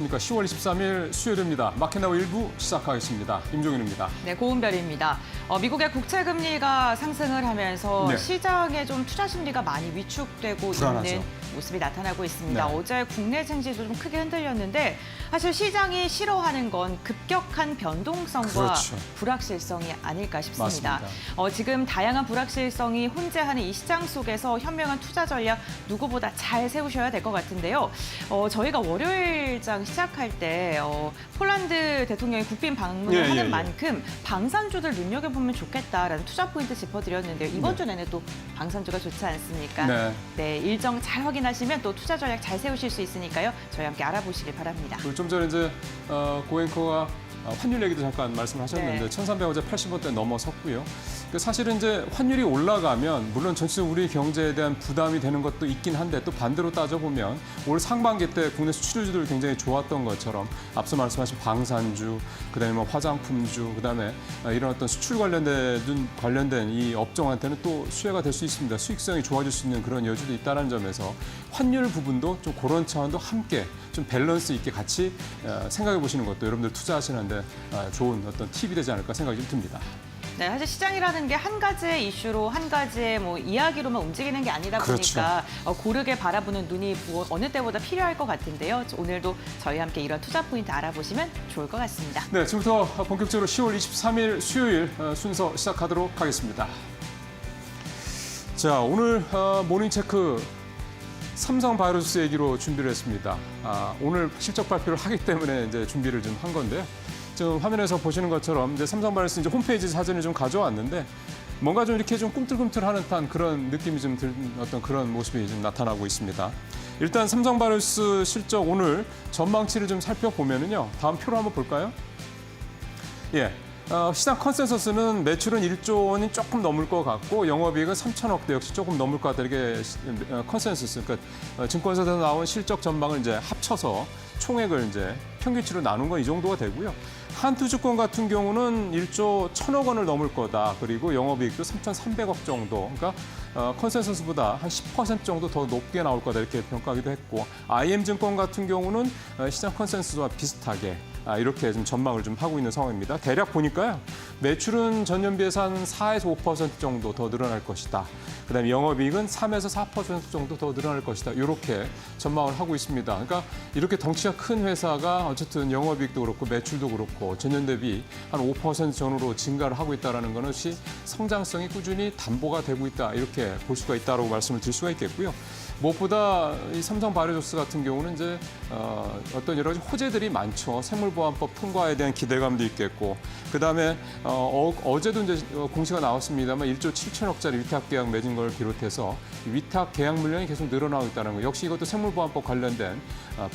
그러니까 10월 23일 수요일입니다. 마켓나우 1부 시작하겠습니다. 임종윤입니다. 네, 고은별입니다. 미국의 국채 금리가 상승을 하면서 네. 시장에 좀 투자 심리가 많이 위축되고 불안하죠. 있는 모습이 나타나고 있습니다. 네. 어제 국내 증시도 좀 크게 흔들렸는데 사실 시장이 싫어하는 건 급격한 변동성과 그렇죠. 불확실성이 아닐까 싶습니다. 맞습니다. 지금 다양한 불확실성이 혼재하는 이 시장 속에서 현명한 투자 전략 누구보다 잘 세우셔야 될 것 같은데요. 저희가 월요일장 시작할 때 폴란드 대통령이 국빈 방문을 하는 만큼 방산주들 눈여겨보면 좋겠다라는 투자 포인트 짚어드렸는데요. 이번 주 내내 또 방산주가 좋지 않습니까? 네. 일정 잘 확인하시면 또 투자 전략 잘 세우실 수 있으니까요. 저희 함께 알아보시길 바랍니다. 좀 전에 이제 고앵커가 환율 얘기도 잠깐 말씀하셨는데 네. 1,300원대 80원대 넘어섰고요. 사실은 이제 환율이 올라가면 물론 전체적으로 우리 경제에 대한 부담이 되는 것도 있긴 한데 또 반대로 따져보면 올 상반기 때 국내 수출주들 굉장히 좋았던 것처럼 앞서 말씀하신 방산주, 그다음에 뭐 화장품주, 그다음에 이런 어떤 수출 관련된 이 업종한테는 또 수혜가 될 수 있습니다. 수익성이 좋아질 수 있는 그런 여지도 있다는 점에서 환율 부분도 좀 그런 차원도 함께 좀 밸런스 있게 같이 생각해 보시는 것도 여러분들 투자하시는데 좋은 어떤 팁이 되지 않을까 생각이 좀 듭니다. 네, 사실 시장이라는 게 한 가지의 이슈로 한 가지의 뭐 이야기로만 움직이는 게 아니다 보니까 고르게 바라보는 눈이 어느 때보다 필요할 것 같은데요. 오늘도 저희 함께 이런 투자 포인트 알아보시면 좋을 것 같습니다. 네, 지금부터 본격적으로 10월 23일 수요일 순서 시작하도록 하겠습니다. 자, 오늘 모닝체크 삼성바이오로스 얘기로 준비를 했습니다. 오늘 실적 발표를 하기 때문에 이제 준비를 좀 한 건데요. 지금 화면에서 보시는 것처럼 이제 삼성바이오로스 이제 홈페이지 사진을 좀 가져왔는데 뭔가 좀 이렇게 좀 꿈틀꿈틀하는 듯한 그런 느낌이 좀 드는 어떤 그런 모습이 좀 나타나고 있습니다. 일단 삼성바이오로스 실적 오늘 전망치를 좀 살펴보면은요. 다음 표로 한번 볼까요? 예. 시장 컨센서스는 매출은 1조 원이 조금 넘을 것 같고 영업이익은 3천억대 역시 조금 넘을 것 같다. 이게 컨센서스. 그러니까 증권사에서 나온 실적 전망을 이제 합쳐서 총액을 이제 평균치로 나눈 건 이 정도가 되고요. 한투증권 같은 경우는 1조 1천억 원을 넘을 거다. 그리고 영업이익도 3,300억 정도. 그러니까 컨센서스보다 한 10% 정도 더 높게 나올 거다. 이렇게 평가하기도 했고 IM증권 같은 경우는 시장 컨센서스와 비슷하게 이렇게 좀 전망을 좀 하고 있는 상황입니다. 대략 보니까요. 매출은 전년 비해서 한 4에서 5% 정도 더 늘어날 것이다. 그다음에 영업이익은 3에서 4% 정도 더 늘어날 것이다. 이렇게 전망을 하고 있습니다. 그러니까 이렇게 덩치가 큰 회사가 어쨌든 영업이익도 그렇고 매출도 그렇고 전년 대비 한 5% 전후로 증가를 하고 있다는 것은 성장성이 꾸준히 담보가 되고 있다. 이렇게 볼 수가 있다라고 말씀을 드릴 수가 있겠고요. 무엇보다 이 삼성바이오로스 같은 경우는 이제 어떤 여러 가지 호재들이 많죠. 생물보안법 통과에 대한 기대감도 있겠고, 그 다음에 어제도 이제 공시가 나왔습니다만 1조 7천억짜리 위탁 계약 맺은 걸 비롯해서 위탁 계약 물량이 계속 늘어나고 있다는 거. 역시 이것도 생물보안법 관련된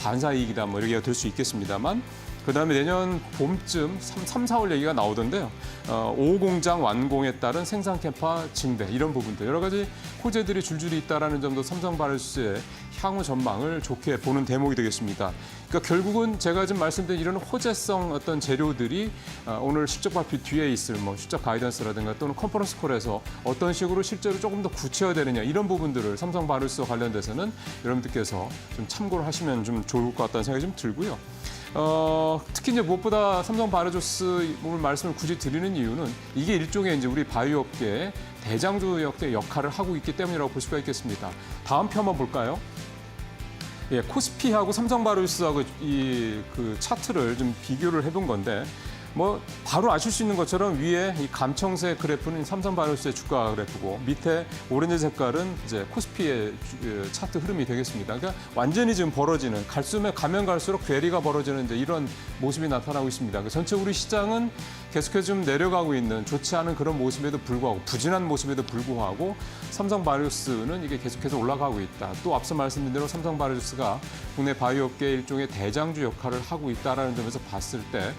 반사 이익이다 뭐 이렇게 될 수 있겠습니다만. 그다음에 내년 봄쯤 3, 4월 얘기가 나오던데요. 5공장 완공에 따른 생산 캐파 증대 이런 부분들 여러 가지 호재들이 줄줄이 있다라는 점도 삼성바이오로스의 향후 전망을 좋게 보는 대목이 되겠습니다. 그러니까 결국은 제가 지금 말씀드린 이런 호재성 어떤 재료들이 오늘 실적 발표 뒤에 있을 뭐 실적 가이던스라든가 또는 컨퍼런스 콜에서 어떤 식으로 실제로 조금 더 구체화되느냐 이런 부분들을 삼성바이오로스와 관련돼서는 여러분들께서 좀 참고를 하시면 좀 좋을 것 같다는 생각이 좀 들고요. 특히 이제 무엇보다 삼성바이오로스 오늘 말씀을 굳이 드리는 이유는 이게 일종의 이제 우리 바이오 업계의 대장주 역할을 하고 있기 때문이라고 볼 수가 있겠습니다. 다음 표 한번 볼까요? 예, 코스피하고 삼성바이오로스하고 그 차트를 좀 비교를 해본 건데 뭐 바로 아실 수 있는 것처럼 위에 이 감청색 그래프는 삼성바이오로스의 주가 그래프고 밑에 오렌지 색깔은 이제 코스피의 차트 흐름이 되겠습니다. 그러니까 완전히 지금 벌어지는 가면 갈수록 괴리가 벌어지는 이제 이런 모습이 나타나고 있습니다. 그러니까 전체 우리 시장은 계속해서 좀 내려가고 있는 좋지 않은 그런 모습에도 불구하고 부진한 모습에도 불구하고 삼성바이오로스는 이게 계속해서 올라가고 있다. 또 앞서 말씀드린 대로 삼성바이오로스가 국내 바이오업계의 일종의 대장주 역할을 하고 있다라는 점에서 봤을 때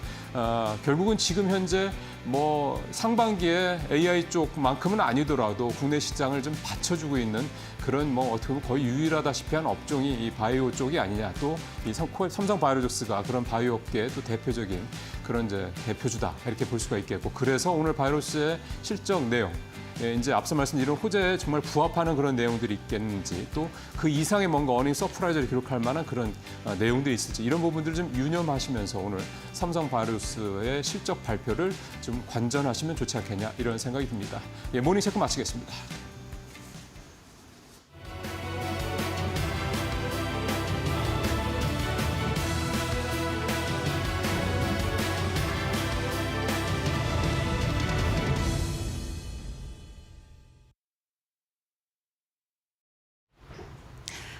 결국은 지금 현재 뭐 상반기에 AI 쪽만큼은 아니더라도 국내 시장을 좀 받쳐주고 있는 그런 뭐 어떻게 보면 거의 유일하다시피 한 업종이 이 바이오 쪽이 아니냐. 또 이 삼성바이오로스가 그런 바이오 업계의 또 대표적인 그런 이제 대표주다 이렇게 볼 수가 있겠고 그래서 오늘 바이러스의 실적 내용 이제 앞서 말씀드린 호재에 정말 부합하는 그런 내용들이 있겠는지 또 그 이상의 뭔가 어닝 서프라이즈를 기록할 만한 그런 내용들이 있을지 이런 부분들을 좀 유념하시면서 오늘 삼성바이오로스의 실적 발표를 좀 관전하시면 좋지 않겠냐 이런 생각이 듭니다. 예, 모닝 체크 마치겠습니다.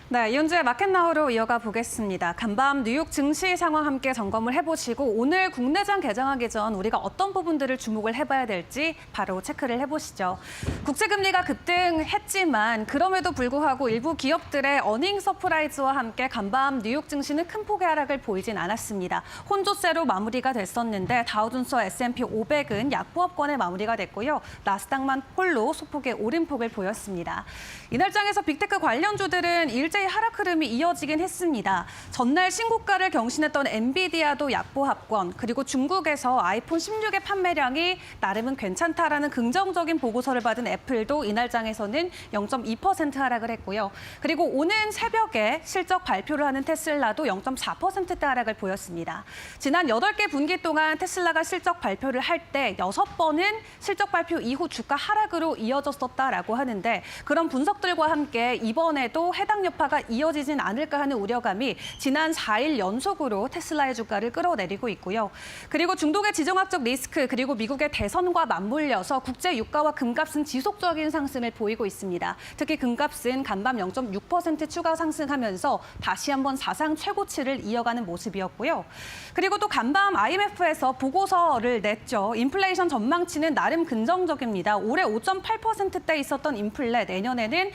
네, 이현주의 마켓나우로 이어가 보겠습니다. 간밤 뉴욕 증시 상황 함께 점검을 해보시고 오늘 국내장 개장하기 전 우리가 어떤 부분들을 주목을 해봐야 될지 바로 체크를 해보시죠. 국제금리가 급등했지만 그럼에도 불구하고 일부 기업들의 어닝 서프라이즈와 함께 간밤 뉴욕 증시는 큰 폭의 하락을 보이진 않았습니다. 혼조세로 마무리가 됐었는데 다우존스와 S&P 500은 약보합권에 마무리가 됐고요. 나스닥만 홀로 소폭의 오름폭을 보였습니다. 이날장에서 빅테크 관련주들은 일제히 하락 흐름이 이어지긴 했습니다. 전날 신고가를 경신했던 엔비디아도 약보합권, 그리고 중국에서 아이폰 16의 판매량이 나름은 괜찮다라는 긍정적인 보고서를 받은 애플도 이날장에서는 0.2% 하락을 했고요. 그리고 오는 새벽에 실적 발표를 하는 테슬라도 0.4%대 하락을 보였습니다. 지난 8개 분기 동안 테슬라가 실적 발표를 할 때 6번은 실적 발표 이후 주가 하락으로 이어졌었다라고 하는데 그런 분석들과 함께 이번에도 해당 여파가 이어지진 않을까 하는 우려감이 지난 4일 연속으로 테슬라의 주가를 끌어내리고 있고요. 그리고 중동의 지정학적 리스크 그리고 미국의 대선과 맞물려서 국제 유가와 금값은 지속적인 상승을 보이고 있습니다. 특히 금값은 간밤 0.6% 추가 상승하면서 다시 한번 사상 최고치를 이어가는 모습이었고요. 그리고 또 간밤 IMF에서 보고서를 냈죠. 인플레이션 전망치는 나름 긍정적입니다. 올해 5.8%대 있었던 인플레 내년에는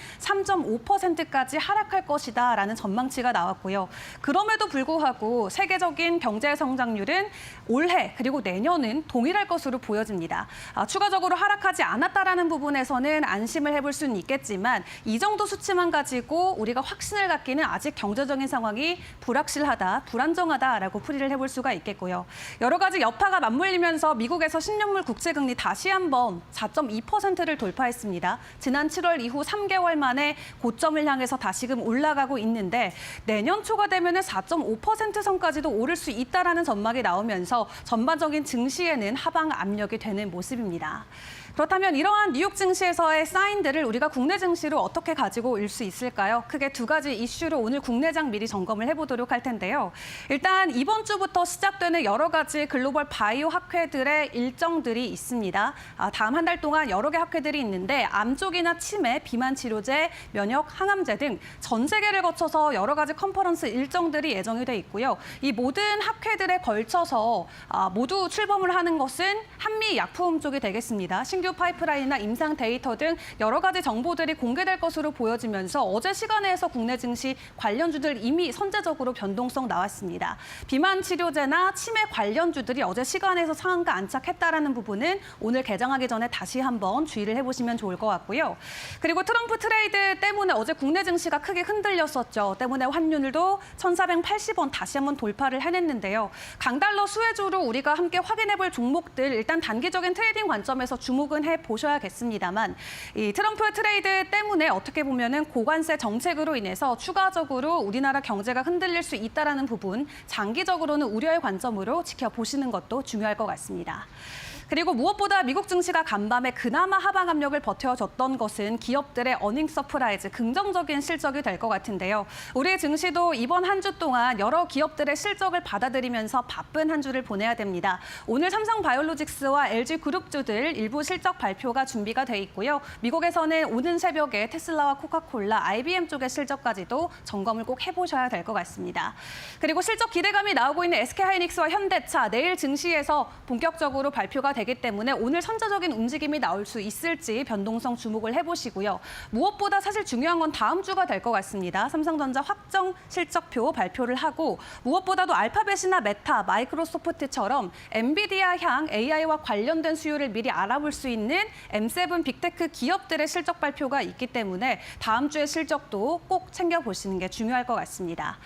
3.5%까지 하락할 것이다라는 전망치가 나왔고요. 그럼에도 불구하고 세계적인 경제 성장률은 올해 그리고 내년은 동일할 것으로 보여집니다. 추가적으로 하락하지 않았다라는 부분에서는 안심을 해볼 수는 있겠지만 이 정도 수치만 가지고 우리가 확신을 갖기는 아직 경제적인 상황이 불확실하다, 불안정하다라고 풀이를 해볼 수가 있겠고요. 여러 가지 여파가 맞물리면서 미국에서 10년물 국채금리 다시 한번 4.2%를 돌파했습니다. 지난 7월 이후 3개월 만에 고점을 향해서 다시금 올라가고 있는데 내년 초가 되면 4.5% 선까지도 오를 수 있다라는 전망이 나오면서 전반적인 증시에는 하방 압력이 되는 모습입니다. 그렇다면 이러한 뉴욕 증시에서의 사인들을 우리가 국내 증시로 어떻게 가지고 올 수 있을까요? 크게 두 가지 이슈로 오늘 국내장 미리 점검을 해보도록 할 텐데요. 일단 이번 주부터 시작되는 여러 가지 글로벌 바이오 학회들의 일정들이 있습니다. 다음 한 달 동안 여러 개 학회들이 있는데 암 쪽이나 치매, 비만 치료제, 면역 항암제 등 전 세계를 거쳐서 여러 가지 컨퍼런스 일정들이 예정이 돼 있고요. 이 모든 학회들에 걸쳐서 모두 출범을 하는 것은 한미 약품 쪽이 되겠습니다. 신규 파이프라인이나 임상 데이터 등 여러 가지 정보들이 공개될 것으로 보여지면서 어제 시간에서 국내 증시 관련주들 이미 선제적으로 변동성 나왔습니다. 비만 치료제나 치매 관련주들이 어제 시간에서 상한가 안착했다라는 부분은 오늘 개장하기 전에 다시 한번 주의를 해보시면 좋을 것 같고요. 그리고 트럼프 트레이드 때문에 어제 국내 증시가 크게 흔들렸었죠. 때문에 환율도 1,480원 다시 한번 돌파를 해냈는데요. 강달러 수혜주로 우리가 함께 확인해볼 종목들 일단 단기적인 트레이딩 관점에서 주목은 해보셔야겠습니다만 이 트럼프 트레이드 때문에 어떻게 보면은 고관세 정책으로 인해서 추가적으로 우리나라 경제가 흔들릴 수 있다는 부분 장기적으로는 우려의 관점으로 지켜보시는 것도 중요할 것 같습니다. 그리고 무엇보다 미국 증시가 간밤에 그나마 하방 압력을 버텨줬던 것은 기업들의 어닝 서프라이즈, 긍정적인 실적이 될 것 같은데요. 우리 증시도 이번 한 주 동안 여러 기업들의 실적을 받아들이면서 바쁜 한 주를 보내야 됩니다. 오늘 삼성바이오로직스와 LG그룹주들 일부 실적 발표가 준비가 돼 있고요. 미국에서는 오는 새벽에 테슬라와 코카콜라, IBM 쪽의 실적까지도 점검을 꼭 해보셔야 될 것 같습니다. 그리고 실적 기대감이 나오고 있는 SK하이닉스와 현대차, 내일 증시에서 본격적으로 발표가 되기 때문에 오늘 선제적인 움직임이 나올 수 있을지 변동성 주목을 해보시고요. 무엇보다 사실 중요한 건 다음 주가 될 것 같습니다. 삼성전자 확정 실적표 발표를 하고 무엇보다도 알파벳이나 메타, 마이크로소프트처럼 엔비디아 향 AI와 관련된 수요를 미리 알아볼 수 있는 M7 빅테크 기업들의 실적 발표가 있기 때문에 다음 주의 실적도 꼭 챙겨보시는 게 중요할 것 같습니다.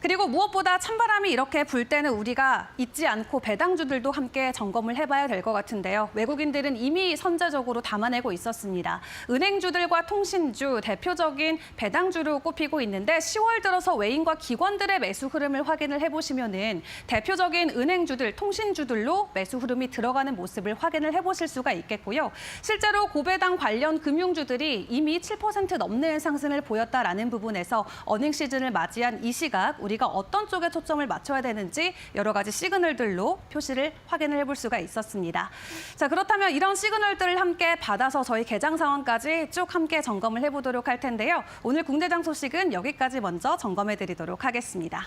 그리고 무엇보다 찬바람이 이렇게 불 때는 우리가 잊지 않고 배당주들도 함께 점검을 해봐야 될 것 것 같은데요. 외국인들은 이미 선제적으로 담아내고 있었습니다. 은행주들과 통신주, 대표적인 배당주로 꼽히고 있는데 10월 들어서 외인과 기관들의 매수 흐름을 확인을 해보시면은 대표적인 은행주들, 통신주들로 매수 흐름이 들어가는 모습을 확인을 해보실 수가 있겠고요. 실제로 고배당 관련 금융주들이 이미 7% 넘는 상승을 보였다라는 부분에서 어닝 시즌을 맞이한 이 시각 우리가 어떤 쪽에 초점을 맞춰야 되는지 여러 가지 시그널들로 표시를 확인을 해볼 수가 있었습니다. 자, 그렇다면 이런 시그널들을 함께 받아서 저희 개장 상황까지 쭉 함께 점검을 해보도록 할 텐데요. 오늘 국내장 소식은 여기까지 먼저 점검해드리도록 하겠습니다.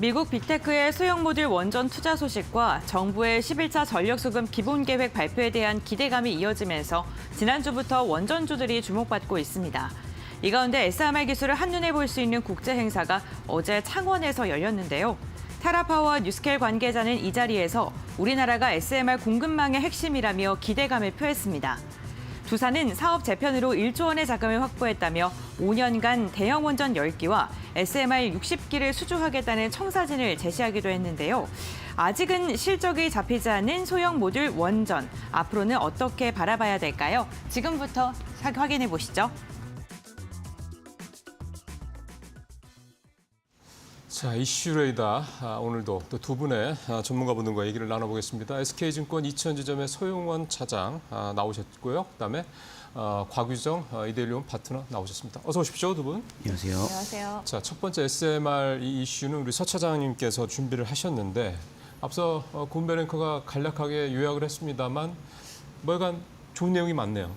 미국 빅테크의 소형 모듈 원전 투자 소식과 정부의 11차 전력수급 기본계획 발표에 대한 기대감이 이어지면서 지난주부터 원전주들이 주목받고 있습니다. 이 가운데 SMR 기술을 한눈에 볼 수 있는 국제 행사가 어제 창원에서 열렸는데요. 타라파와 뉴스켈 관계자는 이 자리에서 우리나라가 SMR 공급망의 핵심이라며 기대감을 표했습니다. 두사는 사업 재편으로 1조 원의 자금을 확보했다며 5년간 대형 원전 10기와 SMR 60기를 수주하겠다는 청사진을 제시하기도 했는데요. 아직은 실적이 잡히지 않은 소형 모듈 원전, 앞으로는 어떻게 바라봐야 될까요? 지금부터 확인해 보시죠. 자, 이슈레이더 오늘도 또 두 분의 전문가분들과 얘기를 나눠보겠습니다. SK증권 이천지점의 소용원 차장 나오셨고요. 그다음에 곽유정 이데일리온 파트너 나오셨습니다. 어서 오십시오, 두 분. 안녕하세요. 안녕하세요. 자, 첫 번째 SMR 이 이슈는 우리 서 차장님께서 준비를 하셨는데 앞서 곰베랭크가 간략하게 요약을 했습니다만 뭐여간 좋은 내용이 많네요.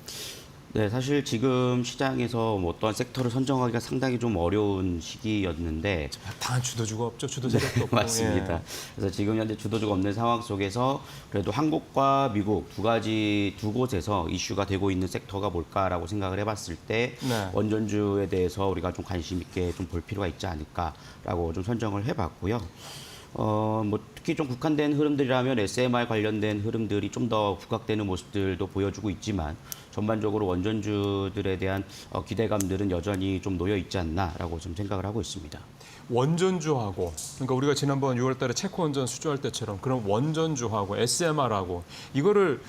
네, 사실 지금 시장에서 뭐 어떠한 섹터를 선정하기가 상당히 좀 어려운 시기였는데 당한 주도주가 없죠. 주도 세력도 없고. 맞습니다. 예. 그래서 지금 현재 주도주가 없는 상황 속에서 그래도 한국과 미국 두 곳에서 이슈가 되고 있는 섹터가 뭘까라고 생각을 해봤을 때 네. 원전주에 대해서 우리가 좀 관심 있게 좀 볼 필요가 있지 않을까라고 좀 선정을 해봤고요. 뭐 특히 좀 국한된 흐름들이라면 SMR 관련된 흐름들이 좀 더 부각되는 모습들도 보여주고 있지만 전반적으로 원전주들에 대한 기대감들은 여전히 좀 놓여 있지 않나라고 좀 생각을 하고 있습니다. 원전주하고 그러니까 우리가 지난번 6월 달에 체코 원전 수주할 때처럼 그런 원전주하고 SMR하고 이거를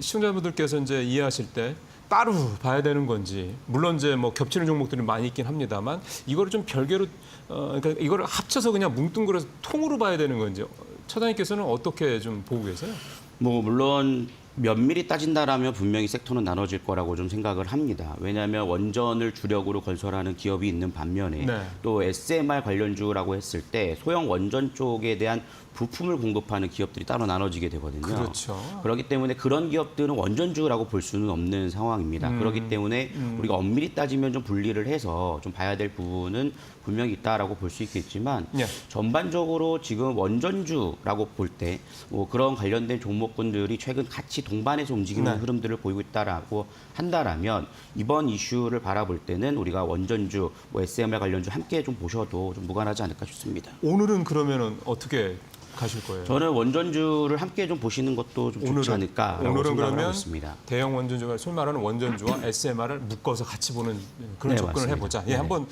시청자분들께서 이제 이해하실 때 따로 봐야 되는 건지 물론 이제 뭐 겹치는 종목들이 많이 있긴 합니다만 이거를 좀 별개로 그러니까 이거를 합쳐서 그냥 뭉뚱그려서 통으로 봐야 되는 건지 차장님께서는 어떻게 좀 보고 계세요? 뭐 물론 면밀히 따진다라면 분명히 섹터는 나눠질 거라고 좀 생각을 합니다. 왜냐하면 원전을 주력으로 건설하는 기업이 있는 반면에 네. 또 SMR 관련주라고 했을 때 소형 원전 쪽에 대한 부품을 공급하는 기업들이 따로 나눠지게 되거든요. 그렇죠. 그렇기 때문에 그런 기업들은 원전주라고 볼 수는 없는 상황입니다. 그렇기 때문에 우리가 엄밀히 따지면 좀 분리를 해서 좀 봐야 될 부분은 분명히 있다라고 볼 수 있겠지만 예. 전반적으로 지금 원전주라고 볼 때 뭐 그런 관련된 종목군들이 최근 같이 동반해서 움직이는 네. 흐름들을 보이고 있다라고 한다라면 이번 이슈를 바라볼 때는 우리가 원전주, 뭐 SMR 관련주 함께 좀 보셔도 좀 무관하지 않을까 싶습니다. 오늘은 그러면은 어떻게 가실 거예요? 저는 원전주를 함께 좀 보시는 것도 좀 좋지 않을까라고 오늘은 생각을 하고 그러면 있습니다. 대형 원전주가 소위 말하는 원전주와 SMR을 묶어서 같이 보는 그런 네, 접근을 맞습니다. 해보자. 예, 네. 한번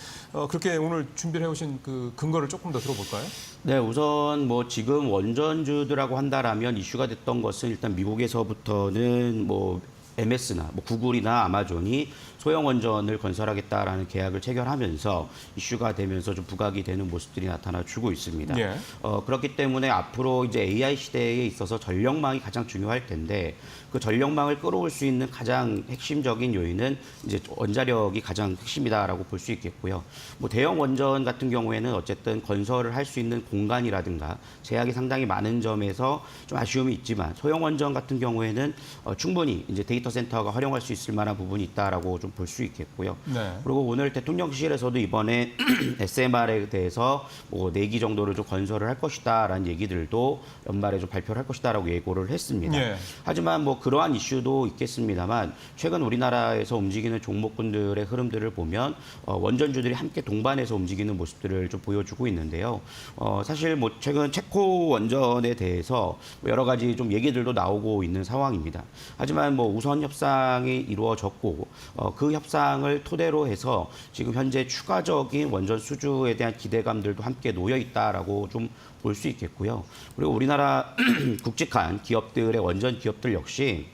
그렇게 오늘 준비를 해오신 그 근거를 조금 더 들어볼까요? 네, 우선 뭐 지금 원전주들하고 한다라면 이슈가 됐던 것은 일단 미국에서부터는 뭐 MS나 뭐 구글이나 아마존이 소형 원전을 건설하겠다라는 계약을 체결하면서 이슈가 되면서 좀 부각이 되는 모습들이 나타나 주고 있습니다. 예. 그렇기 때문에 앞으로 이제 AI 시대에 있어서 전력망이 가장 중요할 텐데 그 전력망을 끌어올 수 있는 가장 핵심적인 요인은 이제 원자력이 가장 핵심이다라고 볼 수 있겠고요. 뭐 대형 원전 같은 경우에는 어쨌든 건설을 할 수 있는 공간이라든가 제약이 상당히 많은 점에서 좀 아쉬움이 있지만 소형 원전 같은 경우에는 충분히 이제 데이터 센터가 활용할 수 있을 만한 부분이 있다라고 좀 좀 볼 수 있겠고요. 네. 그리고 오늘 대통령실에서도 이번에 SMR에 대해서 뭐 4기 정도를 좀 건설을 할 것이다라는 얘기들도 연말에 좀 발표를 할 것이다라고 예고를 했습니다. 예. 하지만 뭐 그러한 이슈도 있겠습니다만 최근 우리나라에서 움직이는 종목군들의 흐름들을 보면 원전주들이 함께 동반해서 움직이는 모습들을 좀 보여주고 있는데요. 사실 뭐 최근 체코 원전에 대해서 여러 가지 좀 얘기들도 나오고 있는 상황입니다. 하지만 뭐 우선 협상이 이루어졌고 그 협상을 토대로 해서 지금 현재 추가적인 원전 수주에 대한 기대감들도 함께 놓여 있다라고 좀 볼 수 있겠고요. 그리고 우리나라 굵직한 기업들의 원전 기업들 역시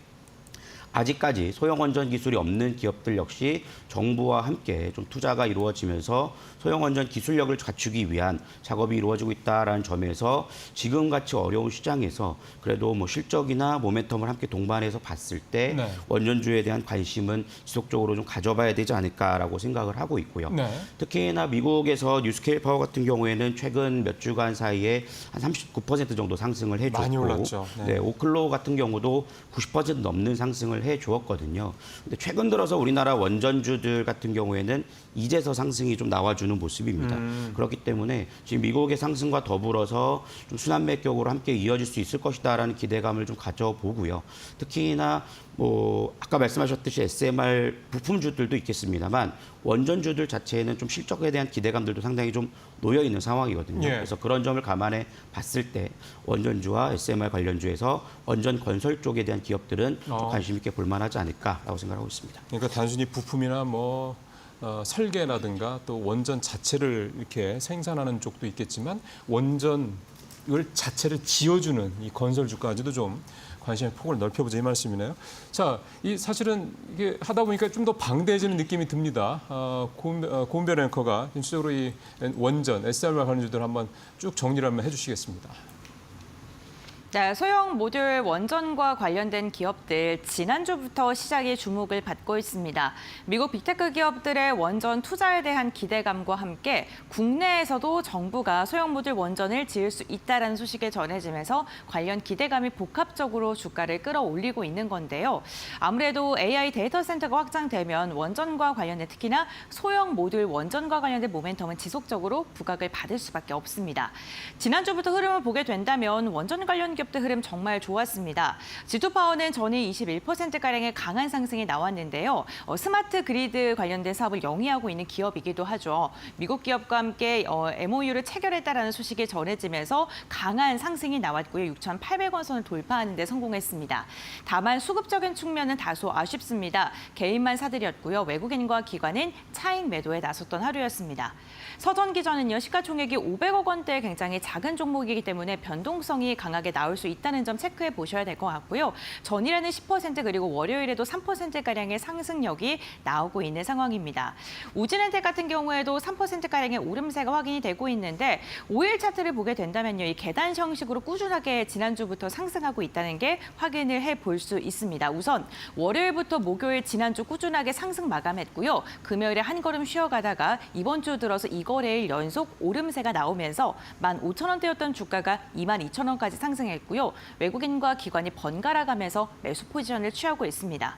아직까지 소형 원전 기술이 없는 기업들 역시 정부와 함께 좀 투자가 이루어지면서 소형 원전 기술력을 갖추기 위한 작업이 이루어지고 있다라는 점에서 지금같이 어려운 시장에서 그래도 뭐 실적이나 모멘텀을 함께 동반해서 봤을 때 네. 원전주에 대한 관심은 지속적으로 좀 가져봐야 되지 않을까라고 생각을 하고 있고요. 네. 특히나 미국에서 뉴스케일 파워 같은 경우에는 최근 몇 주간 사이에 한 39% 정도 상승을 해줬고 많이 올랐죠. 네. 네, 오클로 같은 경우도 90% 넘는 상승을 해주었거든요. 근데 최근 들어서 우리나라 원전주들 같은 경우에는 이제서 상승이 좀 나와주는 모습입니다. 그렇기 때문에 지금 미국의 상승과 더불어서 좀 순환매격으로 함께 이어질 수 있을 것이다라는 기대감을 좀 가져보고요. 특히나 뭐 아까 말씀하셨듯이 SMR 부품주들도 있겠습니다만 원전주들 자체에는 좀 실적에 대한 기대감들도 상당히 좀 놓여 있는 상황이거든요. 예. 그래서 그런 점을 감안해 봤을 때 원전주와 SMR 관련주에서 원전 건설 쪽에 대한 기업들은 좀 관심 있게 볼 만하지 않을까라고 생각하고 있습니다. 그러니까 단순히 부품이나 뭐 설계라든가 또 원전 자체를 이렇게 생산하는 쪽도 있겠지만 원전을 자체를 지어주는 이 건설주까지도 좀 관심의 폭을 넓혀보자 이 말씀이네요. 자, 이 사실은 이게 하다 보니까 좀 더 방대해지는 느낌이 듭니다. 고은별 앵커가 전체적으로 이 원전, SMR 관련주들 한번 쭉 정리를 한번 해주시겠습니다. 네, 소형 모듈 원전과 관련된 기업들 지난주부터 시작이 주목을 받고 있습니다. 미국 빅테크 기업들의 원전 투자에 대한 기대감과 함께 국내에서도 정부가 소형 모듈 원전을 지을 수 있다는 소식이 전해지면서 관련 기대감이 복합적으로 주가를 끌어올리고 있는 건데요. 아무래도 AI 데이터 센터가 확장되면 원전과 관련된 특히나 소형 모듈 원전과 관련된 모멘텀은 지속적으로 부각을 받을 수밖에 없습니다. 지난주부터 흐름을 보게 된다면 원전 관련 기업들 흐름 정말 좋았습니다. G2파워는 전일 21%가량의 강한 상승이 나왔는데요. 스마트 그리드 관련된 사업을 영위하고 있는 기업이기도 하죠. 미국 기업과 함께 MOU를 체결했다라는 소식이 전해지면서 강한 상승이 나왔고요. 6,800원 선을 돌파하는 데 성공했습니다. 다만 수급적인 측면은 다소 아쉽습니다. 개인만 사들였고요. 외국인과 기관은 차익 매도에 나섰던 하루였습니다. 서전기전은요. 시가총액이 500억 원대 굉장히 작은 종목이기 때문에 변동성이 강하게 나올 수 있다는 점 체크해 보셔야 될 것 같고요. 전일에는 10% 그리고 월요일에도 3%가량의 상승력이 나오고 있는 상황입니다. 우진엔텍 같은 경우에도 3%가량의 오름세가 확인이 되고 있는데 5일 차트를 보게 된다면요. 이 계단 형식으로 꾸준하게 지난주부터 상승하고 있다는 게 확인을 해볼 수 있습니다. 우선 월요일부터 목요일 지난주 꾸준하게 상승 마감했고요. 금요일에 한 걸음 쉬어가다가 이번 주 들어서 2거래일 연속 오름세가 나오면서 15,000원대였던 주가가 22,000원까지 상승했고요. 외국인과 기관이 번갈아 가면서 매수 포지션을 취하고 있습니다.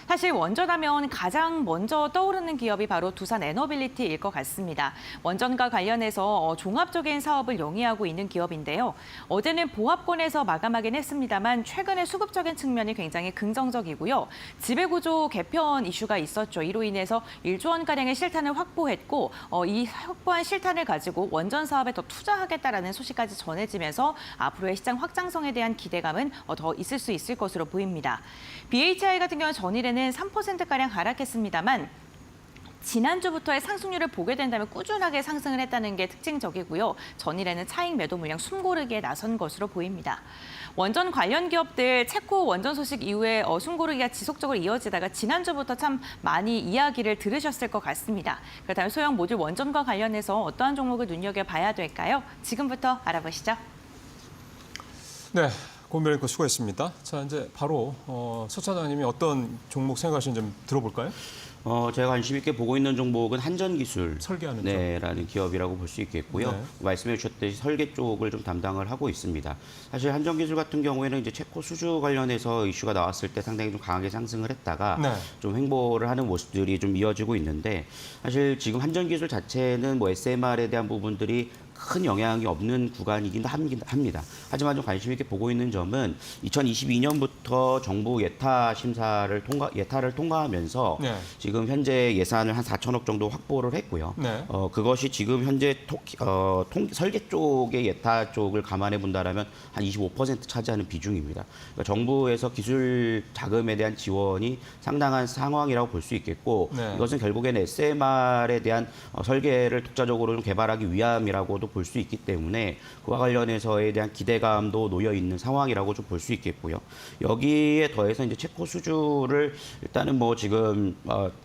사실 원전하면 가장 먼저 떠오르는 기업이 바로 두산 에너빌리티일 것 같습니다. 원전과 관련해서 종합적인 사업을 영위하고 있는 기업인데요. 어제는 보합권에서 마감하긴 했습니다만 최근에 수급적인 측면이 굉장히 긍정적이고요. 지배구조 개편 이슈가 있었죠. 이로 인해서 1조 원가량의 실탄을 확보했고 이 확보한 실탄을 가지고 원전 사업에 더 투자하겠다라는 소식까지 전해지면서 앞으로의 시장 확장성에 대한 기대감은 더 있을 수 있을 것으로 보입니다. BHI 같은 경우는 전일에는 3%가량 하락했습니다만 지난주부터의 상승률을 보게 된다면 꾸준하게 상승을 했다는 게 특징적이고요. 전일에는 차익 매도 물량 숨고르기에 나선 것으로 보입니다. 원전 관련 기업들 체코 원전 소식 이후에 숨고르기가 지속적으로 이어지다가 지난주부터 참 많이 이야기를 들으셨을 것 같습니다. 그렇다면 소형 모듈 원전과 관련해서 어떠한 종목을 눈여겨봐야 될까요? 지금부터 알아보시죠. 네. 고은별 앵커 수고했습니다. 자, 이제 바로 서 차장님이 어떤 종목 생각하시는지 좀 들어볼까요? 제가 관심 있게 보고 있는 종목은 한전기술 설계하는 라는 기업이라고 볼 수 있겠고요. 네. 말씀해 주셨듯이 설계 쪽을 좀 담당을 하고 있습니다. 사실 한전기술 같은 경우에는 이제 체코 수주 관련해서 이슈가 나왔을 때 상당히 좀 강하게 상승을 했다가 네. 좀 횡보를 하는 모습들이 좀 이어지고 있는데 사실 지금 한전기술 자체는 뭐 SMR에 대한 부분들이 큰 영향이 없는 구간이긴 합니다. 하지만 좀 관심 있게 보고 있는 점은 2022년부터 정부 예타를 통과하면서 네. 지금 현재 예산을 한 4천억 정도 확보를 했고요. 네. 그것이 지금 현재 설계 쪽의 예타 쪽을 감안해 본다라면 한 25% 차지하는 비중입니다. 그러니까 정부에서 기술 자금에 대한 지원이 상당한 상황이라고 볼 수 있겠고 네. 이것은 결국에는 SMR에 대한 설계를 독자적으로 좀 개발하기 위함이라고도 볼 수 있기 때문에 그와 관련해서에 대한 기대감도 놓여 있는 상황이라고 좀 볼 수 있겠고요. 여기에 더해서 이제 체코 수주를 일단은 뭐 지금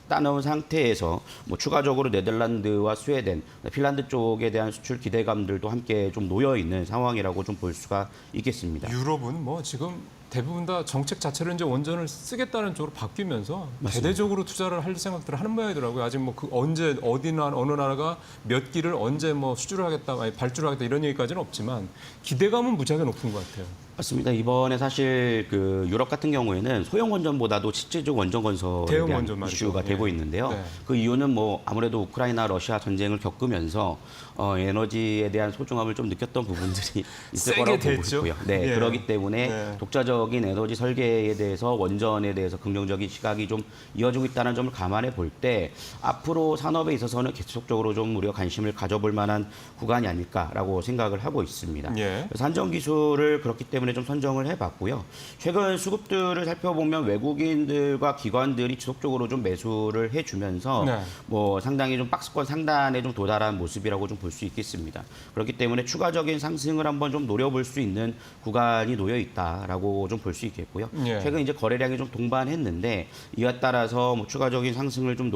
따놓은 상태에서 뭐 추가적으로 네덜란드와 스웨덴, 핀란드 쪽에 대한 수출 기대감들도 함께 좀 놓여 있는 상황이라고 좀 볼 수가 있겠습니다. 유럽은 뭐 지금 대부분 다 정책 자체를 이제 원전을 쓰겠다는 쪽으로 바뀌면서 맞습니다. 대대적으로 투자를 할 생각들을 하는 모양이더라고요. 아직 뭐 그 언제 어디나 어느 나라가 몇 기를 언제 뭐 수주를 하겠다, 아니 발주를 하겠다 이런 얘기까지는 없지만 기대감은 무지하게 높은 것 같아요. 맞습니다. 이번에 사실 그 유럽 같은 경우에는 소형 원전보다도 실제적 원전 건설에 대형 대한 원전 말이죠. 이슈가 되고 예. 있는데요. 네. 그 이유는 뭐 아무래도 우크라이나 러시아 전쟁을 겪으면서 에너지에 대한 소중함을 좀 느꼈던 부분들이 있을 세게 거라고 보고 됐죠. 있고요. 네, 예. 그렇기 때문에 네. 독자적인 에너지 설계에 대해서 원전에 대해서 긍정적인 시각이 좀 이어지고 있다는 점을 감안해 볼 때 앞으로 산업에 있어서는 계속적으로 좀 우리가 관심을 가져볼 만한 구간이 아닐까라고 생각을 하고 있습니다. 예. 그래서 한전 기술을 그렇기 때문에 좀 선정을 해봤고요. 최근 수급들을 살펴보면 외국인들과 기관들이 지속적으로 좀 매수를 해주면서 네. 뭐 상당히 좀 박스권 상단에 좀 도달한 모습이라고 좀 볼 수 있겠습니다. 그렇기 때문에 추가적인 상승을 한번 좀 노려볼 수 있는 구간이 놓여 있다라고 좀 볼 수 있겠고요. 예. 최근 이제 거래량이 좀 동반했는데 이와 따라서 뭐 추가적인 상승을 좀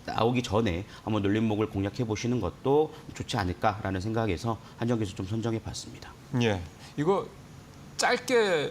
나오기 전에 한번 눌림목을 공략해 보시는 것도 좋지 않을까라는 생각에서 한전기술 좀 선정해 봤습니다. 예. 이거 짧게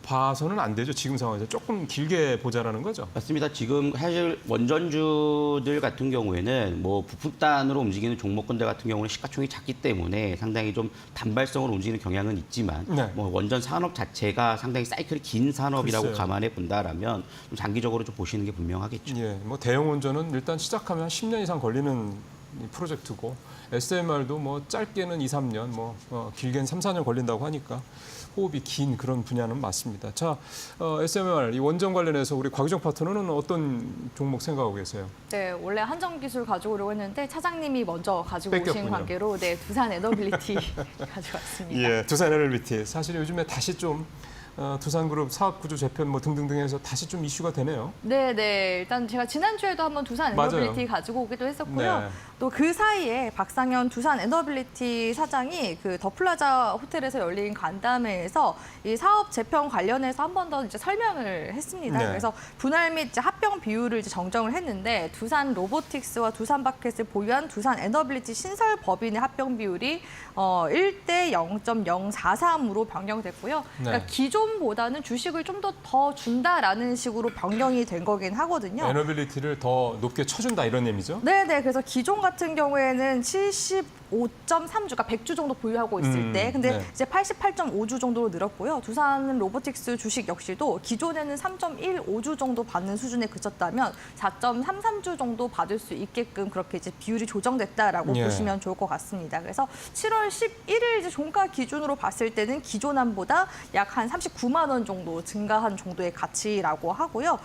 봐서는 안 되죠. 지금 상황에서 조금 길게 보자라는 거죠. 맞습니다. 지금 사실 원전주들 같은 경우에는 뭐 부품단으로 움직이는 종목군들 같은 경우는 시가총이 작기 때문에 상당히 좀 단발성으로 움직이는 경향은 있지만 네. 뭐 원전 산업 자체가 상당히 사이클이 긴 산업이라고 글쎄요. 감안해 본다라면 좀 장기적으로 좀 보시는 게 분명하겠죠. 예, 뭐 대형 원전은 일단 시작하면 한 10년 이상 걸리는 이 프로젝트고 SMR도 뭐 짧게는 2, 3년, 뭐 길게는 3, 4년 걸린다고 하니까 호흡이 긴 그런 분야는 맞습니다. 자, SMR 이 원전 관련해서 우리 곽유정 파트너는 어떤 종목 생각하고 계세요? 네, 원래 한전기술 가져오려고 했는데 차장님이 먼저 가지고 오신 뺏겼군요. 관계로 네, 두산 에너빌리티 가져왔습니다. 예, 두산 에너빌리티 사실 요즘에 다시 좀 두산그룹 사업구조 재편 뭐 등등등해서 다시 좀 이슈가 되네요. 네, 네. 일단 제가 지난주에도 한번 두산 맞아요. 에너빌리티 가지고 오기도 했었고요. 네. 또 그 사이에 박상현 두산 에너빌리티 사장이 그 더 플라자 호텔에서 열린 간담회에서 이 사업 재편 관련해서 한 번 더 이제 설명을 했습니다. 네. 그래서 분할 및 이제 합병 비율을 이제 정정을 했는데 두산 로보틱스와 두산 바켓을 보유한 두산 에너빌리티 신설 법인의 합병 비율이 1대 0.043으로 변경됐고요. 네. 그러니까 기존보다는 주식을 좀 더 준다라는 식으로 변경이 된 거긴 하거든요. 에너빌리티를 더 높게 쳐준다 이런 의미죠? 네네. 그래서 기존 같은 경우에는 75.3주가 100주 정도 보유하고 있을 때, 근데 네. 이제 88.5주 정도로 늘었고요. 두산 로보틱스 주식 역시도 기존에는 3.15주 정도 받는 수준에 그쳤다면 4.33주 정도 받을 수 있게끔 그렇게 이제 비율이 조정됐다라고 예. 보시면 좋을 것 같습니다. 그래서 7월 11일 이제 종가 기준으로 봤을 때는 기존안보다 약 한 39만 원 정도 증가한 정도의 가치라고 하고요.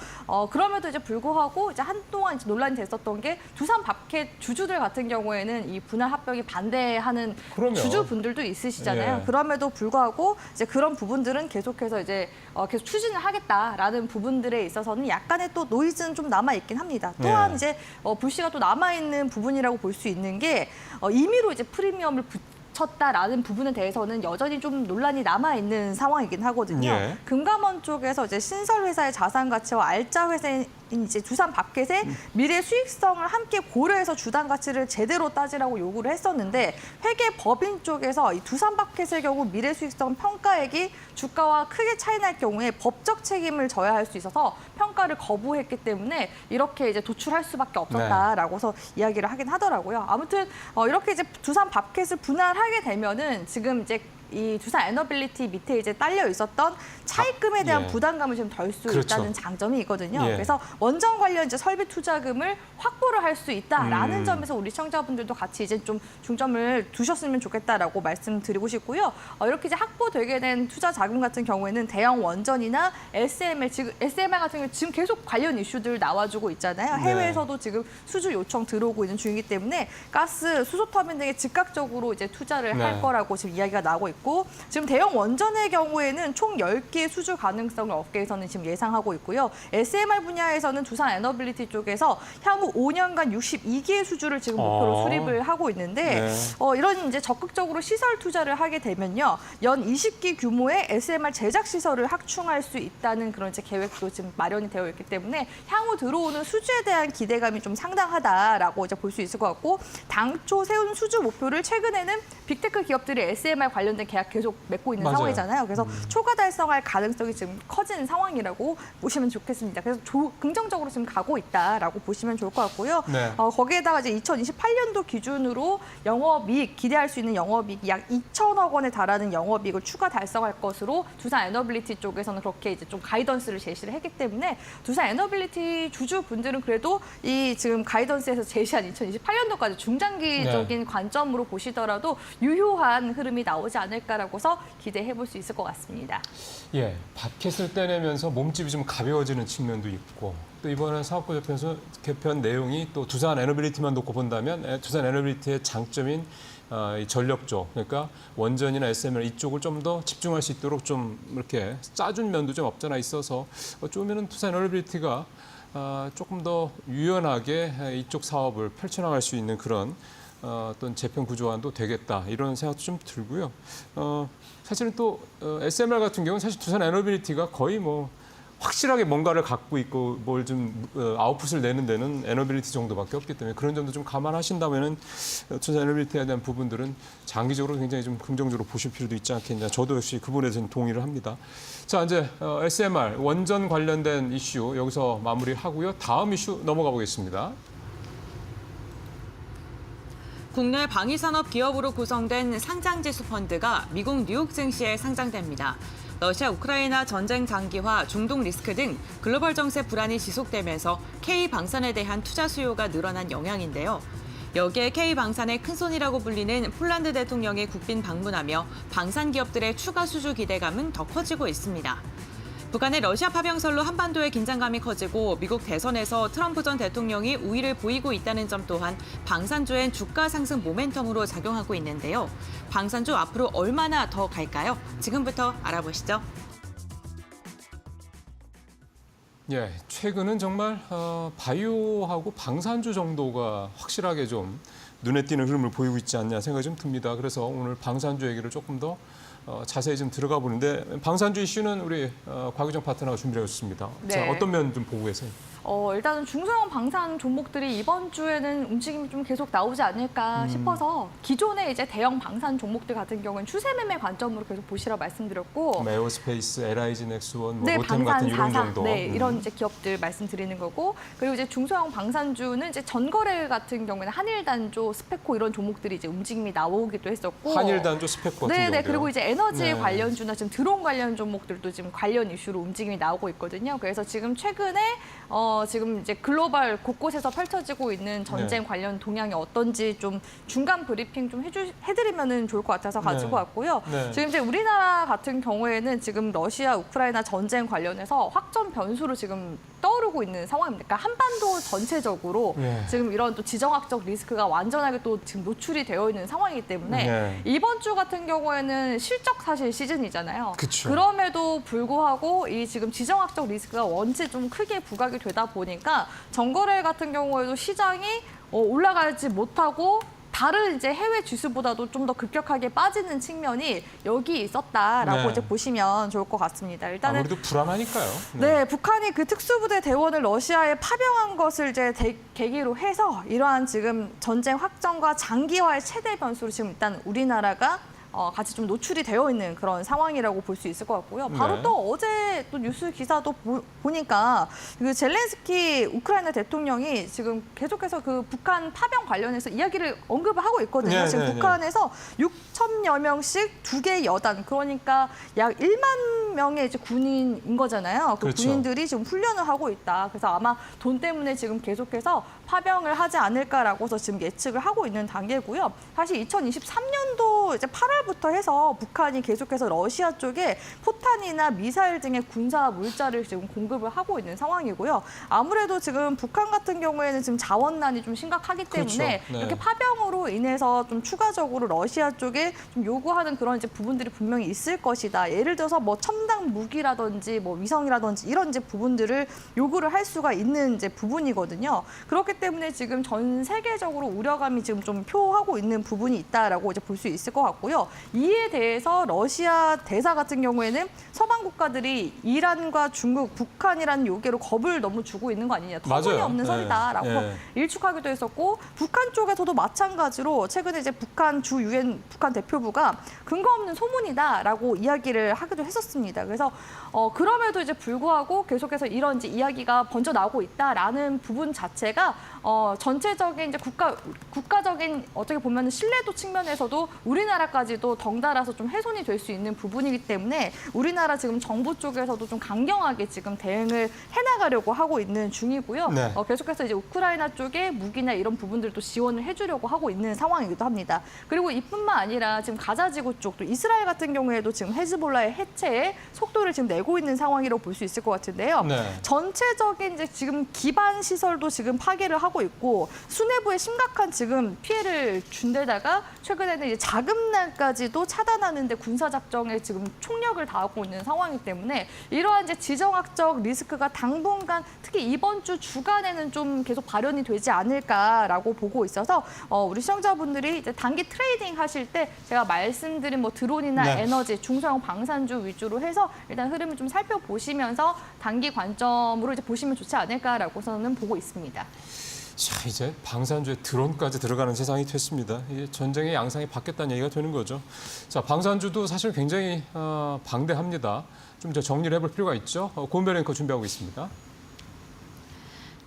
그럼에도 이제 불구하고 이제 한동안 이제 논란이 됐었던 게 두산 바켓 주주들 같은 경우에는 이 분할 합병에 반대하는 그럼요. 주주분들도 있으시잖아요. 예. 그럼에도 불구하고 이제 그런 부분들은 계속해서 이제 계속 추진을 하겠다라는 부분들에 있어서는 약간의 또 노이즈는 좀 남아 있긴 합니다. 또한 예. 이제 불씨가 또 남아 있는 부분이라고 볼 수 있는 게 임의로 이제 프리미엄을 쳤다라는 부분에 대해서는 여전히 좀 논란이 남아 있는 상황이긴 하거든요. 예. 금감원 쪽에서 이제 신설 회사의 자산 가치와 알짜 회사인 이제 두산 바켓의 미래 수익성을 함께 고려해서 주당 가치를 제대로 따지라고 요구를 했었는데 회계 법인 쪽에서 이 두산 바켓의 경우 미래 수익성 평가액이 주가와 크게 차이 날 경우에 법적 책임을 져야 할 수 있어서 평가를 거부했기 때문에 이렇게 이제 도출할 수밖에 없었다라고서 이야기를 하긴 하더라고요. 아무튼 이렇게 이제 두산 바켓을 분할하게 되면은 지금 이제 이 두산 에너빌리티 밑에 이제 딸려 있었던 차입금에 대한 예. 부담감을 좀 덜 수 그렇죠. 있다는 장점이 있거든요. 예. 그래서 원전 관련 이제 설비 투자금을 확보를 할 수 있다라는 점에서 우리 시청자분들도 같이 이제 좀 중점을 두셨으면 좋겠다라고 말씀드리고 싶고요. 이렇게 이제 확보되게 된 투자 자금 같은 경우에는 대형 원전이나 SMR 지금 SMR 같은 경우 지금 계속 관련 이슈들 나와주고 있잖아요. 해외에서도 지금 수주 요청 들어오고 있는 중이기 때문에 가스 수소 터빈 등에 즉각적으로 이제 투자를 할 네. 거라고 지금 이야기가 나오고 있고 지금 대형 원전의 경우에는 총 10개의 수주 가능성을 업계에서는 지금 예상하고 있고요. SMR 분야에서는 두산 에너빌리티 쪽에서 향후 5년간 62개의 수주를 지금 목표로 수립을 하고 있는데 네. 이런 이제 적극적으로 시설 투자를 하게 되면요. 연 20기 규모의 SMR 제작 시설을 확충할 수 있다는 그런 이제 계획도 지금 마련이 되어 있기 때문에 향후 들어오는 수주에 대한 기대감이 좀 상당하다라고 이제 볼 수 있을 것 같고 당초 세운 수주 목표를 최근에는 빅테크 기업들이 SMR 관련된 계약 계속 맺고 있는 맞아요. 상황이잖아요. 그래서 초과 달성할 가능성이 지금 커지는 상황이라고 보시면 좋겠습니다. 그래서 긍정적으로 지금 가고 있다라고 보시면 좋을 것 같고요. 네. 거기에다가 이제 2028년도 기준으로 영업이익 기대할 수 있는 영업이익이 약 2천억 원에 달하는 영업이익을 추가 달성할 것으로 두산 에너빌리티 쪽에서는 그렇게 이제 좀 가이던스를 제시를 했기 때문에 두산 에너빌리티 주주분들은 그래도 이 지금 가이던스에서 제시한 2028년도까지 중장기적인 관점으로 보시더라도 유효한 흐름이 나오지 않을까라고서 기대해 볼 수 있을 것 같습니다. 예, 바켓을 떼내면서 몸집이 좀 가벼워지는 측면도 있고 또 이번에 사업부 개편 내용이 또 두산 에너빌리티만 놓고 본다면 두산 에너빌리티의 장점인 이 전력 쪽, 그러니까 원전이나 SMR 이쪽을 좀 더 집중할 수 있도록 좀 이렇게 짜준 면도 좀 없잖아 있어서 어쩌면은 두산 에너빌리티가 조금 더 유연하게 이쪽 사업을 펼쳐나갈 수 있는 그런 어떤 재편 구조안도 되겠다 이런 생각도 좀 들고요. 사실은 또 SMR 같은 경우는 사실 두산 에너빌리티가 거의 뭐 확실하게 뭔가를 갖고 있고 뭘 좀 아웃풋을 내는 데는 에너빌리티 정도밖에 없기 때문에 그런 점도 좀 감안하신다면은 두산 에너빌리티에 대한 부분들은 장기적으로 굉장히 좀 긍정적으로 보실 필요도 있지 않겠냐. 저도 역시 그 부분에 대해서는 동의를 합니다. 자, 이제 SMR 원전 관련된 이슈 여기서 마무리하고요. 다음 이슈 넘어가 보겠습니다. 국내 방위산업 기업으로 구성된 상장지수 펀드가 미국 뉴욕 증시에 상장됩니다. 러시아 우크라이나 전쟁 장기화, 중동 리스크 등 글로벌 정세 불안이 지속되면서 K방산에 대한 투자 수요가 늘어난 영향인데요. 여기에 K방산의 큰손이라고 불리는 폴란드 대통령이 국빈 방문하며 방산 기업들의 추가 수주 기대감은 더 커지고 있습니다. 북한의 러시아 파병설로 한반도의 긴장감이 커지고 미국 대선에서 트럼프 전 대통령이 우위를 보이고 있다는 점 또한 방산주엔 주가 상승 모멘텀으로 작용하고 있는데요. 방산주 앞으로 얼마나 더 갈까요? 지금부터 알아보시죠. 예, 최근은 정말 바이오하고 방산주 정도가 확실하게 좀 눈에 띄는 흐름을 보이고 있지 않냐 생각이 좀 듭니다. 그래서 오늘 방산주 얘기를 조금 더 자세히 좀 들어가 보는데 방산주 이슈는 우리 곽유정 파트너가 준비해 주셨습니다. 네. 자, 어떤 면 좀 보고 계세요? 일단은 중소형 방산 종목들이 이번 주에는 움직임이 좀 계속 나오지 않을까 싶어서 기존의 이제 대형 방산 종목들 같은 경우는 추세 매매 관점으로 계속 보시라 말씀드렸고 에어스페이스, LIG 넥스원, 네, 로템 같은 방산 이런 4사, 정도. 네, 이런 이제 기업들 말씀드리는 거고 그리고 이제 중소형 방산주는 이제 전거래 같은 경우에는 한일단조, 스페코 이런 종목들이 이제 움직임이 나오기도 했었고 한일단조, 스펙 같은 네, 경우요. 그리고 이제 에너지 네. 관련주나 지금 드론 관련 종목들도 지금 관련 이슈로 움직임이 나오고 있거든요. 그래서 지금 최근에 지금 이제 글로벌 곳곳에서 펼쳐지고 있는 전쟁 네. 관련 동향이 어떤지 좀 중간 브리핑 좀 해드리면은 좋을 것 같아서 가지고 네. 왔고요. 네. 지금 이제 우리나라 같은 경우에는 지금 러시아 우크라이나 전쟁 관련해서 확전 변수로 지금 떠오르고 있는 상황입니다. 그러니까 한반도 전체적으로 네. 지금 이런 또 지정학적 리스크가 완전하게 또 지금 노출이 되어 있는 상황이기 때문에 네. 이번 주 같은 경우에는 실적 사실 시즌이잖아요. 그쵸. 그럼에도 불구하고 이 지금 지정학적 리스크가 원체 좀 크게 부각이 되다 보니까 정거래 같은 경우에도 시장이 올라가지 못하고 다른 이제 해외 지수보다도 좀 더 급격하게 빠지는 측면이 여기 있었다라고 네. 이제 보시면 좋을 것 같습니다. 일단은 아무래도 불안하니까요. 네, 북한이 그 특수부대 대원을 러시아에 파병한 것을 이제 계기로 해서 이러한 지금 전쟁 확전과 장기화의 최대 변수로 지금 일단 우리나라가 같이 좀 노출이 되어 있는 그런 상황이라고 볼 수 있을 것 같고요. 바로 네. 또 어제 또 뉴스 기사도 보니까 그 젤렌스키 우크라이나 대통령이 지금 계속해서 그 북한 파병 관련해서 이야기를 언급을 하고 있거든요. 네, 지금 네, 북한에서 6천여 명씩 2개 여단, 그러니까 약 1만 명의 이제 군인인 거잖아요. 그 그렇죠. 군인들이 지금 훈련을 하고 있다. 그래서 아마 돈 때문에 지금 계속해서 파병을 하지 않을까라고서 지금 예측을 하고 있는 단계고요. 사실 2023년도 이제 8월부터 해서 북한이 계속해서 러시아 쪽에 포탄이나 미사일 등의 군사 물자를 지금 공급을 하고 있는 상황이고요. 아무래도 지금 북한 같은 경우에는 지금 자원난이 좀 심각하기 때문에 그렇죠. 네. 이렇게 파병으로 인해서 좀 추가적으로 러시아 쪽에 좀 요구하는 그런 이제 부분들이 분명히 있을 것이다. 예를 들어서 뭐 첨단 무기라든지 뭐 위성이라든지 이런 이제 부분들을 요구를 할 수가 있는 이제 부분이거든요. 그렇기 때문에 지금 전 세계적으로 우려감이 지금 좀 표하고 있는 부분이 있다라고 이제 볼 수 있을 것 같고요. 이에 대해서 러시아 대사 같은 경우에는 서방 국가들이 이란과 중국, 북한이라는 요괴로 겁을 너무 주고 있는 거 아니냐, 터무니없는 맞아요. 설이다라고 네. 일축하기도 했었고, 북한 쪽에서도 마찬가지로 최근에 이제 북한 주 유엔 북한 대표부가 근거 없는 소문이다라고 이야기를 하기도 했었습니다. 그래서 그럼에도 이제 불구하고 계속해서 이런 이제 이야기가 번져 나오고 있다라는 부분 자체가 전체적인 이제 국가적인 어떻게 보면 신뢰도 측면에서도 우리나라까지도 덩달아서 좀 훼손이 될 수 있는 부분이기 때문에 우리나라 지금 정부 쪽에서도 좀 강경하게 지금 대응을 해나가려고 하고 있는 중이고요. 네. 계속해서 이제 우크라이나 쪽에 무기나 이런 부분들도 지원을 해주려고 하고 있는 상황이기도 합니다. 그리고 이뿐만 아니라 지금 가자지구 쪽도 이스라엘 같은 경우에도 지금 헤즈볼라의 해체에 속도를 지금 내고 있는 상황이라고 볼 수 있을 것 같은데요. 네. 전체적인 이제 지금 기반 시설도 지금 파괴를 하고 있고 수뇌부에 심각한 지금 피해를 준 데다가 최근에는 이제 자금난까지도 차단하는데 군사 작정에 지금 총력을 다하고 있는 상황이기 때문에 이러한 이제 지정학적 리스크가 당분간 특히 이번 주 주간에는 좀 계속 발현이 되지 않을까라고 보고 있어서 우리 시청자분들이 이제 단기 트레이딩 하실 때 제가 말씀드린 뭐 드론이나 네. 에너지, 중소형 방산주 위주로 해서 일단 흐름을 좀 살펴보시면서 단기 관점으로 이제 보시면 좋지 않을까라고서는 보고 있습니다. 자, 이제 방산주에 드론까지 들어가는 세상이 됐습니다. 이게 전쟁의 양상이 바뀌었다는 얘기가 되는 거죠. 자, 방산주도 사실 굉장히 방대합니다. 좀 이제 정리를 해볼 필요가 있죠. 고은별 앵커 준비하고 있습니다.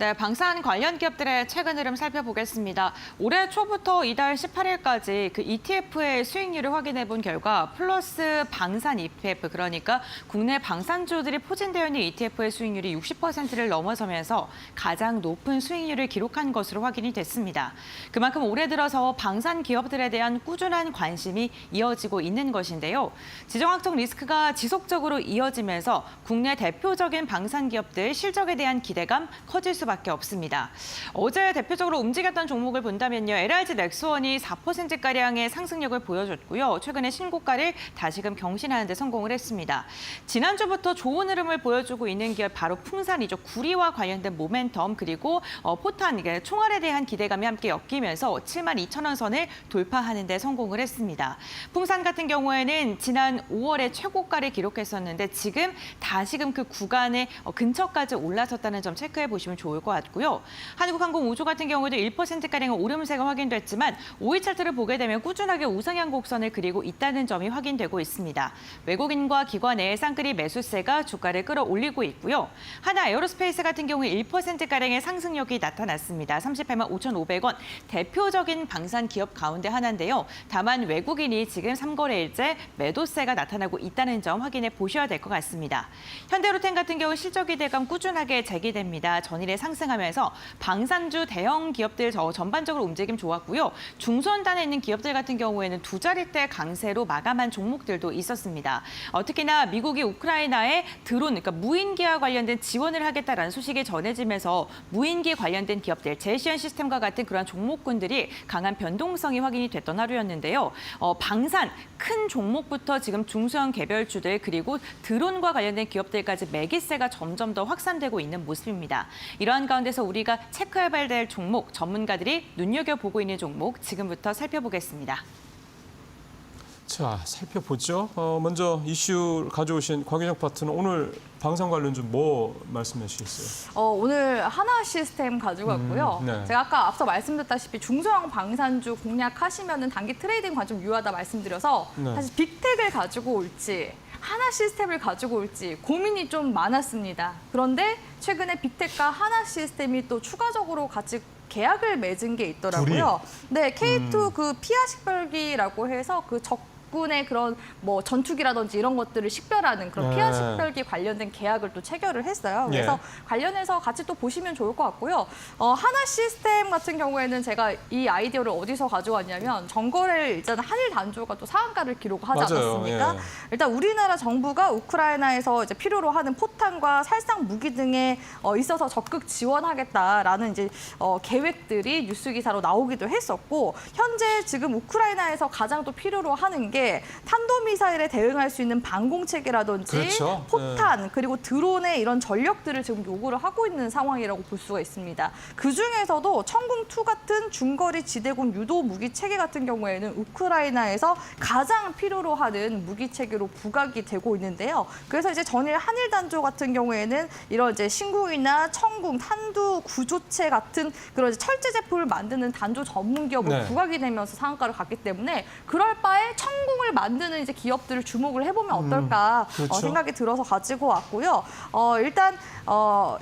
네, 방산 관련 기업들의 최근 흐름 살펴보겠습니다. 올해 초부터 이달 18일까지 그 ETF의 수익률을 확인해 본 결과 플러스 방산 ETF, 그러니까 국내 방산주들이 포진되어 있는 ETF의 수익률이 60%를 넘어서면서 가장 높은 수익률을 기록한 것으로 확인이 됐습니다. 그만큼 올해 들어서 방산 기업들에 대한 꾸준한 관심이 이어지고 있는 것인데요. 지정학적 리스크가 지속적으로 이어지면서 국내 대표적인 방산 기업들 실적에 대한 기대감 커질 수밖에 없습니다. 어제 대표적으로 움직였던 종목을 본다면요. LRG 넥스원이 4%가량의 상승력을 보여줬고요. 최근에 신고가를 다시금 경신하는 데 성공을 했습니다. 지난주부터 좋은 흐름을 보여주고 있는 기업 바로 풍산이죠. 구리와 관련된 모멘텀 그리고 포탄, 총알에 대한 기대감이 함께 엮이면서 72,000원 선을 돌파하는 데 성공을 했습니다. 풍산 같은 경우에는 지난 5월에 최고가를 기록했었는데 지금 다시금 그 구간의 근처까지 올라섰다는 점 체크해 보시면 좋을 것 같고요. 한국항공우주 같은 경우도 1%가량의 오름세가 확인됐지만 5일 차트를 보게 되면 꾸준하게 우상향 곡선을 그리고 있다는 점이 확인되고 있습니다. 외국인과 기관의 쌍끌이 매수세가 주가를 끌어올리고 있고요. 하나 에어로스페이스 같은 경우에 1%가량의 상승력이 나타났습니다. 38만 5,500원. 대표적인 방산 기업 가운데 하나인데요. 다만 외국인이 지금 3거래일째 매도세가 나타나고 있다는 점 확인해 보셔야 될 것 같습니다. 현대로템 같은 경우 실적 기대감 꾸준하게 제기됩니다. 전일에 상승하면서 방산주 대형 기업들 전반적으로 움직임 좋았고요. 중소단에 있는 기업들 같은 경우에는 두 자릿대 강세로 마감한 종목들도 있었습니다. 특히나 미국이 우크라이나에 드론, 그러니까 무인기와 관련된 지원을 하겠다라는 소식이 전해지면서 무인기 관련된 기업들, 제시언 시스템과 같은 그런 종목군들이 강한 변동성이 확인이 됐던 하루였는데요. 방산, 큰 종목부터 지금 중소형 개별주들 그리고 드론과 관련된 기업들까지 매기세가 점점 더 확산되고 있는 모습입니다. 이러한 이러한 가운데서 우리가 체크해봐야 될 종목, 전문가들이 눈여겨보고 있는 종목 지금부터 살펴보겠습니다. 자, 살펴보죠. 먼저 이슈 가져오신 곽유정 파트너 오늘 방산 관련 좀 뭐 말씀해 주시겠어요? 오늘 하나 시스템 가지고 왔고요. 네. 제가 아까 앞서 말씀드렸다시피 중소형 방산주 공략하시면 단기 트레이딩 관점 유효하다 말씀드려서 네. 사실 빅텍을 가지고 올지 하나 시스템을 가지고 올지 고민이 좀 많았습니다. 그런데 최근에 빅텍과 하나 시스템이 또 추가적으로 같이 계약을 맺은 게 있더라고요. 네, K2 그 피하 식별기라고 해서 그 적군의 그런 뭐 전투기라든지 이런 것들을 식별하는 그런 피하 식별기 관련된 계약을 또 체결을 했어요. 그래서 관련해서 같이 또 보시면 좋을 것 같고요. 하나 시스템 같은 경우에는 제가 이 아이디어를 어디서 가져왔냐면 정거래를 일단 한일 단조가 또 상한가를 기록하지 맞아요. 않았습니까? 예. 일단 우리나라 정부가 우크라이나에서 이제 필요로 하는 포탄과 살상 무기 등에 있어서 적극 지원하겠다라는 이제 계획들이 뉴스 기사로 나오기도 했었고 현재 지금 우크라이나에서 가장 또 필요로 하는 게 탄도미사일에 대응할 수 있는 방공 체계라든지 그렇죠. 포탄 그리고 드론의 이런 전력들을 지금 요구를 하고 있는 상황이라고 볼 수가 있습니다. 그 중에서도 천궁2 같은 중거리 지대공 유도 무기 체계 같은 경우에는 우크라이나에서 가장 필요로 하는 무기 체계로 부각이 되고 있는데요. 그래서 이제 전일 한일 단조 같은 경우에는 이런 이제 신궁이나 천궁, 탄두 구조체 같은 그런 이제 철제 제품을 만드는 단조 전문 기업으로 네. 부각이 되면서 상한가를 갔기 때문에 그럴 바에 천궁을 만드는 이제 기업들을 주목을 해보면 어떨까 그렇죠. 생각이 들어서 가지고 왔고요. 일단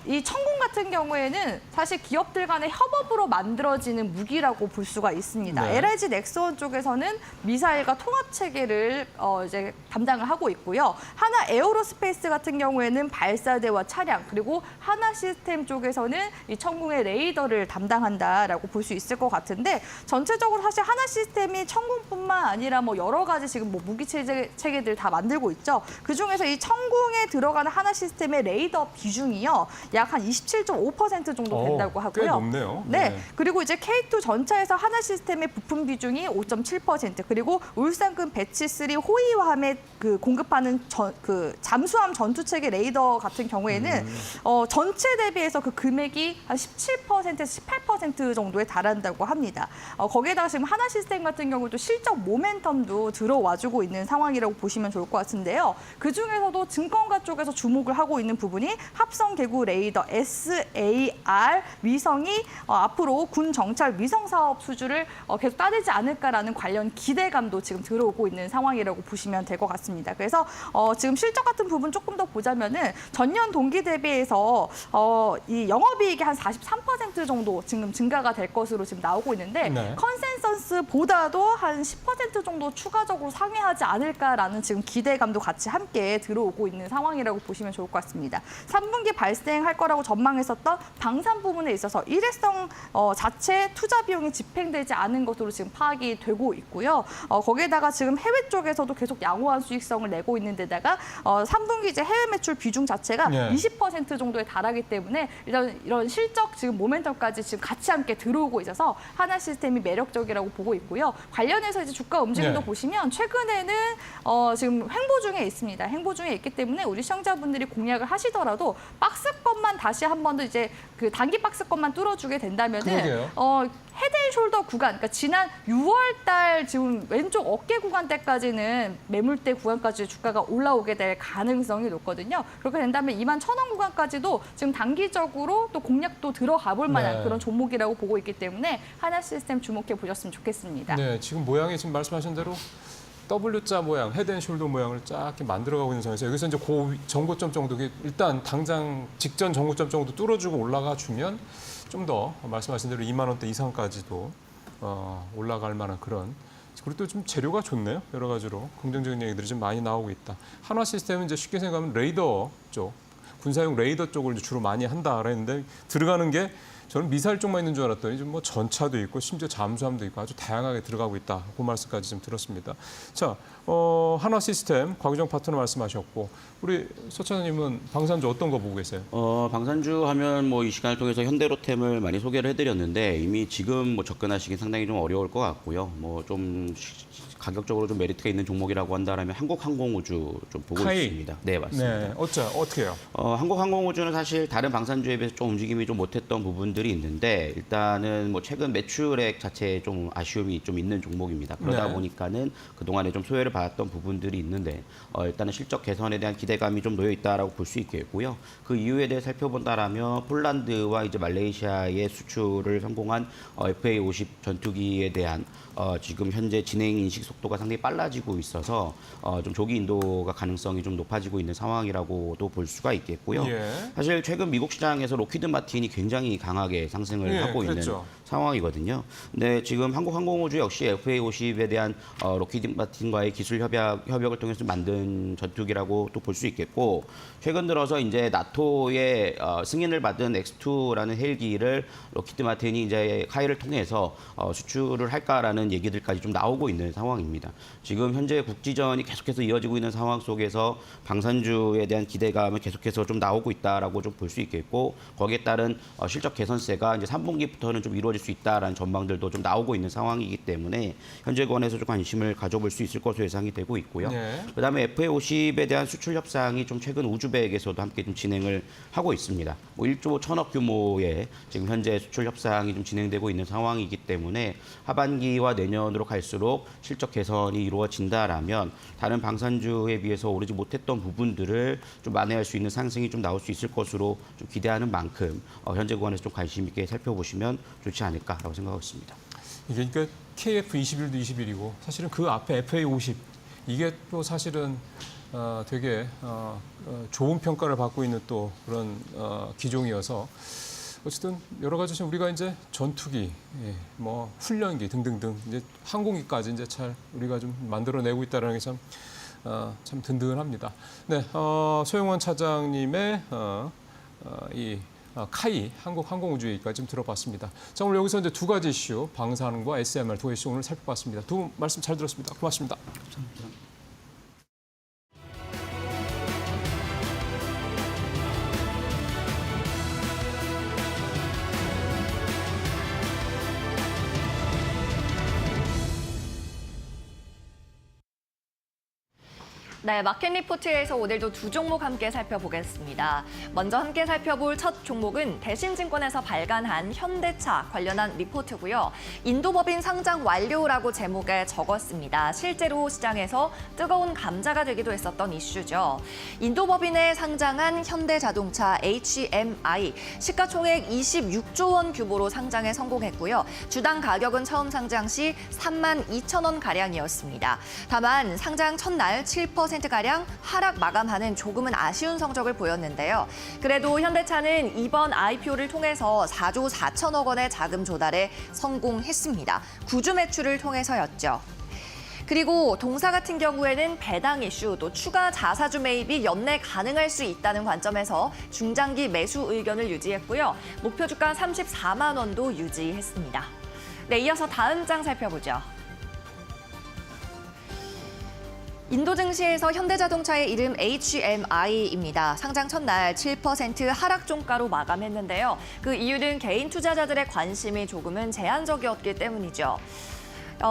이 천궁 같은 경우에는 사실 기업들 간의 협업으로 만들어지는 무기라고 볼 수가 있습니다. 네. LG 넥스원 쪽에서는 미사일과 통합 체계를 이제 담당을 하고 있고요. 하나 에어로스페이스 같은 경우에는 발사대와 차량 그리고 하나 시스템 쪽에서는 이 천궁의 레이더를 담당한다라고 볼 수 있을 것 같은데 전체적으로 사실 하나 시스템이 천궁뿐만 아니라 뭐 여러 가지 지금 뭐 무기 체계들 다 만들고 있죠. 그 중에서 이 천궁에 들어가는 하나 시스템의 레이더 비중이요 약 한 27.5% 정도 된다고 하고요. 꽤 높네요. 네. 그리고 이제 K2 전차에서 하나 시스템의 부품 비중이 5.7% 그리고 울산급 배치 3 호위함에 그 공급하는 그 잠수함 전투 체계 레이더 같은 경우에는 전체 대비해서 그 금액이 한 17%에서 18% 정도에 달한다고 합니다. 거기에다가 지금 하나 시스템 같은 경우도 실적 모멘텀도 들어와주고 있는 상황이라고 보시면 좋을 것 같은데요. 그 중에서도 증권가 쪽에서 주목을 하고 있는 부분이 합성 개구 레이더 SAR 위성이 앞으로 군 정찰 위성 사업 수주를 계속 따내지 않을까라는 관련 기대감도 지금 들어오고 있는 상황이라고 보시면 될 것 같습니다. 그래서 지금 실적 같은 부분 조금 더 보자면은 전년 동기 대비해서 이 영업이익이 한 43% 정도 지금 증가가 될 것으로 지금 나오고 있는데 네. 컨센서스보다도 한 10% 정도 추가적으로 상회하지 않을까라는 지금 기대감도 같이 함께 들어오고 있는 상황이라고 보시면 좋을 것 같습니다. 3분기 발생할 거라고 전망했었던 방산 부분에 있어서 일회성 자체 투자 비용이 집행되지 않은 것으로 지금 파악이 되고 있고요. 거기에다가 지금 해외 쪽에서도 계속 양호한 수익성을 내고 있는 데다가 3분기 이제 해외 매출 비중 자체가 20% 정도에 달하기 때문에 일단 이런 실적 지금 모멘텀까지 지금 같이 함께 들어오고 있어서 하나 시스템이 매력적이라고 보고 있고요. 관련해서 이제 주가 움직임도 보시면 최근에는 지금 횡보 중에 있습니다. 횡보 중에 있기 때문에 우리 시청자분들이 공략을 하시더라도 박스권만 다시 한 번 더 이제 그 단기 박스권만 뚫어주게 된다면은 헤드앤숄더 구간, 그러니까 지난 6월달 지금 왼쪽 어깨 구간대까지는 매물대 구간까지 주가가 올라오게 될 가능성이 높거든요. 그렇게 된다면 21,000원 구간까지도 지금 단기적으로 또 공략도 들어가 볼 만한 그런 종목이라고 보고 있기 때문에 하나 시스템 주목해 보셨으면 좋겠습니다. 네, 지금 모양이 지금 말씀하신 대로 W자 모양, 헤드앤숄더 모양을 쫙 이렇게 만들어가고 있는 상황에서 여기서 이제 정고점 정도, 일단 당장 직전 정고점 정도 뚫어주고 올라가 주면 좀 더 말씀하신 대로 2만 원대 이상까지도 올라갈 만한 그런. 그리고 또 좀 재료가 좋네요. 여러 가지로 긍정적인 얘기들이 좀 많이 나오고 있다. 한화 시스템은 이제 쉽게 생각하면 레이더 쪽, 군사용 레이더 쪽을 이제 주로 많이 한다 그랬는데 들어가는 게 저는 미사일 쪽만 있는 줄 알았더니 좀 뭐 전차도 있고 심지어 잠수함도 있고 아주 다양하게 들어가고 있다. 그 말씀까지 좀 들었습니다. 자, 한화 시스템 곽유정 파트너 말씀하셨고 우리 서 차장님은 방산주 어떤 거 보고 계세요? 방산주 하면 뭐 이 시간을 통해서 현대로템을 많이 소개를 해드렸는데 이미 지금 뭐 접근하시기 상당히 좀 어려울 것 같고요. 뭐 좀 가격적으로 좀 메리트가 있는 종목이라고 한다면 한국항공우주 좀 보고 카이. 있습니다. 네, 맞습니다. 네, 어떻게 해요? 한국항공우주는 사실 다른 방산주에 비해서 좀 움직임이 좀 못했던 부분들이 있는데 일단은 뭐 최근 매출액 자체에 좀 아쉬움이 좀 있는 종목입니다. 그러다 네. 보니까는 그동안에 좀 소외를 받았던 부분들이 있는데 일단은 실적 개선에 대한 기대감이 좀 놓여 있다라고 볼 수 있겠고요. 그 이유에 대해 살펴본다라면 폴란드와 이제 말레이시아의 수출을 성공한 FA50 전투기에 대한 지금 현재 진행 인식 속도가 상당히 빨라지고 있어서 좀 조기 인도가 가능성이 좀 높아지고 있는 상황이라고도 볼 수가 있겠고요. 예. 사실 최근 미국 시장에서 로키드 마틴이 굉장히 강하게 상승을 예, 하고 그랬죠. 있는 상황이거든요. 근데 지금 한국항공우주 역시 FA50에 대한 로키드 마틴과의 기술 협약을 통해서 만든 전투기라고 또 볼 수 있겠고 최근 들어서 이제 나토의 승인을 받은 X2라는 헬기를 로키드 마틴이 이제 카이를 통해서 수출을 할까라는 얘기들까지 좀 나오고 있는 상황입니다. 지금 현재 국지전이 계속해서 이어지고 있는 상황 속에서 방산주에 대한 기대감은 계속해서 좀 나오고 있다라고 좀 볼 수 있겠고 거기에 따른 실적 개선세가 이제 3분기부터는 좀 이루어질 수 있다라는 전망들도 좀 나오고 있는 상황이기 때문에 현재 권에서 좀 관심을 가져볼 수 있을 것으로 예상이 되고 있고요. 네. 그다음에 FA50에 대한 수출 협상이 좀 최근 우즈벡에서도 함께 좀 진행을 하고 있습니다. 뭐 1조 1,000억 규모의 지금 현재 수출 협상이 좀 진행되고 있는 상황이기 때문에 하반기와 내년으로 갈수록 실적 개선이 이루어진다라면 다른 방산주에 비해서 오르지 못했던 부분들을 좀 만회할 수 있는 상승이 좀 나올 수 있을 것으로 좀 기대하는 만큼 현재 구간에서 좀 관심 있게 살펴보시면 좋지 않을까라고 생각하고 있습니다. 이게 그러니까 KF21도 21이고 사실은 그 앞에 FA50 이게 또 사실은 되게 좋은 평가를 받고 있는 또 그런 기종이어서 어쨌든 여러 가지 지금 우리가 이제 전투기, 뭐 훈련기 등등등 이제 항공기까지 이제 잘 우리가 좀 만들어내고 있다는 게 참 든든합니다. 네, 소영원 차장님의 이 카이 한국항공우주 얘기까지 좀 들어봤습니다. 자, 오늘 여기서 이제 두 가지 이슈 방산과 SMR 두 이슈 오늘 살펴봤습니다. 두 분 말씀 잘 들었습니다. 고맙습니다. 감사합니다. 네, 마켓 리포트에서 오늘도 두 종목 함께 살펴보겠습니다. 먼저 함께 살펴볼 첫 종목은 대신증권에서 발간한 현대차 관련한 리포트고요. 인도법인 상장 완료라고 제목에 적었습니다. 실제로 시장에서 뜨거운 감자가 되기도 했었던 이슈죠. 인도법인에 상장한 현대자동차 HMI 시가총액 26조 원 규모로 상장에 성공했고요. 주당 가격은 처음 상장 시 32,000원 가량이었습니다. 다만 상장 첫날 7%가량 하락 마감하는 조금은 아쉬운 성적을 보였는데요. 그래도 현대차는 이번 IPO를 통해서 4조 4천억 원의 자금 조달에 성공했습니다. 구주 매출을 통해서였죠. 그리고 동사 같은 경우에는 배당 이슈, 또 추가 자사주 매입이 연내 가능할 수 있다는 관점에서 중장기 매수 의견을 유지했고요. 목표 주가 34만 원도 유지했습니다. 네, 이어서 다음 장 살펴보죠. 인도 증시에서 현대자동차의 이름 HMI입니다. 상장 첫날 7% 하락 종가로 마감했는데요. 그 이유는 개인 투자자들의 관심이 조금은 제한적이었기 때문이죠.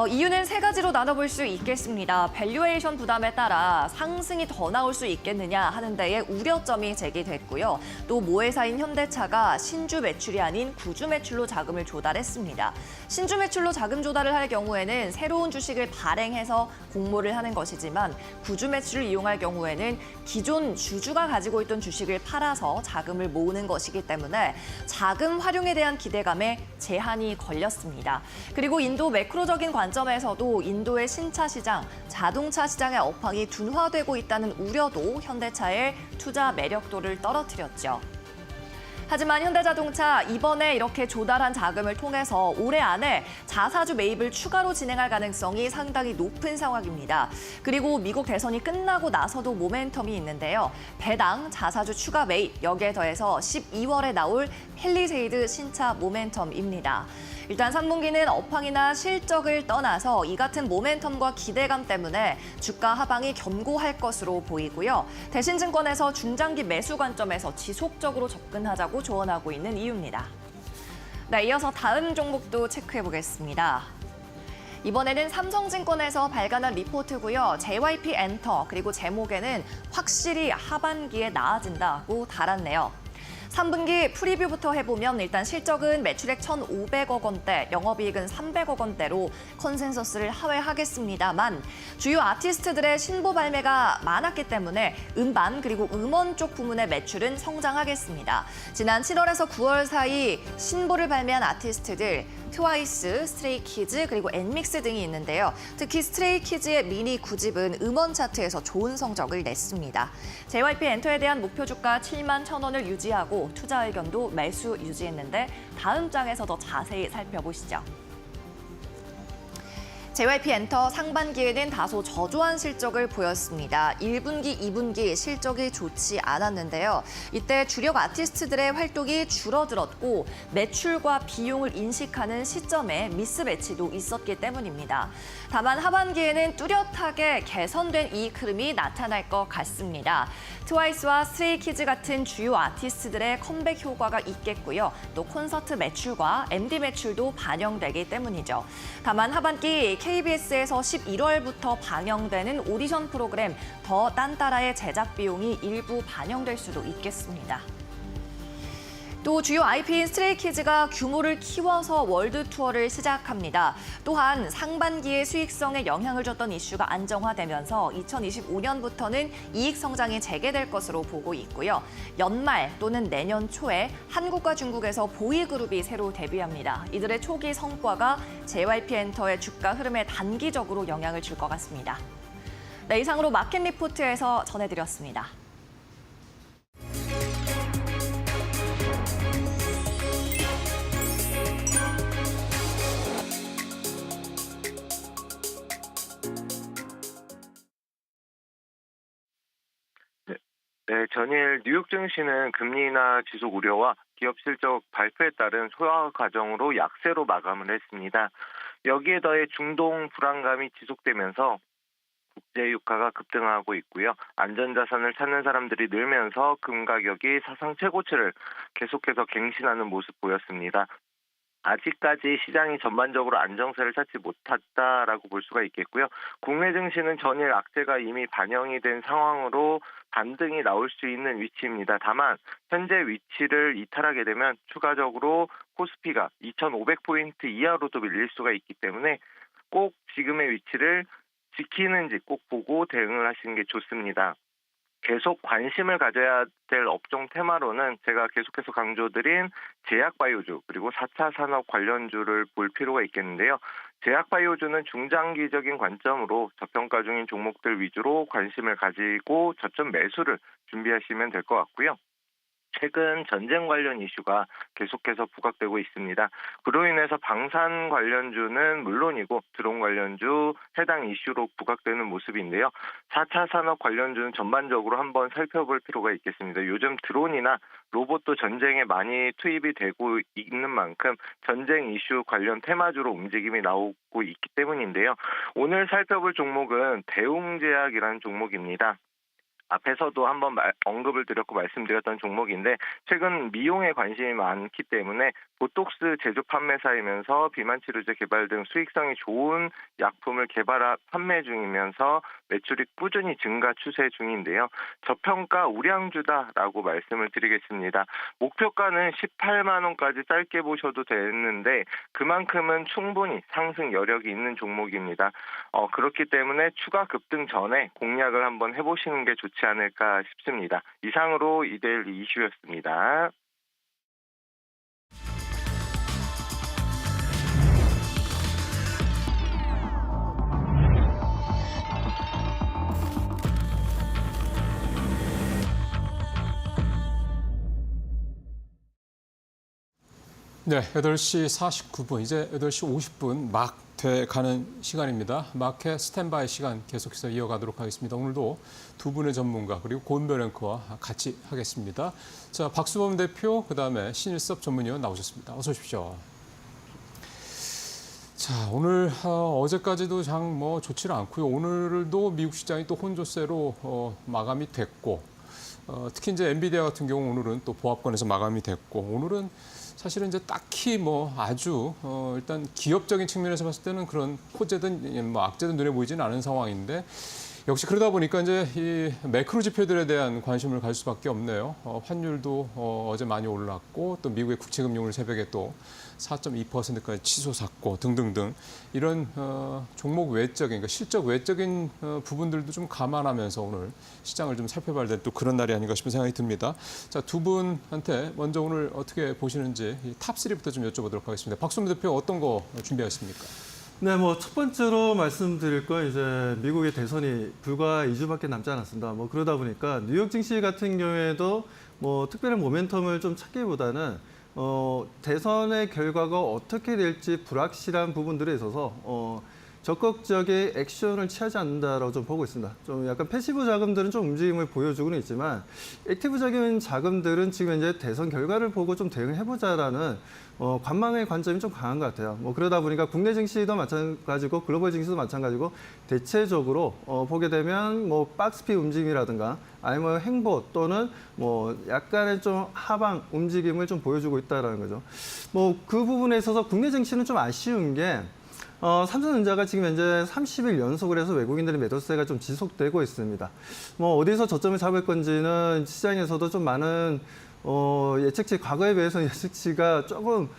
이유는 세 가지로 나눠볼 수 있겠습니다. 밸류에이션 부담에 따라 상승이 더 나올 수 있겠느냐 하는 데에 우려점이 제기됐고요. 또 모회사인 현대차가 신주 매출이 아닌 구주 매출로 자금을 조달했습니다. 신주 매출로 자금 조달을 할 경우에는 새로운 주식을 발행해서 공모를 하는 것이지만 구주 매출을 이용할 경우에는 기존 주주가 가지고 있던 주식을 팔아서 자금을 모으는 것이기 때문에 자금 활용에 대한 기대감에 제한이 걸렸습니다. 그리고 인도 매크로적인 관점에서도 인도의 신차 시장, 자동차 시장의 업황이 둔화되고 있다는 우려도 현대차의 투자 매력도를 떨어뜨렸죠. 하지만 현대자동차 이번에 이렇게 조달한 자금을 통해서 올해 안에 자사주 매입을 추가로 진행할 가능성이 상당히 높은 상황입니다. 그리고 미국 대선이 끝나고 나서도 모멘텀이 있는데요. 배당 자사주 추가 매입, 여기에 더해서 12월에 나올 펠리세이드 신차 모멘텀입니다. 일단 3분기는 업황이나 실적을 떠나서 이 같은 모멘텀과 기대감 때문에 주가 하방이 견고할 것으로 보이고요. 대신증권에서 중장기 매수 관점에서 지속적으로 접근하자고 조언하고 있는 이유입니다. 네, 이어서 다음 종목도 체크해 보겠습니다. 이번에는 삼성증권에서 발간한 리포트고요. JYP 엔터 그리고 제목에는 확실히 하반기에 나아진다고 달았네요. 3분기 프리뷰부터 해보면 일단 실적은 매출액 1,500억 원대, 영업이익은 300억 원대로 컨센서스를 하회하겠습니다만 주요 아티스트들의 신보 발매가 많았기 때문에 음반 그리고 음원 쪽 부문의 매출은 성장하겠습니다. 지난 7월에서 9월 사이 신보를 발매한 아티스트들 트와이스, 스트레이키즈 그리고 엔믹스 등이 있는데요. 특히 스트레이키즈의 미니 9집은 음원 차트에서 좋은 성적을 냈습니다. JYP 엔터에 대한 목표 주가 71,000원을 유지하고 투자 의견도 매수 유지했는데 다음 장에서 더 자세히 살펴보시죠. JYP 엔터 상반기에는 다소 저조한 실적을 보였습니다. 1분기, 2분기 실적이 좋지 않았는데요. 이때 주력 아티스트들의 활동이 줄어들었고 매출과 비용을 인식하는 시점에 미스매치도 있었기 때문입니다. 다만 하반기에는 뚜렷하게 개선된 이익 흐름이 나타날 것 같습니다. 트와이스와 스트레이키즈 같은 주요 아티스트들의 컴백 효과가 있겠고요. 또 콘서트 매출과 MD 매출도 반영되기 때문이죠. 다만 하반기 KBS에서 11월부터 방영되는 오디션 프로그램 더 딴따라의 제작 비용이 일부 반영될 수도 있겠습니다. 또 주요 IP인 스트레이키즈가 규모를 키워서 월드 투어를 시작합니다. 또한 상반기의 수익성에 영향을 줬던 이슈가 안정화되면서 2025년부터는 이익 성장이 재개될 것으로 보고 있고요. 연말 또는 내년 초에 한국과 중국에서 보이그룹이 새로 데뷔합니다. 이들의 초기 성과가 JYP 엔터의 주가 흐름에 단기적으로 영향을 줄 것 같습니다. 네, 이상으로 마켓 리포트에서 전해드렸습니다. 네, 전일 뉴욕 증시는 금리 인하 지속 우려와 기업 실적 발표에 따른 소화 과정으로 약세로 마감을 했습니다. 여기에 더해 중동 불안감이 지속되면서 국제 유가가 급등하고 있고요. 안전자산을 찾는 사람들이 늘면서 금 가격이 사상 최고치를 계속해서 갱신하는 모습 보였습니다. 아직까지 시장이 전반적으로 안정세를 찾지 못했다라고 볼 수가 있겠고요. 국내 증시는 전일 악재가 이미 반영이 된 상황으로 반등이 나올 수 있는 위치입니다. 다만 현재 위치를 이탈하게 되면 추가적으로 코스피가 2,500포인트 이하로도 밀릴 수가 있기 때문에 꼭 지금의 위치를 지키는지 꼭 보고 대응을 하시는 게 좋습니다. 계속 관심을 가져야 될 업종 테마로는 제가 계속해서 강조드린 제약바이오주 그리고 4차 산업 관련주를 볼 필요가 있겠는데요. 제약바이오주는 중장기적인 관점으로 저평가 중인 종목들 위주로 관심을 가지고 저점 매수를 준비하시면 될 것 같고요. 최근 전쟁 관련 이슈가 계속해서 부각되고 있습니다. 그로 인해서 방산 관련주는 물론이고 드론 관련주 해당 이슈로 부각되는 모습인데요. 4차 산업 관련주는 전반적으로 한번 살펴볼 필요가 있겠습니다. 요즘 드론이나 로봇도 전쟁에 많이 투입이 되고 있는 만큼 전쟁 이슈 관련 테마주로 움직임이 나오고 있기 때문인데요. 오늘 살펴볼 종목은 대웅제약이라는 종목입니다. 앞에서도 한번 언급을 드렸고 말씀드렸던 종목인데 최근 미용에 관심이 많기 때문에 보톡스 제조 판매사이면서 비만 치료제 개발 등 수익성이 좋은 약품을 개발 판매 중이면서 매출이 꾸준히 증가 추세 중인데요. 저평가 우량주다라고 말씀을 드리겠습니다. 목표가는 18만 원까지 짧게 보셔도 되는데 그만큼은 충분히 상승 여력이 있는 종목입니다. 그렇기 때문에 추가 급등 전에 공략을 한번 해보시는 게 좋지 않을까 싶습니다. 이상으로 이데일리 이슈였습니다. 네, 8시 49분, 이제 8시 50분 막 돼가는 시간입니다. 마켓 스탠바이 시간 계속해서 이어가도록 하겠습니다. 오늘도 두 분의 전문가 그리고 고은별 앵커와 같이 하겠습니다. 자, 박수범 대표, 그다음에 신일섭 전문위원 나오셨습니다. 어서 오십시오. 자, 오늘 어제까지도 장 뭐 좋지는 않고요. 오늘도 미국 시장이 또 혼조세로 마감이 됐고, 특히 이제 엔비디아 같은 경우 오늘은 또 보합권에서 마감이 됐고, 오늘은 사실은 이제 딱히 뭐 아주 일단 기업적인 측면에서 봤을 때는 그런 호재든 뭐 악재든 눈에 보이지는 않은 상황인데, 역시 그러다 보니까 이제 이 매크로 지표들에 대한 관심을 가질 수밖에 없네요. 환율도 어제 많이 올랐고, 또 미국의 국채금융을 새벽에 또 4.2%까지 치솟았고 등등등 이런 종목 외적인, 그러니까 실적 외적인 부분들도 좀 감안하면서 오늘 시장을 좀 살펴봐야 될 또 그런 날이 아닌가 싶은 생각이 듭니다. 자, 두 분한테 먼저 오늘 어떻게 보시는지 탑3부터 좀 여쭤보도록 하겠습니다. 박수범 대표 어떤 거 준비하셨습니까? 네, 뭐 첫 번째로 말씀드릴 건 이제 미국의 대선이 불과 2주밖에 남지 않았습니다. 뭐 그러다 보니까 뉴욕 증시 같은 경우에도 뭐 특별한 모멘텀을 좀 찾기보다는 대선의 결과가 어떻게 될지 불확실한 부분들에 있어서 적극적인 액션을 취하지 않는다라고 좀 보고 있습니다. 좀 약간 패시브 자금들은 좀 움직임을 보여주고는 있지만 액티브적인 자금들은 지금 이제 대선 결과를 보고 좀 대응해보자라는 관망의 관점이 좀 강한 것 같아요. 뭐 그러다 보니까 국내 증시도 마찬가지고 글로벌 증시도 마찬가지고 대체적으로 보게 되면 뭐 박스피 움직임이라든가 아니면 행보 또는 뭐 약간의 좀 하방 움직임을 좀 보여주고 있다라는 거죠. 뭐 그 부분에 있어서 국내 증시는 좀 아쉬운 게 삼성전자가 지금 현재 30일 연속을 해서 외국인들의 매도세가 좀 지속되고 있습니다. 뭐 어디서 저점을 잡을 건지는 시장에서도 좀 많은 예측치, 과거에 비해서 예측치가 조금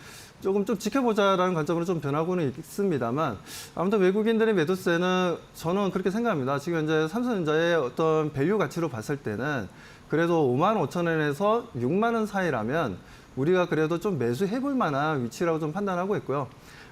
좀 지켜보자라는 관점으로 좀 변하고는 있습니다만 아무튼 외국인들의 매도세는 저는 그렇게 생각합니다. 지금 현재 삼성전자의 어떤 밸류 가치로 봤을 때는 그래도 5만 5천 원에서 6만 원 사이라면 우리가 그래도 좀 매수해볼 만한 위치라고 좀 판단하고 있고요.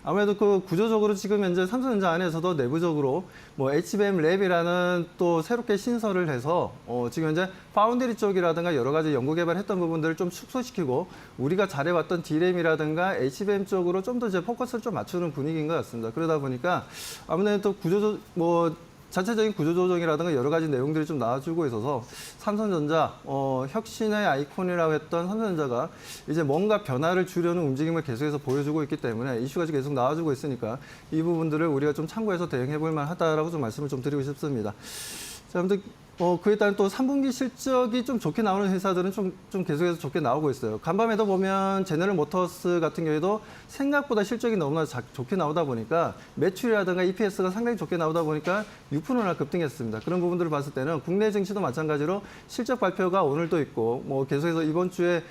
아무래도 그 구조적으로 지금 현재 삼성전자 안에서도 내부적으로 뭐 HBM 랩이라는 또 새롭게 신설을 해서 지금 현재 파운드리 쪽이라든가 여러 가지 연구 개발했던 부분들을 좀 축소시키고 우리가 잘해왔던 D램이라든가 HBM 쪽으로 좀 더 이제 포커스를 좀 맞추는 분위기인 것 같습니다. 그러다 보니까 아무래도 구조적 자체적인 구조조정이라든가 여러 가지 내용들이 좀 나와주고 있어서 삼성전자 혁신의 아이콘이라고 했던 삼성전자가 이제 뭔가 변화를 주려는 움직임을 계속해서 보여주고 있기 때문에 이슈가 계속 나와주고 있으니까 이 부분들을 우리가 좀 참고해서 대응해볼 만하다라고 좀 말씀을 좀 드리고 싶습니다. 자, 아무튼 그에 따른 또 3분기 실적이 좀 좋게 나오는 회사들은 좀 계속해서 좋게 나오고 있어요. 간밤에도 보면 제너럴 모터스 같은 경우에도 생각보다 실적이 너무나 좋게 나오다 보니까 매출이라든가 EPS가 상당히 좋게 나오다 보니까 6%나 급등했습니다. 그런 부분들을 봤을 때는 국내 증시도 마찬가지로 실적 발표가 오늘도 있고 뭐 계속해서 이번 주에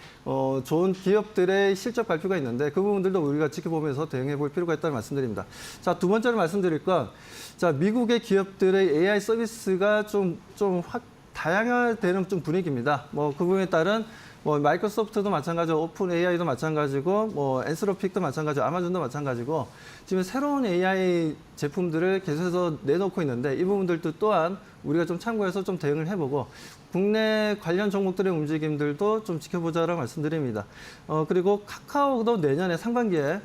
좋은 기업들의 실적 발표가 있는데 그 부분들도 우리가 지켜보면서 대응해 볼 필요가 있다는 말씀드립니다. 자, 두 번째로 말씀드릴 건 자, 미국의 기업들의 AI 서비스가 좀 다양화되는 좀 분위기입니다. 뭐 그 부분에 따른 뭐 마이크로소프트도 마찬가지고 오픈 AI도 마찬가지고 뭐 엔스로픽도 마찬가지고 아마존도 마찬가지고 지금 새로운 AI 제품들을 계속해서 내놓고 있는데 이 부분들도 또한 우리가 좀 참고해서 좀 대응을 해보고 국내 관련 종목들의 움직임들도 좀 지켜보자라고 말씀드립니다. 그리고 카카오도 내년에 상반기에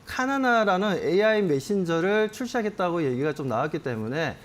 카나나라는 AI 메신저를 출시하겠다고 얘기가 좀 나왔기 때문에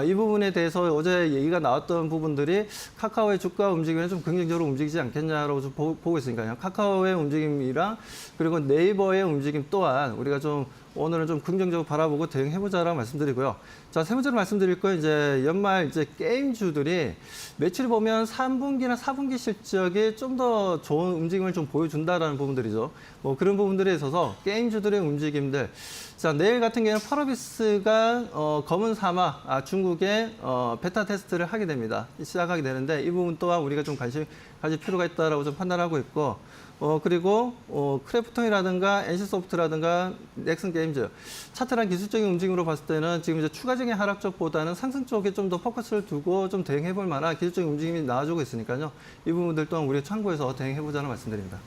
이 부분에 대해서 어제 얘기가 나왔던 부분들이 카카오의 주가 움직임에 좀 긍정적으로 움직이지 않겠냐라고 좀 보고 있으니까요. 카카오의 움직임이랑 그리고 네이버의 움직임 또한 우리가 좀 오늘은 좀 긍정적으로 바라보고 대응해보자라고 말씀드리고요. 자, 세 번째로 말씀드릴 건 이제 연말 이제 게임주들이 매출을 보면 3분기나 4분기 실적이 좀 더 좋은 움직임을 좀 보여준다라는 부분들이죠. 뭐 그런 부분들에 있어서 게임주들의 움직임들. 자, 내일 같은 경우는 펄어비스가 검은 사막 중국의 베타 테스트를 하게 됩니다. 시작하게 되는데 이 부분 또한 우리가 좀 관심 가질 필요가 있다라고 좀 판단하고 있고 그리고 크래프톤이라든가 NC소프트라든가 넥슨 게임즈 차트랑 기술적인 움직임으로 봤을 때는 지금 이제 추가적인 하락 쪽보다는 상승 쪽에 좀 더 포커스를 두고 좀 대응해볼 만한 기술적인 움직임이 나와주고 있으니까요. 이 부분들 또한 우리가 참고해서 대응해보자는 말씀드립니다.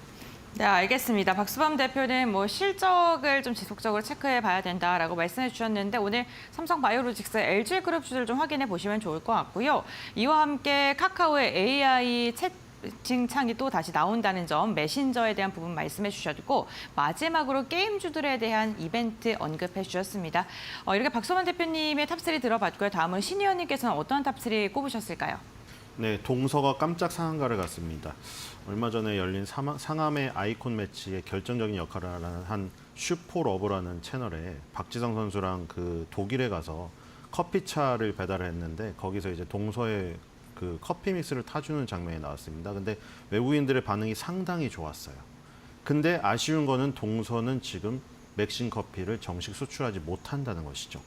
네, 알겠습니다. 박수범 대표는 뭐 실적을 좀 지속적으로 체크해 봐야 된다라고 말씀해 주셨는데 오늘 삼성바이오로직스, LG그룹주들 좀 확인해 보시면 좋을 것 같고요. 이와 함께 카카오의 AI 채팅창이 또 다시 나온다는 점, 메신저에 대한 부분 말씀해 주셨고 마지막으로 게임주들에 대한 이벤트 언급해 주셨습니다. 이렇게 박소만 대표님의 탑3 들어봤고요. 다음은 신 의원님께서는 어떤 탑3 꼽으셨을까요? 네, 동서가 깜짝 상한가를 갔습니다. 얼마 전에 열린 상암의 아이콘 매치에 결정적인 역할을 한 슈퍼러브라는 채널에 박지성 선수랑 그 독일에 가서 커피차를 배달을 했는데 거기서 이제 동서의 그 커피 믹스를 타주는 장면이 나왔습니다. 근데 외국인들의 반응이 상당히 좋았어요. 근데 아쉬운 거는 동서는 지금 맥신 커피를 정식 수출하지 못한다는 것이죠.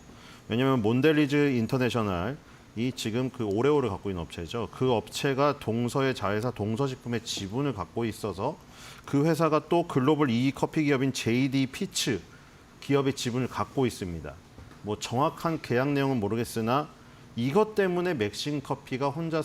왜냐하면 몬델리즈 인터내셔널이 지금 그 오레오를 갖고 있는 업체죠. 그 업체가 동서의 자회사 동서식품의 지분을 갖고 있어서 그 회사가 또 글로벌 2위 커피 기업인 JD 피츠 기업의 지분을 갖고 있습니다. 뭐 정확한 계약 내용은 모르겠으나 이것 때문에 맥신 커피가 혼자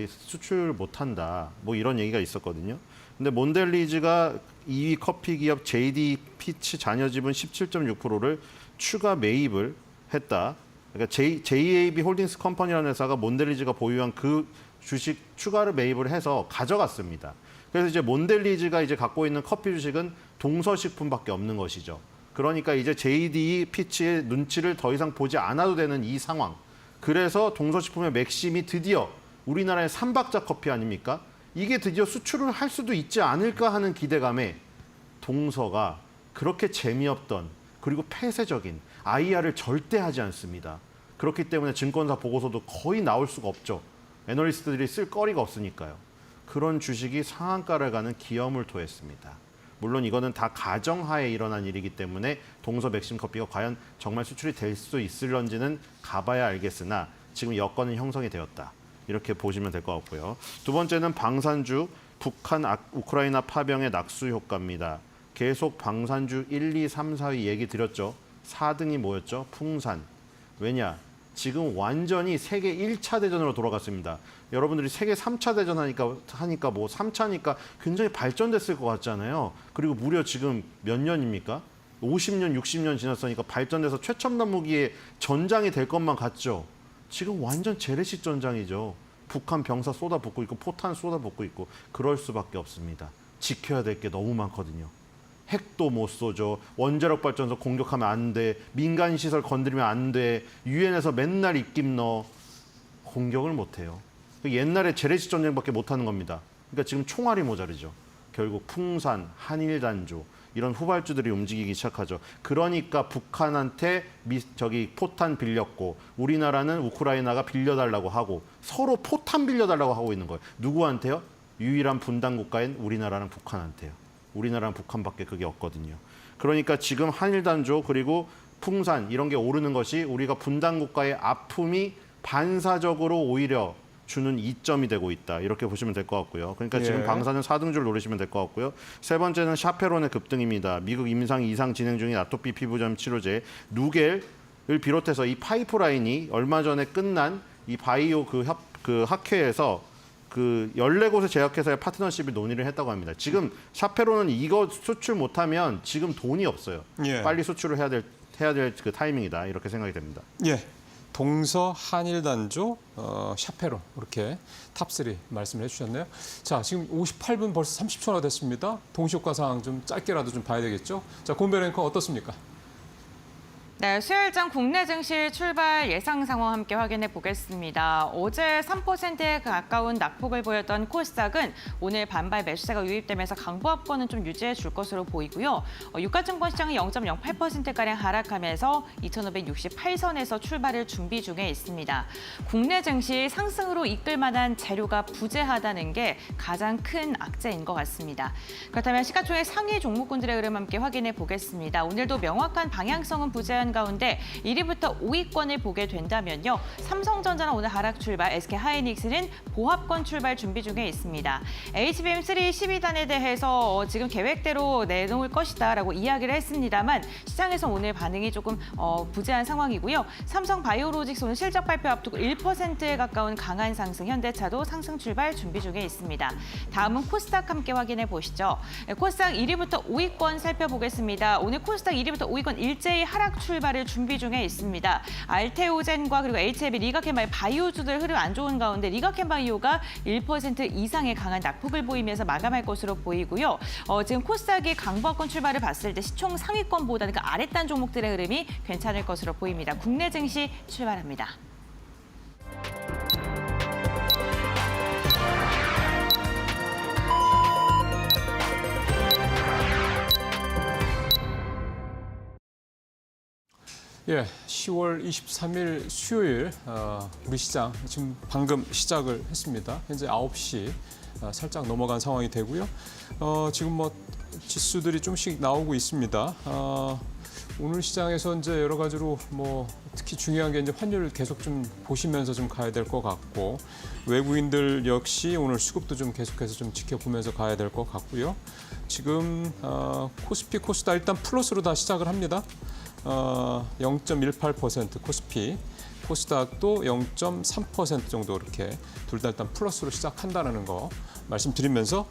수출 못한다. 뭐 이런 얘기가 있었거든요. 근데 몬델리즈가 2위 커피 기업 JD 피츠 자녀 지분 17.6%를 추가 매입을 했다. 그러니까 JAB 홀딩스 컴퍼니라는 회사가 몬델리즈가 보유한 그 주식 추가를 매입을 해서 가져갔습니다. 그래서 이제 몬델리즈가 이제 갖고 있는 커피 주식은 동서식품밖에 없는 것이죠. 그러니까 이제 JD 피츠의 눈치를 더 이상 보지 않아도 되는 이 상황. 그래서 동서식품의 맥심이 드디어 우리나라의 삼박자 커피 아닙니까? 이게 드디어 수출을 할 수도 있지 않을까 하는 기대감에 동서가 그렇게 재미없던 그리고 폐쇄적인 IR을 절대 하지 않습니다. 그렇기 때문에 증권사 보고서도 거의 나올 수가 없죠. 애널리스트들이 쓸 거리가 없으니까요. 그런 주식이 상한가를 가는 기염을 토했습니다. 물론 이거는 다 가정하에 일어난 일이기 때문에 동서 맥심 커피가 과연 정말 수출이 될 수 있을런지는 가봐야 알겠으나 지금 여건은 형성이 되었다. 이렇게 보시면 될 것 같고요. 두 번째는 방산주, 북한, 우크라이나 파병의 낙수 효과입니다. 계속 방산주 1, 2, 3, 4위 얘기 드렸죠. 4등이 뭐였죠? 풍산. 왜냐? 지금 완전히 세계 1차 대전으로 돌아갔습니다. 여러분들이 세계 3차 대전 하니까 뭐 3차니까 굉장히 발전됐을 것 같잖아요. 그리고 무려 지금 몇 년입니까? 50년, 60년 지났으니까 발전돼서 최첨단 무기의 전장이 될 것만 같죠. 지금 완전 재래식 전장이죠. 북한 병사 쏟아붓고 있고 포탄 쏟아붓고 있고 그럴 수밖에 없습니다. 지켜야 될 게 너무 많거든요. 핵도 못 쏘죠. 원자력 발전소 공격하면 안 돼. 민간 시설 건드리면 안 돼. 유엔에서 맨날 입김 넣어. 공격을 못 해요. 옛날에 재래식 전쟁밖에 못 하는 겁니다. 그러니까 지금 총알이 모자르죠. 결국 풍산, 한일단조 이런 후발주들이 움직이기 시작하죠. 그러니까 북한한테 포탄 빌렸고 우리나라는 우크라이나가 빌려달라고 하고 서로 포탄 빌려달라고 하고 있는 거예요. 누구한테요? 유일한 분단 국가인 우리나라랑 북한한테요. 우리나라랑 북한밖에 그게 없거든요. 그러니까 지금 한일단조 그리고 풍산 이런 게 오르는 것이 우리가 분단 국가의 아픔이 반사적으로 오히려 주는 이점이 되고 있다. 이렇게 보시면 될 것 같고요. 그러니까 지금 방사능 4등주를 노리시면 될 것 같고요. 세 번째는 샤페론의 급등입니다. 미국 임상 이상 진행 중인 아토피 피부염 치료제 누겔을 비롯해서 이 파이프라인이 얼마 전에 끝난 이 바이오 그 학회에서 그 14곳의 제약회사의 파트너십을 논의를 했다고 합니다. 지금 샤페론은 이거 수출 못하면 지금 돈이 없어요. 예. 빨리 수출을 해야 될 그 타이밍이다. 이렇게 생각이 됩니다. 예. 동서, 한일단조, 샤페론 이렇게 탑3 말씀을 해주셨네요. 자, 지금 58분 벌써 30초나 됐습니다. 동시효과 사항 좀 짧게라도 좀 봐야 되겠죠. 자, 곰배 랭커 어떻습니까? 네, 수요일장 국내 증시 출발 예상 상황 함께 확인해 보겠습니다. 어제 3%에 가까운 낙폭을 보였던 코스닥은 오늘 반발 매수세가 유입되면서 강보합권은 좀 유지해 줄 것으로 보이고요. 유가증권 시장이 0.08%가량 하락하면서 2,568선에서 출발을 준비 중에 있습니다. 국내 증시 상승으로 이끌 만한 재료가 부재하다는 게 가장 큰 악재인 것 같습니다. 그렇다면 시가총액 상위 종목군들의 흐름 함께 확인해 보겠습니다. 오늘도 명확한 방향성은 부재한 가운데 1위부터 5위권을 보게 된다면요. 삼성전자는 오늘 하락 출발, SK하이닉스는 보합권 출발 준비 중에 있습니다. HBM3 12단에 대해서 지금 계획대로 내놓을 것이다라고 이야기를 했습니다만 시장에서 오늘 반응이 조금 부재한 상황이고요. 삼성바이오로직스 오늘 실적 발표 앞두고 1%에 가까운 강한 상승, 현대차도 상승 출발 준비 중에 있습니다. 다음은 코스닥 함께 확인해 보시죠. 코스닥 1위부터 5위권 살펴보겠습니다. 오늘 코스닥 1위부터 5위권 일제히 하락 출발 출발을 준비 중에 있습니다. 알테오젠과 그리고 HLB, 리가켄바이오 바이오주들 흐름 안 좋은 가운데 리가켄바이오가 1% 이상의 강한 낙폭을 보이면서 마감할 것으로 보이고요. 지금 코스닥이 강보합권 출발을 봤을 때 시총 상위권보다는 그 아랫단 종목들의 흐름이 괜찮을 것으로 보입니다. 국내 증시 출발합니다. 예, 10월 23일 수요일 우리 시장 지금 방금 시작을 했습니다. 현재 9시 살짝 넘어간 상황이 되고요. 지금 뭐 지수들이 좀씩 나오고 있습니다. 오늘 시장에서 이제 여러 가지로 뭐 특히 중요한 게 이제 환율을 계속 좀 보시면서 좀 가야 될 것 같고, 외국인들 역시 오늘 수급도 좀 계속해서 좀 지켜보면서 가야 될 것 같고요. 지금 코스피, 코스닥 일단 플러스로 다 시작을 합니다. 0.18% 코스피, 코스닥도 0.3% 정도 이렇게 둘 다 일단 플러스로 시작한다는 거 말씀드리면서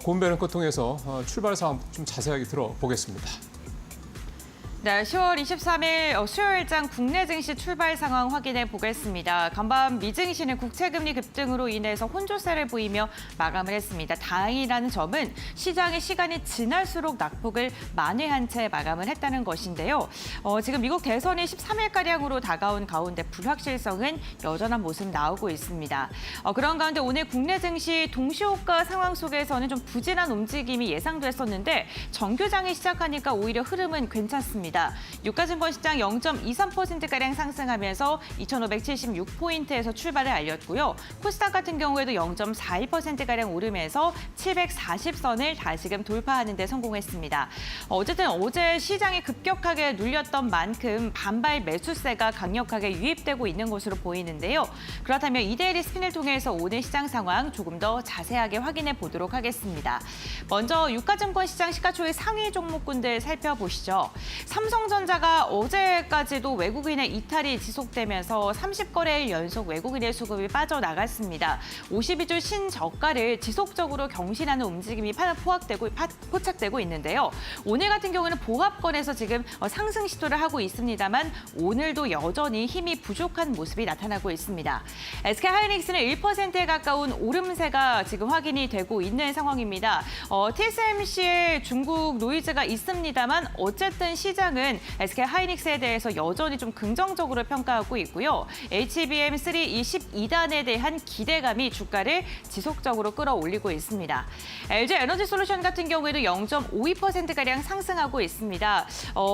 고은배 앵커 통해서 출발 상황 좀 자세하게 들어보겠습니다. 네, 10월 23일 수요일장 국내 증시 출발 상황 확인해 보겠습니다. 간밤 미증시는 국채금리 급등으로 인해서 혼조세를 보이며 마감을 했습니다. 다행이라는 점은 시장의 시간이 지날수록 낙폭을 만회한 채 마감을 했다는 것인데요. 지금 미국 대선이 13일가량으로 다가온 가운데 불확실성은 여전한 모습 나오고 있습니다. 그런 가운데 오늘 국내 증시 동시호가 상황 속에서는 좀 부진한 움직임이 예상됐었는데 정규장이 시작하니까 오히려 흐름은 괜찮습니다. 유가증권 시장 0.23%가량 상승하면서 2,576포인트에서 출발을 알렸고요. 코스닥 같은 경우에도 0.42%가량 오르면서 740선을 다시금 돌파하는 데 성공했습니다. 어쨌든 어제 시장이 급격하게 눌렸던 만큼 반발 매수세가 강력하게 유입되고 있는 것으로 보이는데요. 그렇다면 이데일리 스핀을 통해서 오늘 시장 상황 조금 더 자세하게 확인해 보도록 하겠습니다. 먼저 유가증권 시장 시가총액 상위 종목군들 살펴보시죠. 삼성전자가 어제까지도 외국인의 이탈이 지속되면서 30거래일 연속 외국인의 수급이 빠져나갔습니다. 52주 신저가를 지속적으로 경신하는 움직임이 포착되고 있는데요. 오늘 같은 경우는 보합권에서 지금 상승 시도를 하고 있습니다만 오늘도 여전히 힘이 부족한 모습이 나타나고 있습니다. SK하이닉스는 1%에 가까운 오름세가 지금 확인이 되고 있는 상황입니다. TSMC의 중국 노이즈가 있습니다만 어쨌든 시장은 SK하이닉스에 대해서 여전히 좀 긍정적으로 평가하고 있고요. HBM3 이 12단에 대한 기대감이 주가를 지속적으로 끌어올리고 있습니다. LG에너지솔루션 같은 경우에도 0.52%가량 상승하고 있습니다.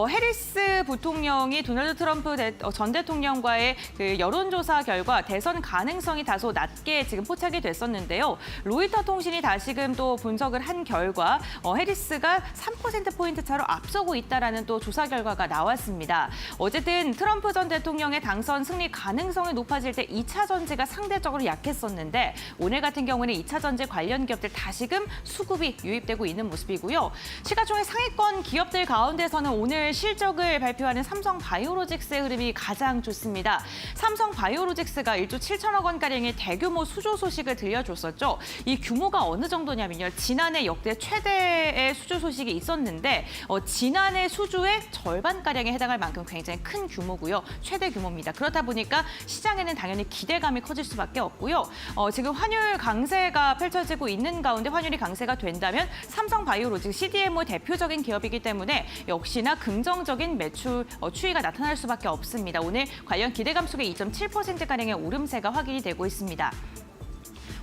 해리스 부통령이 도널드 트럼프 전 대통령과의 그 여론조사 결과 대선 가능성이 다소 낮게 지금 포착이 됐었는데요. 로이터 통신이 다시금 또 분석을 한 결과 해리스가 3%포인트 차로 앞서고 있다라는 또 조사 결과가 나왔습니다. 어쨌든 트럼프 전 대통령의 당선 승리 가능성이 높아질 때 2차 전지가 상대적으로 약했었는데 오늘 같은 경우는 2차 전지 관련 기업들 다시금 수급이 유입되고 있는 모습이고요. 시가총액 상위권 기업들 가운데서는 오늘 실적을 발표하는 삼성바이오로직스의 흐름이 가장 좋습니다. 삼성바이오로직스가 1조 7천억 원가량의 대규모 수조 소식을 들려줬었죠. 이 규모가 어느 정도냐면요. 지난해 역대 최대의 수주 소식이 있었는데 지난해 수주의 절반가량에 해당할 만큼 굉장히 큰 규모고요. 최대 규모입니다. 그렇다 보니까 시장에는 당연히 기대감이 커질 수밖에 없고요. 지금 환율 강세가 펼쳐지고 있는 가운데 환율이 강세가 된다면 삼성바이오로직스 CDMO 대표적인 기업이기 때문에 역시나 긍정적인 매출 추이가 나타날 수밖에 없습니다. 오늘 관련 기대감 속에 2.7%가량의 오름세가 확인이 되고 있습니다.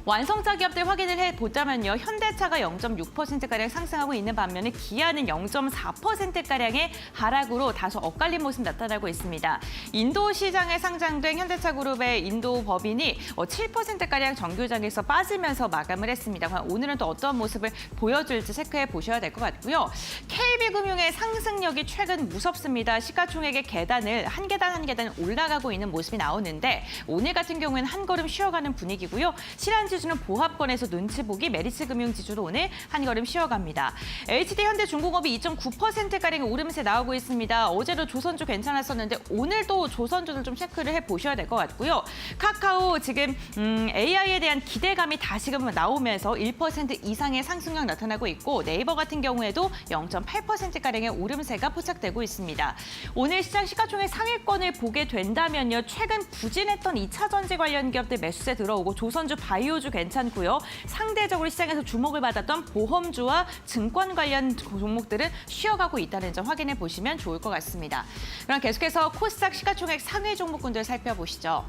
완성차 기업들 확인을 해보자면요. 현대차가 0.6%가량 상승하고 있는 반면에 기아는 0.4%가량의 하락으로 다소 엇갈린 모습 나타나고 있습니다. 인도 시장에 상장된 현대차 그룹의 인도 법인이 7%가량 정규장에서 빠지면서 마감을 했습니다. 오늘은 또 어떤 모습을 보여줄지 체크해 보셔야 될 것 같고요. KB금융의 상승력이 최근 무섭습니다. 시가총액의 계단을 한 계단 한 계단 올라가고 있는 모습이 나오는데 오늘 같은 경우에는 한 걸음 쉬어가는 분위기고요. 실현지 지수는 보합권에서 눈치 보기, 메리츠 금융지주도 오늘 한 걸음 쉬어갑니다. HD 현대중공업이 2.9%가량의 오름세 나오고 있습니다. 어제도 조선주 괜찮았었는데 오늘도 조선주들 좀 체크를 해보셔야 될 것 같고요. 카카오 지금 AI에 대한 기대감이 다시금 나오면서 1% 이상의 상승력 나타나고 있고 네이버 같은 경우에도 0.8%가량의 오름세가 포착되고 있습니다. 오늘 시장 시가총액 상위권을 보게 된다면요. 최근 부진했던 2차 전지 관련 기업들 매수세 들어오고 조선주, 바이오주 괜찮고요. 상대적으로 시장에서 주목을 받았던 보험주와 증권 관련 종목들은 쉬어가고 있다는 점 확인해 보시면 좋을 것 같습니다. 그럼 계속해서 코스닥 시가총액 상위 종목군들 살펴보시죠.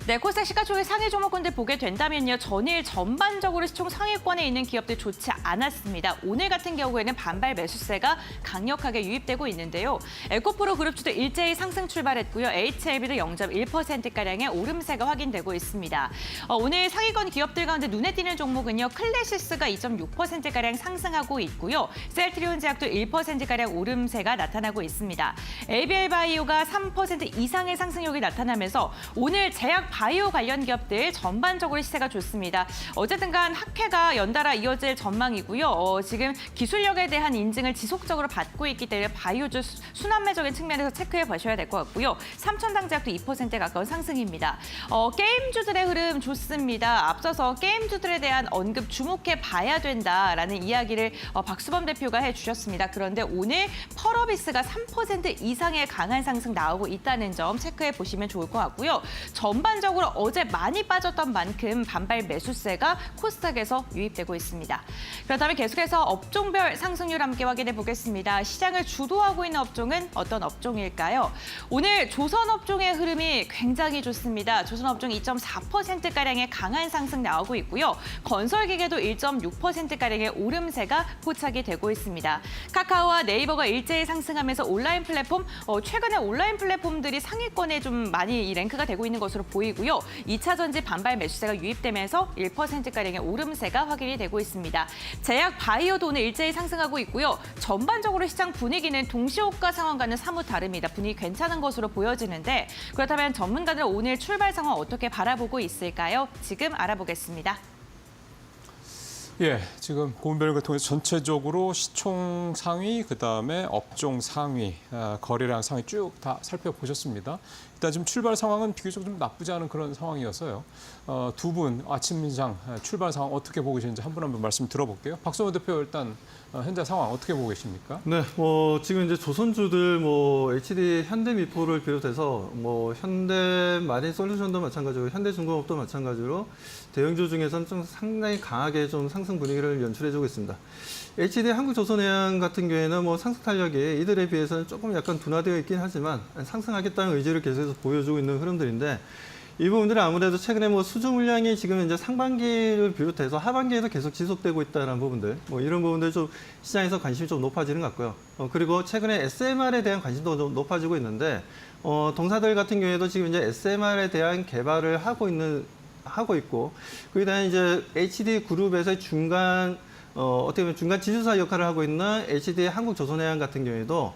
네, 코스닥 시가총액 상위 종목군들 보게 된다면요. 전일 전반적으로 시총 상위권에 있는 기업들 좋지 않았습니다. 오늘 같은 경우에는 반발 매수세가 강력하게 유입되고 있는데요. 에코프로 그룹주도 일제히 상승 출발했고요. HLB도 0.1%가량의 오름세가 확인되고 있습니다. 오늘 상위권 기업들 가운데 눈에 띄는 종목은요. 클래시스가 2.6%가량 상승하고 있고요. 셀트리온제약도 1%가량 오름세가 나타나고 있습니다. ABL바이오가 3% 이상의 상승력이 나타나면서 오늘 제약 바이오 관련 기업들 전반적으로 시세가 좋습니다. 어쨌든 간 학회가 연달아 이어질 전망이고요. 지금 기술력에 대한 인증을 지속적으로 받고 있기 때문에 바이오주 순환매적인 측면에서 체크해 보셔야 될 것 같고요. 삼천당제약도 2%에 가까운 상승입니다. 게임주들의 흐름 좋습니다. 앞서서 게임주들에 대한 언급 주목해 봐야 된다라는 이야기를 박수범 대표가 해주셨습니다. 그런데 오늘 펄어비스가 3% 이상의 강한 상승 나오고 있다는 점 체크해 보시면 좋을 것 같고요. 전반적으로 어제 많이 빠졌던 만큼 반발 매수세가 코스닥에서 유입되고 있습니다. 그렇다면 계속해서 업종별 상승률 함께 확인해 보겠습니다. 시장을 주도하고 있는 업종은 어떤 업종일까요? 오늘 조선업종의 흐름이 굉장히 좋습니다. 조선업종 2.4%가량의 강한 상승 나오고 있고요. 건설기계도 1.6%가량의 오름세가 포착이 되고 있습니다. 카카오와 네이버가 일제히 상승하면서 온라인 플랫폼, 최근에 온라인 플랫폼들이 상위권에 좀 많이 이 랭크가 되고 있는 것으로 보이고요. 2차 전지 반발 매수세가 유입되면서 1%가량의 오름세가 확인이 되고 있습니다. 제약 바이오도 오늘 일제히 상승하고 있고요. 전반적으로 시장 분위기는 동시호가 상황과는 사뭇 다릅니다. 분위기 괜찮은 것으로 보여지는데 그렇다면 전문가들 오늘 출발 상황 어떻게 바라보고 있을까요? 지금 알아보겠습니다. 예, 지금 고은별을 통해서 전체적으로 시총 상위, 그다음에 업종 상위, 거래량 상위 쭉 다 살펴보셨습니다. 일단 지금 출발 상황은 비교적 좀 나쁘지 않은 그런 상황이어서요. 두 분 아침 시장 출발 상황 어떻게 보고 계시는지 한 분 한 분 말씀 들어볼게요. 박성호 대표 일단 현재 상황 어떻게 보고 계십니까? 네, 지금 이제 조선주들 HD 현대미포를 비롯해서 현대마린솔루션도 마찬가지로 현대중공업도 마찬가지로 대형주 중에서는 좀 상당히 강하게 좀 상승 분위기를 연출해주고 있습니다. HD 한국조선해양 같은 경우에는 상승 탄력이 이들에 비해서는 조금 약간 둔화되어 있긴 하지만 상승하겠다는 의지를 계속해서 보여주고 있는 흐름들인데 이 부분들은 아무래도 최근에 수주 물량이 지금 이제 상반기를 비롯해서 하반기에도 계속 지속되고 있다는 부분들, 이런 부분들 좀 시장에서 관심이 좀 높아지는 것 같고요. 그리고 최근에 SMR에 대한 관심도 좀 높아지고 있는데, 동사들 같은 경우에도 지금 이제 SMR에 대한 개발을 하고 있고, 그에 대한 이제 HD 그룹에서의 어떻게 보면 중간 지주사 역할을 하고 있는 HD 한국조선해양 같은 경우에도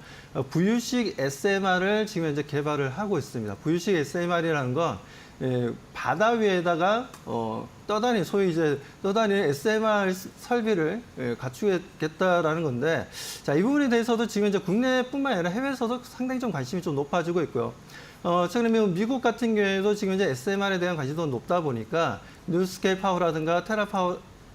부유식 SMR을 지금 이제 개발을 하고 있습니다. 부유식 SMR이라는 건 바다 위에다가 소위 이제 떠다니는 SMR 설비를 갖추겠다라는 건데, 자, 이 부분에 대해서도 지금 이제 국내뿐만 아니라 해외에서도 상당히 좀 관심이 좀 높아지고 있고요. 최근에 미국 같은 경우에도 지금 이제 SMR에 대한 관심도 높다 보니까 뉴스케일 파워라든가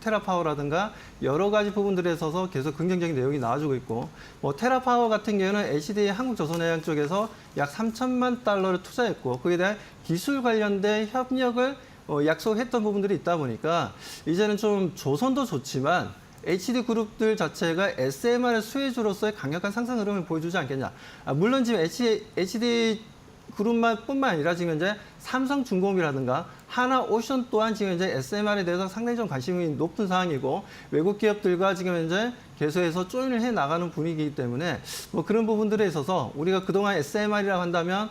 테라파워라든가 여러 가지 부분들에 있어서 계속 긍정적인 내용이 나와주고 있고, 테라파워 같은 경우는 HD 한국조선해양 쪽에서 약 3천만 달러를 투자했고, 그에 대한 기술 관련된 협력을 약속했던 부분들이 있다 보니까 이제는 좀 조선도 좋지만 HD 그룹들 자체가 SMR의 수혜주로서의 강력한 상승 흐름을 보여주지 않겠냐. 물론 지금 HD 그룹뿐만 아니라 지금 이제 삼성중공업이라든가 하나오션 또한 지금 이제 SMR에 대해서 상당히 좀 관심이 높은 상황이고, 외국 기업들과 지금 이제 계속해서 조인을 해 나가는 분위기이기 때문에 그런 부분들에 있어서 우리가 그동안 SMR이라고 한다면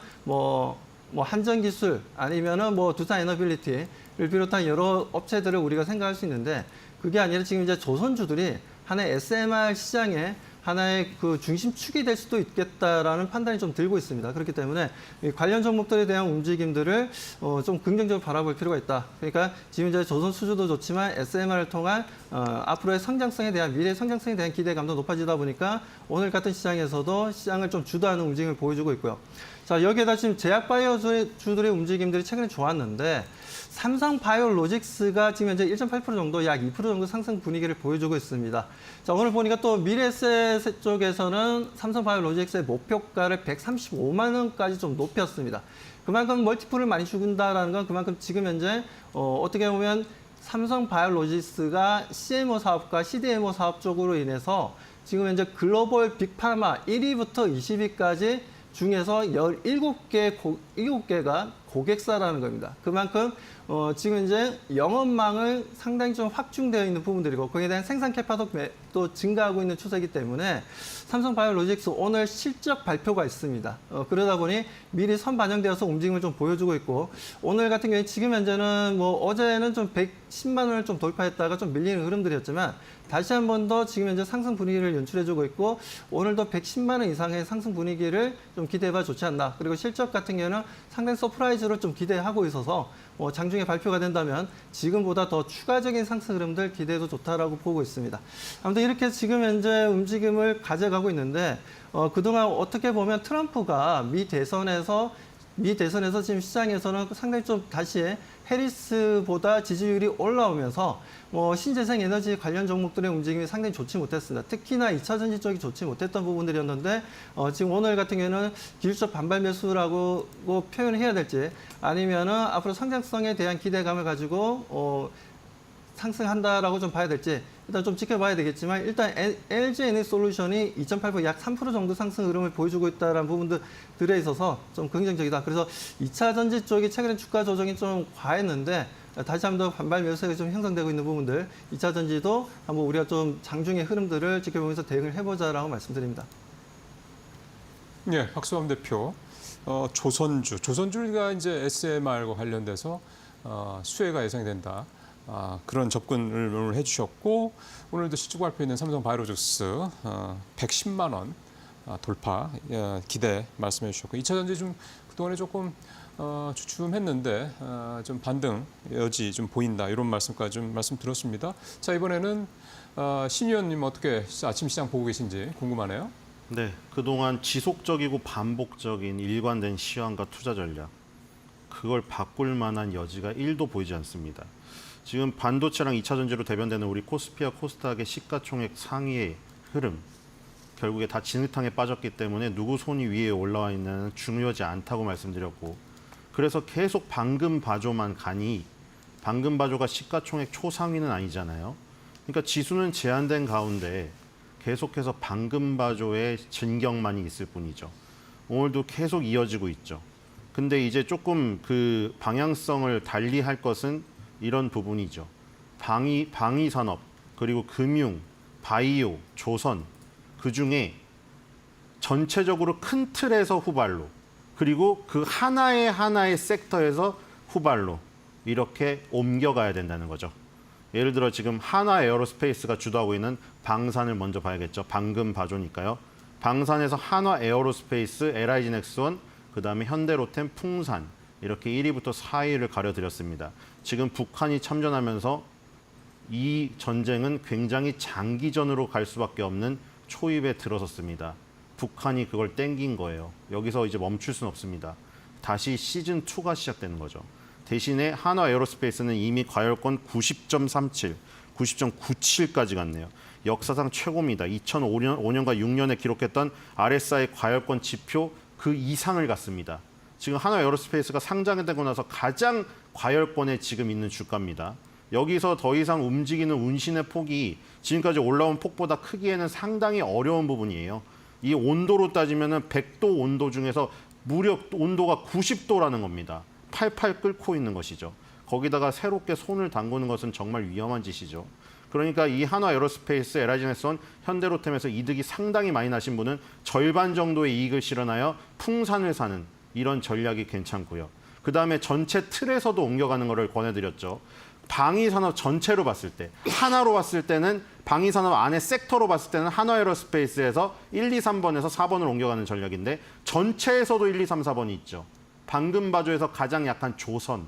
한전기술 아니면은 두산 에너빌리티를 비롯한 여러 업체들을 우리가 생각할 수 있는데, 그게 아니라 지금 이제 조선주들이 하나의 SMR 시장에 하나의 그 중심축이 될 수도 있겠다라는 판단이 좀 들고 있습니다. 그렇기 때문에 이 관련 종목들에 대한 움직임들을 좀 긍정적으로 바라볼 필요가 있다. 그러니까 지금 이제 조선 수주도 좋지만 SMR을 통한 앞으로의 성장성에 대한 미래 성장성에 대한 기대감도 높아지다 보니까 오늘 같은 시장에서도 시장을 좀 주도하는 움직임을 보여주고 있고요. 자, 여기에다 지금 제약바이오주들의 움직임들이 최근에 좋았는데 삼성바이오로직스가 지금 현재 1.8% 정도, 약 2% 정도 상승 분위기를 보여주고 있습니다. 자, 오늘 보니까 또 미래에셋 쪽에서는 삼성바이오로직스의 목표가를 135만 원까지 좀 높였습니다. 그만큼 멀티플을 많이 죽인다라는 건 그만큼 지금 현재 어떻게 보면 삼성바이오로직스가 CMO 사업과 CDMO 사업 쪽으로 인해서 지금 현재 글로벌 빅파마 1위부터 20위까지 중에서 17개가 고객사라는 겁니다. 그만큼 지금 이제 영업망을 상당히 좀 확충되어 있는 부분들이고 거기에 대한 생산 캐파도 또 증가하고 있는 추세이기 때문에 삼성바이오로직스 오늘 실적 발표가 있습니다. 그러다 보니 미리 선반영되어서 움직임을 좀 보여주고 있고 오늘 같은 경우에 지금 현재는 뭐 어제는 좀 110만 원을 좀 돌파했다가 좀 밀리는 흐름들이었지만 다시 한 번 더 지금 현재 상승 분위기를 연출해주고 있고 오늘도 110만 원 이상의 상승 분위기를 좀 기대해봐 좋지 않나. 그리고 실적 같은 경우는 상당히 서프라이즈로 좀 기대하고 있어서 장중에 발표가 된다면 지금보다 더 추가적인 상승 흐름들 기대해도 좋다라고 보고 있습니다. 아무튼 이렇게 지금 현재 움직임을 가져가고 있는데 그동안 어떻게 보면 트럼프가 미 대선에서 지금 시장에서는 상당히 좀 다시 해리스보다 지지율이 올라오면서 신재생 에너지 관련 종목들의 움직임이 상당히 좋지 못했습니다. 특히나 2차 전지 쪽이 좋지 못했던 부분들이었는데 지금 오늘 같은 경우에는 기술적 반발 매수라고 표현을 해야 될지 아니면은 앞으로 성장성에 대한 기대감을 가지고 상승한다라고 좀 봐야 될지 일단 좀 지켜봐야 되겠지만 일단 LG 에너지솔루션이 2.8% 약 3% 정도 상승 흐름을 보여주고 있다는 부분들에 있어서 좀 긍정적이다. 그래서 2차 전지 쪽이 최근에 주가 조정이 좀 과했는데 다시 한번 더 반발 매수세가 좀 형성되고 있는 부분들 2차 전지도 한번 우리가 좀 장중의 흐름들을 지켜보면서 대응을 해보자라고 말씀드립니다. 네, 박수범 대표. 조선주가 이제 SMR과 관련돼서 수혜가 예상된다. 그런 접근을 오늘 해주셨고 오늘도 실적 발표있는 삼성바이오로직스 110만 원 돌파 기대 말씀해 주셨고 2차 전지 좀 그동안에 조금 주춤했는데 좀 반등 여지 좀 보인다 이런 말씀까지 좀 말씀드렸습니다. 자 이번에는 신 의원님 어떻게 아침 시장 보고 계신지 궁금하네요. 네, 그동안 지속적이고 반복적인 일관된 시황과 투자 전략 그걸 바꿀 만한 여지가 1도 보이지 않습니다. 지금 반도체랑 2차 전지로 대변되는 우리 코스피와 코스닥의 시가총액 상위의 흐름 결국에 다 진흙탕에 빠졌기 때문에 누구 손이 위에 올라와 있는 중요하지 않다고 말씀드렸고 그래서 계속 방금 바조만 가니 방금 바조가 시가총액 초상위는 아니잖아요. 그러니까 지수는 제한된 가운데 계속해서 방금 바조의 진격만이 있을 뿐이죠. 오늘도 계속 이어지고 있죠. 근데 이제 조금 그 방향성을 달리 할 것은 이런 부분이죠. 방위 산업, 그리고 금융, 바이오, 조선 그중에 전체적으로 큰 틀에서 후발로 그리고 그 하나의 섹터에서 후발로 이렇게 옮겨가야 된다는 거죠. 예를 들어 지금 한화 에어로스페이스가 주도하고 있는 방산을 먼저 봐야겠죠. 방금 바조니까요. 방산에서 한화 에어로스페이스, LIG 넥스원, 그다음에 현대로템, 풍산 이렇게 1위부터 4위를 가려드렸습니다. 지금 북한이 참전하면서 이 전쟁은 굉장히 장기전으로 갈 수밖에 없는 초입에 들어섰습니다. 북한이 그걸 땡긴 거예요. 여기서 이제 멈출 수는 없습니다. 다시 시즌2가 시작되는 거죠. 대신에 한화 에어로스페이스는 이미 과열권 90.37, 90.97까지 갔네요. 역사상 최고입니다. 2005년과 6년에 기록했던 RSI 과열권 지표 그 이상을 갔습니다. 지금 한화 에어로스페이스가 상장되고 나서 가장 과열권에 지금 있는 주가입니다. 여기서 더 이상 움직이는 운신의 폭이 지금까지 올라온 폭보다 크기에는 상당히 어려운 부분이에요. 이 온도로 따지면 100도 온도 중에서 무려 온도가 90도라는 겁니다. 팔팔 끓고 있는 것이죠. 거기다가 새롭게 손을 담그는 것은 정말 위험한 짓이죠. 그러니까 이 한화 에어로스페이스, LIG 넥스원, 현대로템에서 이득이 상당히 많이 나신 분은 절반 정도의 이익을 실어나여 풍산을 사는 이런 전략이 괜찮고요. 그다음에 전체 틀에서도 옮겨가는 것을 권해드렸죠. 방위산업 전체로 봤을 때 하나로 봤을 때는 방위산업 안에 섹터로 봤을 때는 한화에어스페이스에서 1, 2, 3번에서 4번을 옮겨가는 전략인데 전체에서도 1, 2, 3, 4번이 있죠. 방금 바조에서 가장 약한 조선,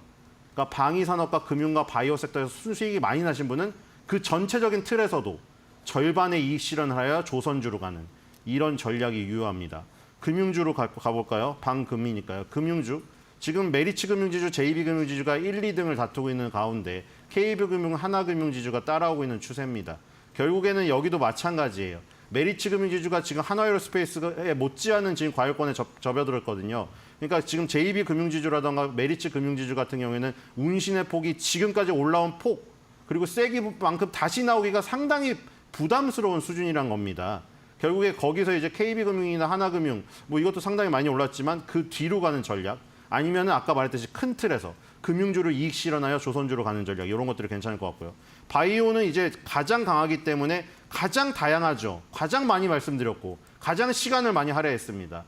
그러니까 방위산업과 금융과 바이오 섹터에서 수익이 많이 나신 분은 그 전체적인 틀에서도 절반의 이익 실현을 하여 조선주로 가는 이런 전략이 유효합니다. 금융주로 가볼까요? 방금이니까요. 금융주. 지금 메리츠 금융지주, JB금융지주가 1, 2등을 다투고 있는 가운데 KB금융, 하나금융지주가 따라오고 있는 추세입니다. 결국에는 여기도 마찬가지예요. 메리츠 금융지주가 지금 한화에어스페이스에 못지않은 지금 과열권에 접어들었거든요. 그러니까 지금 JB금융지주라던가 메리츠 금융지주 같은 경우에는 운신의 폭이 지금까지 올라온 폭 그리고 세기만큼 다시 나오기가 상당히 부담스러운 수준이란 겁니다. 결국에 거기서 이제 KB금융이나 하나금융 뭐 이것도 상당히 많이 올랐지만 그 뒤로 가는 전략 아니면은 아까 말했듯이 큰 틀에서 금융주를 이익 실현하여 조선주로 가는 전략 이런 것들이 괜찮을 것 같고요. 바이오는 이제 가장 강하기 때문에 가장 다양하죠. 가장 많이 말씀드렸고 가장 시간을 많이 할애했습니다.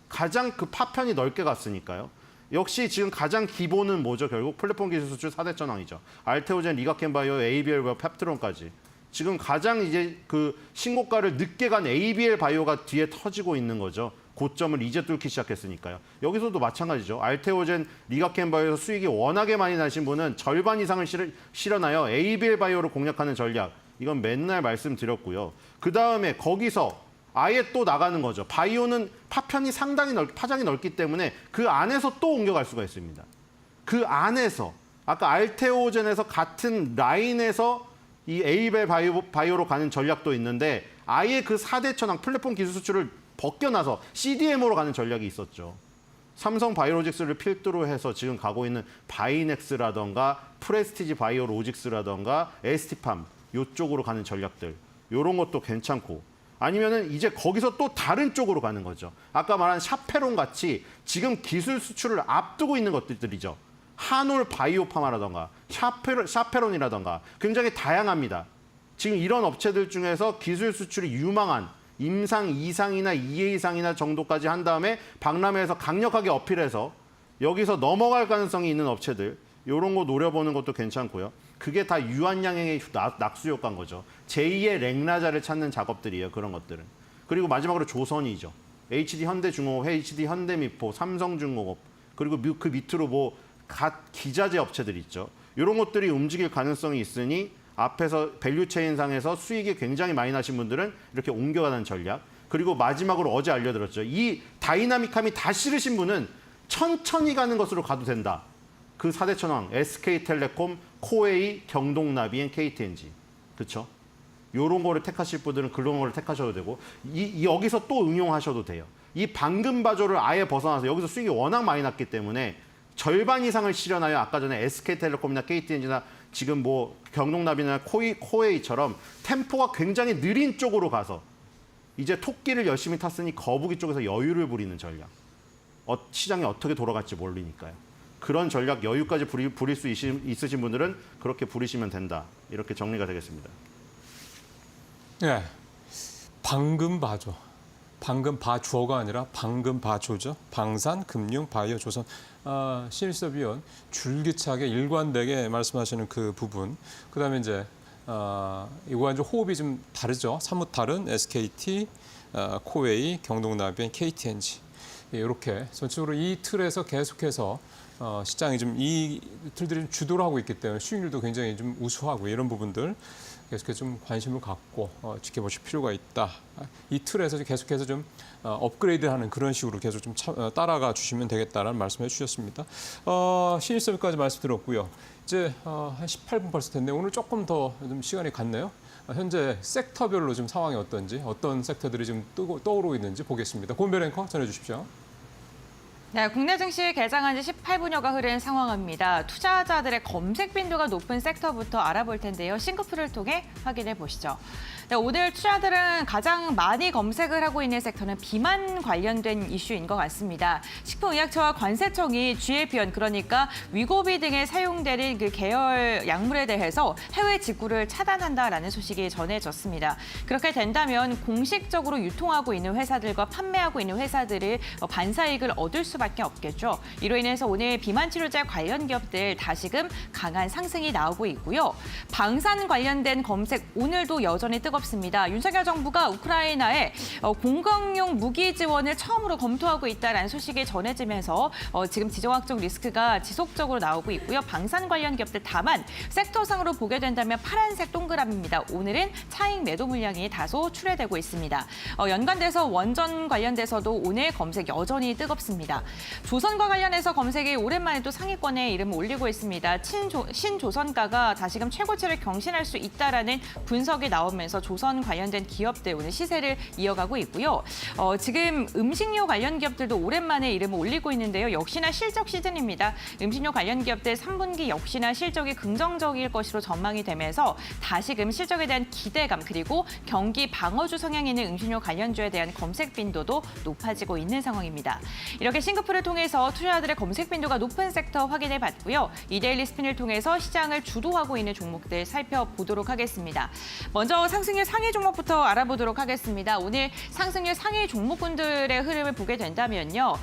가장 그 파편이 넓게 갔으니까요. 역시 지금 가장 기본은 뭐죠? 결국 플랫폼 기술 수출 4대 전황이죠. 알테오젠, 리가켄바이오, ABL, 펩트론까지. 지금 가장 이제 그 신고가를 늦게 간 ABL 바이오가 뒤에 터지고 있는 거죠. 고점을 이제 뚫기 시작했으니까요. 여기서도 마찬가지죠. 알테오젠, 리가켄바이오에서 수익이 워낙에 많이 나신 분은 절반 이상을 실현하여 ABL 바이오를 공략하는 전략. 이건 맨날 말씀드렸고요. 그다음에 거기서 아예 또 나가는 거죠. 바이오는 파편이 상당히 파장이 넓기 때문에 그 안에서 또 옮겨갈 수가 있습니다. 그 안에서 아까 알테오젠에서 같은 라인에서 이 에이벨 바이오로 가는 전략도 있는데 아예 그 4대 천왕 플랫폼 기술 수출을 벗겨나서 CDMO로 가는 전략이 있었죠. 삼성 바이오로직스를 필두로 해서 지금 가고 있는 바이넥스라던가 프레스티지 바이오로직스라던가 에스티팜 이쪽으로 가는 전략들 이런 것도 괜찮고 아니면은 이제 거기서 또 다른 쪽으로 가는 거죠. 아까 말한 샤페론 같이 지금 기술 수출을 앞두고 있는 것들이죠. 한올 바이오파마라던가 샤페론이라던가 굉장히 다양합니다. 지금 이런 업체들 중에서 기술 수출이 유망한 임상 2상이나 2A상이나 정도까지 한 다음에 박람회에서 강력하게 어필해서 여기서 넘어갈 가능성이 있는 업체들 이런 거 노려보는 것도 괜찮고요. 그게 다 유한양행의 낙수 효과인 거죠. 제2의 랭라자를 찾는 작업들이에요. 그런 것들은. 그리고 마지막으로 조선이죠. HD 현대중공업, HD 현대미포, 삼성중공업 그리고 그 밑으로 뭐 각 기자재 업체들 있죠. 이런 것들이 움직일 가능성이 있으니 앞에서 밸류체인상에서 수익이 굉장히 많이 나신 분들은 이렇게 옮겨가는 전략. 그리고 마지막으로 어제 알려드렸죠. 이 다이나믹함이 다 싫으신 분은 천천히 가는 것으로 가도 된다. 그 4대 천왕 SK텔레콤, 코웨이, 경동나비엔 KTNG. 그렇죠? 이런 거를 택하실 분들은 그런 거를 택하셔도 되고 여기서 또 응용하셔도 돼요. 이 방금 바조를 아예 벗어나서 여기서 수익이 워낙 많이 났기 때문에 절반 이상을 실현하여 아까 전에 SK텔레콤이나 KTNG나 지금 뭐 경동나비나 코웨이처럼 템포가 굉장히 느린 쪽으로 가서 이제 토끼를 열심히 탔으니 거북이 쪽에서 여유를 부리는 전략. 시장이 어떻게 돌아갈지 모르니까요. 그런 전략 여유까지 부릴 수 있으신 분들은 그렇게 부리시면 된다. 이렇게 정리가 되겠습니다. 네, 방금 바조. 방금 바주어가 아니라 방금 바조죠. 방산, 금융, 바이오, 조선. 신일섭 위원 줄기차게 일관되게 말씀하시는 그 부분. 그다음에 이제 이거와 이제 호흡이 좀 다르죠. 사뭇 다른 SKT, 코웨이, 경동나비엔 KTNG. 이렇게 전체적으로 이 틀에서 계속해서 시장이 좀 이 틀들이 좀 주도를 하고 있기 때문에 수익률도 굉장히 좀 우수하고 이런 부분들 계속해서 좀 관심을 갖고 지켜보실 필요가 있다. 이 틀에서 계속해서 좀 업그레이드하는 그런 식으로 계속 좀 따라가 주시면 되겠다라는 말씀해 주셨습니다. 신일섭까지 말씀드렸고요. 이제 한 18분 벌써 됐네요. 오늘 조금 더 좀 시간이 갔네요. 현재 섹터별로 좀 상황이 어떤지, 어떤 섹터들이 좀 떠오르고 있는지 보겠습니다. 고은별 앵커 전해주십시오. 네, 국내 증시 개장한 지 18분여가 흐른 상황입니다. 투자자들의 검색 빈도가 높은 섹터부터 알아볼 텐데요. 싱크풀을 통해 확인해 보시죠. 네, 오늘 투자자들은 가장 많이 검색을 하고 있는 섹터는 비만 관련된 이슈인 것 같습니다. 식품의약처와 관세청이 GLP-1, 그러니까 위고비 등에 사용되는 그 계열 약물에 대해서 해외 직구를 차단한다라는 소식이 전해졌습니다. 그렇게 된다면 공식적으로 유통하고 있는 회사들과 판매하고 있는 회사들이 반사이익을 얻을 수밖에 수밖에 없겠죠. 이로 인해서 오늘 비만 치료제 관련 기업들 다시금 강한 상승이 나오고 있고요. 방산 관련된 검색 오늘도 여전히 뜨겁습니다. 윤석열 정부가 우크라이나에 공격용 무기 지원을 처음으로 검토하고 있다는 소식이 전해지면서 지금 지정학적 리스크가 지속적으로 나오고 있고요. 방산 관련 기업들 다만 섹터상으로 보게 된다면 파란색 동그라미입니다. 오늘은 차익 매도 물량이 다소 출회되고 있습니다. 연관돼서 원전 관련돼서도 오늘 검색 여전히 뜨겁습니다. 조선과 관련해서 검색이 오랜만에 또 상위권에 이름을 올리고 있습니다. 신조선가가 다시금 최고치를 경신할 수 있다라는 분석이 나오면서 조선 관련된 기업들 오늘 시세를 이어가고 있고요. 지금 음식료 관련 기업들도 오랜만에 이름을 올리고 있는데요. 역시나 실적 시즌입니다. 음식료 관련 기업들 3분기 역시나 실적이 긍정적일 것으로 전망이 되면서 다시금 실적에 대한 기대감 그리고 경기 방어주 성향이 있는 음식료 관련주에 대한 검색 빈도도 높아지고 있는 상황입니다. 이렇게 싱크풀을 통해서 투자자들의 검색 빈도가 높은 섹터 확인해 봤고요. 이데일리 스핀을 통해서 시장을 주도하고 있는 종목들 살펴보도록 하겠습니다. 먼저 상승률 상위 종목부터 알아보도록 하겠습니다. 오늘 상승률 상위 종목군들의 흐름을 보게 된다면요.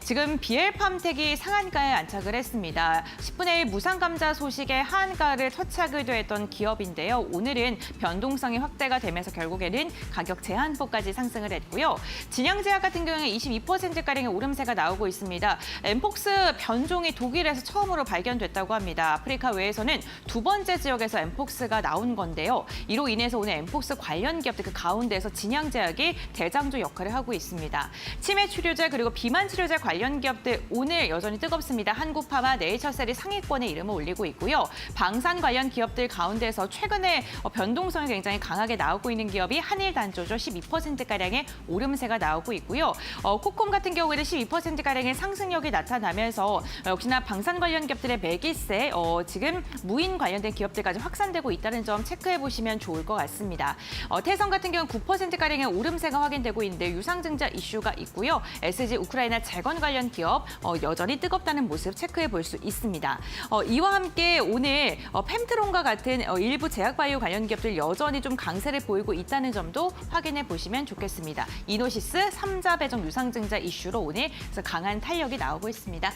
지금 BL팜텍이 상한가에 안착을 했습니다. 10분의 1 무상감자 소식에 하한가를 터치하기도 했던 기업인데요. 오늘은 변동성이 확대가 되면서 결국에는 가격 제한폭까지 상승을 했고요. 진양제약 같은 경우에 22%가량의 오름세가 나오고 있습니다. 엠폭스 변종이 독일에서 처음으로 발견됐다고 합니다. 아프리카 외에서는 두 번째 지역에서 엠폭스가 나온 건데요. 이로 인해서 오늘 엠폭스 관련 기업들 그 가운데에서 진양제약이 대장주 역할을 하고 있습니다. 치매 치료제 그리고 비만 치료제 관련 기업들 오늘 여전히 뜨겁습니다. 한국파마, 네이처셀이 상위권에 이름을 올리고 있고요. 방산 관련 기업들 가운데서 최근에 변동성이 굉장히 강하게 나오고 있는 기업이 한일단조죠. 12%가량의 오름세가 나오고 있고요. 코콤 같은 경우에는 12%가량의 상승력이 나타나면서 역시나 방산 관련 기업들의 매기세 지금 무인 관련된 기업들까지 확산되고 있다는 점 체크해 보시면 좋을 것 같습니다. 태성 같은 경우는 9%가량의 오름세가 확인되고 있는데 유상증자 이슈가 있고요. SG 우크라이나 재건 관련 기업 여전히 뜨겁다는 모습 체크해 볼 수 있습니다. 이와 함께 오늘 펜트론과 같은 일부 제약바이오 관련 기업들 여전히 좀 강세를 보이고 있다는 점도 확인해 보시면 좋겠습니다. 이노시스 3자 배정 유상증자 이슈로 오늘 강한 탄력이 나오고 있습니다.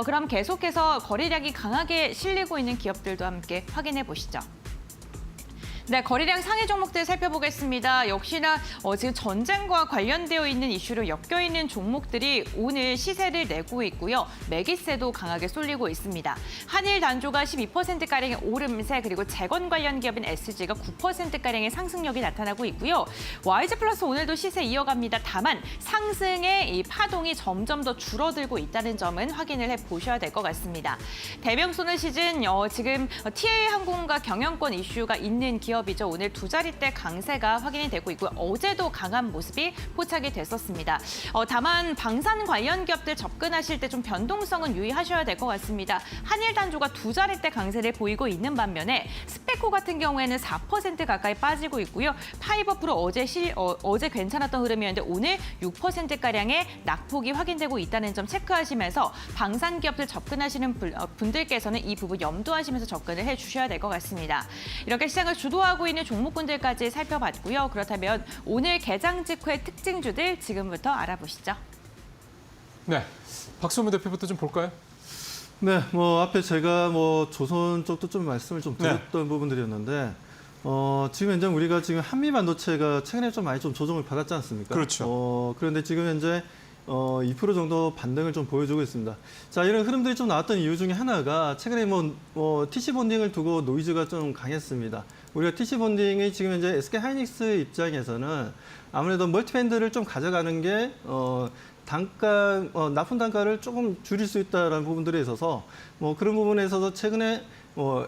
그럼 계속해서 거래량이 강하게 실리고 있는 기업들도 함께 확인해 보시죠. 네, 거래량 상위 종목들 살펴보겠습니다. 역시나 지금 전쟁과 관련되어 있는 이슈로 엮여있는 종목들이 오늘 시세를 내고 있고요. 매기세도 강하게 쏠리고 있습니다. 한일 단조가 12%가량의 오름세 그리고 재건 관련 기업인 SG가 9%가량의 상승력이 나타나고 있고요. YG 플러스 오늘도 시세 이어갑니다. 다만 상승의 이 파동이 점점 더 줄어들고 있다는 점은 확인을 해보셔야 될 것 같습니다. 대명소는 시즌 지금 TA항공과 경영권 이슈가 있는 기업이죠. 오늘 두 자릿대 강세가 확인이 되고 있고요. 어제도 강한 모습이 포착이 됐었습니다. 다만 방산 관련 기업들 접근하실 때 좀 변동성은 유의하셔야 될 것 같습니다. 한일단조가 두 자릿대 강세를 보이고 있는 반면에 스페코 같은 경우에는 4% 가까이 빠지고 있고요. 파이버프로 어제 괜찮았던 흐름이었는데 오늘 6%가량의 낙폭이 확인되고 있다는 점 체크하시면서 방산 기업들 접근하시는 분들께서는 이 부분 염두하시면서 접근을 해주셔야 될 것 같습니다. 이렇게 시장을 주도하고 있는 종목군들까지 살펴봤고요. 그렇다면 오늘 개장 직후의 특징주들 지금부터 알아보시죠. 네, 박수무 대표부터 좀 볼까요? 네, 앞에 제가 조선 쪽도 좀 말씀을 좀 드렸던 부분들이었는데 지금 현재 우리가 지금 한미 반도체가 최근에 좀 많이 좀 조정을 받았지 않습니까? 그렇죠. 그런데 지금 현재 2% 정도 반등을 좀 보여주고 있습니다. 자, 이런 흐름들이 좀 나왔던 이유 중에 하나가 최근에 TC 본딩을 두고 노이즈가 좀 강했습니다. 우리가 TC 본딩이 지금 현재 SK 하이닉스 입장에서는 아무래도 멀티밴드를 좀 가져가는 게 납품 단가를 조금 줄일 수 있다는 부분들에 있어서 그런 부분에 있어서 최근에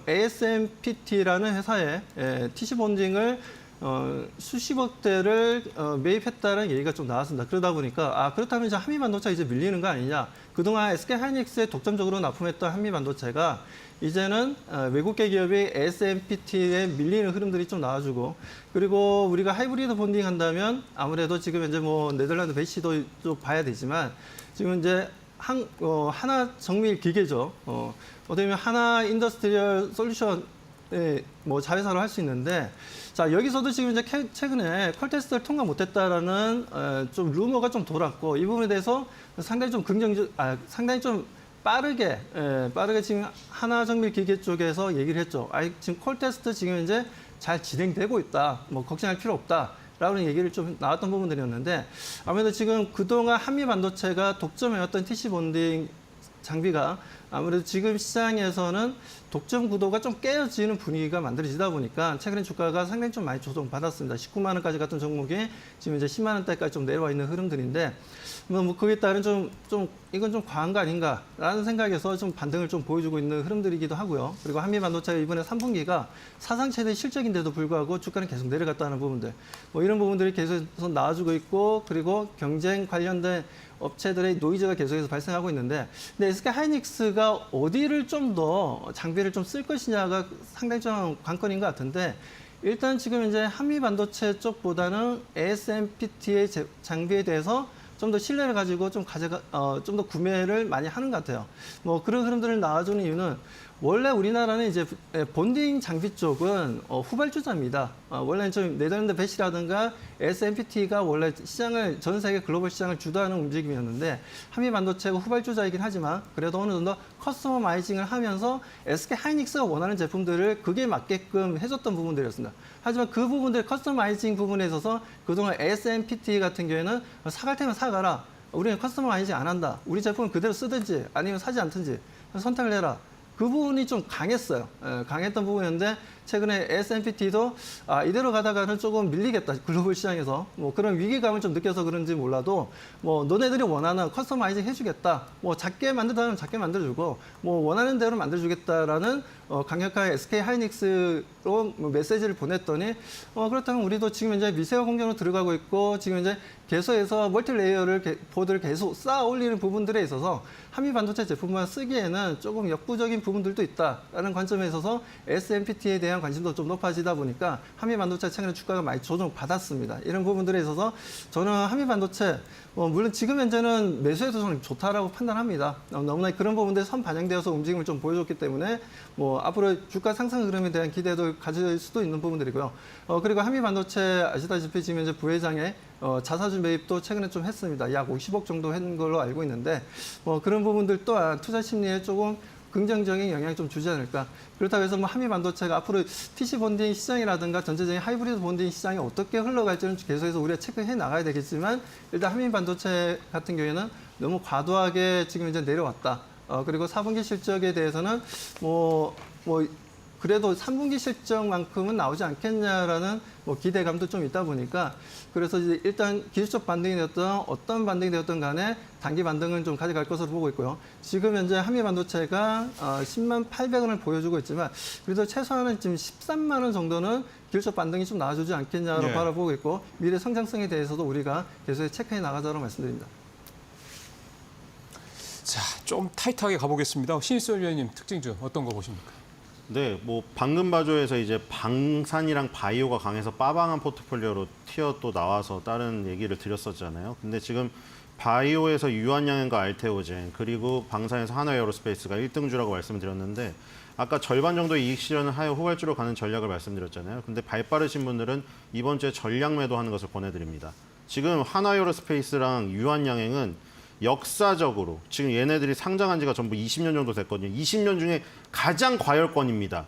ASMPT라는 회사에 TC 본딩을 수십억 대를 매입했다는 얘기가 좀 나왔습니다. 그러다 보니까 그렇다면 이제 한미 반도체가 이제 밀리는 거 아니냐? 그동안 SK 하이닉스에 독점적으로 납품했던 한미 반도체가 이제는 외국계 기업이 ASMPT에 밀리는 흐름들이 좀 나와주고, 그리고 우리가 하이브리드 본딩 한다면 아무래도 지금 현재 네덜란드 배시도 좀 봐야 되지만 지금 이제 하나 정밀 기계죠. 어떻게 보면 하나 인더스트리얼 솔루션 뭐 자회사로 할 수 있는데, 자 여기서도 지금 이제 최근에 컬 테스트를 통과 못했다라는 좀 루머가 좀 돌았고, 이 부분에 대해서 상당히 좀 상당히 좀 빠르게 지금 하나정밀기계 쪽에서 얘기를 했죠. 지금 콜 테스트 지금 이제 잘 진행되고 있다. 뭐 걱정할 필요 없다. 라는 얘기를 좀 나왔던 부분들이었는데, 아무래도 지금 그동안 한미 반도체가 독점해왔던 TC 본딩 장비가 아무래도 지금 시장에서는 독점 구도가 좀 깨어지는 분위기가 만들어지다 보니까 최근에 주가가 상당히 좀 많이 조정받았습니다. 19만 원까지 갔던 종목이 지금 이제 10만 원대까지 좀 내려와 있는 흐름들인데, 뭐 거기에 따른 이건 좀 과한 거 아닌가라는 생각에서 좀 반등을 좀 보여주고 있는 흐름들이기도 하고요. 그리고 한미 반도체가 이번에 3분기가 사상 최대 실적인데도 불구하고 주가는 계속 내려갔다는 부분들, 뭐 이런 부분들이 계속해서 나와주고 있고, 그리고 경쟁 관련된 업체들의 노이즈가 계속해서 발생하고 있는데, 근데 SK 하이닉스가 어디를 좀 더 장비를 좀 쓸 것이냐가 상당히 좀 관건인 것 같은데, 일단 지금 이제 한미 반도체 쪽보다는 ASMPT의 장비에 대해서 좀 더 신뢰를 가지고 좀 더 구매를 많이 하는 것 같아요. 뭐 그런 흐름들을 나와주는 이유는, 원래 우리나라는 이제 본딩 장비 쪽은 후발주자입니다. 원래 좀 네덜란드 배시라든가 SMPT가 원래 시장을, 전 세계 글로벌 시장을 주도하는 움직임이었는데, 한미 반도체가 후발주자이긴 하지만 그래도 어느 정도 커스터마이징을 하면서 SK 하이닉스가 원하는 제품들을 그게 맞게끔 해줬던 부분들이었습니다. 하지만 그 부분들 커스터마이징 부분에 있어서 그동안 SMPT 같은 경우에는 사갈 테면 사가라. 우리는 커스터마이징 안 한다. 우리 제품을 그대로 쓰든지 아니면 사지 않든지 선택을 해라. 그 부분이 좀 강했어요. 강했던 부분이었는데, 최근에 S&P도 이대로 가다가는 조금 밀리겠다, 글로벌 시장에서. 뭐 그런 위기감을 좀 느껴서 그런지 몰라도, 뭐 너네들이 원하는 커스터마이징 해주겠다. 뭐 작게 만들다면 작게 만들어주고, 뭐 원하는 대로 만들어주겠다라는 강력한 SK 하이닉스로 메시지를 보냈더니, 그렇다면 우리도 지금 이제 미세화 공정으로 들어가고 있고, 지금 이제 계속해서 멀티레이어를 보드를 계속 쌓아 올리는 부분들에 있어서 한미 반도체 제품만 쓰기에는 조금 역부족인 부분들도 있다라는 관점에 있어서 S&P에 대한 관심도 좀 높아지다 보니까 한미 반도체 최근에 주가가 많이 조정받았습니다. 이런 부분들에 있어서 저는 한미 반도체, 물론 지금 현재는 매수해도 저는 좋다라고 판단합니다. 너무나 그런 부분들이 선 반영되어서 움직임을 좀 보여줬기 때문에 뭐 앞으로 주가 상승 흐름에 대한 기대도 가질 수도 있는 부분들이고요. 그리고 한미 반도체 아시다시피 지금 이제 부회장의 자사주 매입도 최근에 좀 했습니다. 약 50억 정도 한 걸로 알고 있는데, 그런 부분들 또한 투자 심리에 조금 긍정적인 영향을 좀 주지 않을까. 그렇다고 해서 뭐 한미 반도체가 앞으로 TC 본딩 시장이라든가 전체적인 하이브리드 본딩 시장이 어떻게 흘러갈지는 계속해서 우리가 체크해 나가야 되겠지만, 일단 한미 반도체 같은 경우에는 너무 과도하게 지금 이제 내려왔다. 그리고 4분기 실적에 대해서는 그래도 3분기 실적만큼은 나오지 않겠냐라는 기대감도 좀 있다 보니까, 그래서 이제 일단 기술적 반등이 되었던 어떤 반등이 되었던 간에 단기 반등은 좀 가져갈 것으로 보고 있고요. 지금 현재 한미 반도체가 10만 800원을 보여주고 있지만, 그래도 최소한은 지금 13만 원 정도는 기술적 반등이 좀 나와주지 않겠냐로 바라보고 있고, 미래 성장성에 대해서도 우리가 계속 체크해 나가자고 말씀드립니다. 자, 좀 타이트하게 가보겠습니다. 신일수 위원님, 특징주 어떤 거 보십니까? 네, 뭐 방금 바조에서 이제 방산이랑 바이오가 강해서 빠방한 포트폴리오로 티어 또 나와서 다른 얘기를 드렸었잖아요. 근데 지금 바이오에서 유한양행과 알테오젠, 그리고 방산에서 하나에어로스페이스가 1등주라고 말씀드렸는데, 아까 절반 정도 이익 실현을 하여 후발주로 가는 전략을 말씀드렸잖아요. 근데 발 빠르신 분들은 이번 주에 전략 매도하는 것을 권해드립니다. 지금 하나에어로스페이스랑 유한양행은 역사적으로 지금 얘네들이 상장한 지가 전부 20년 정도 됐거든요. 20년 중에 가장 과열권입니다.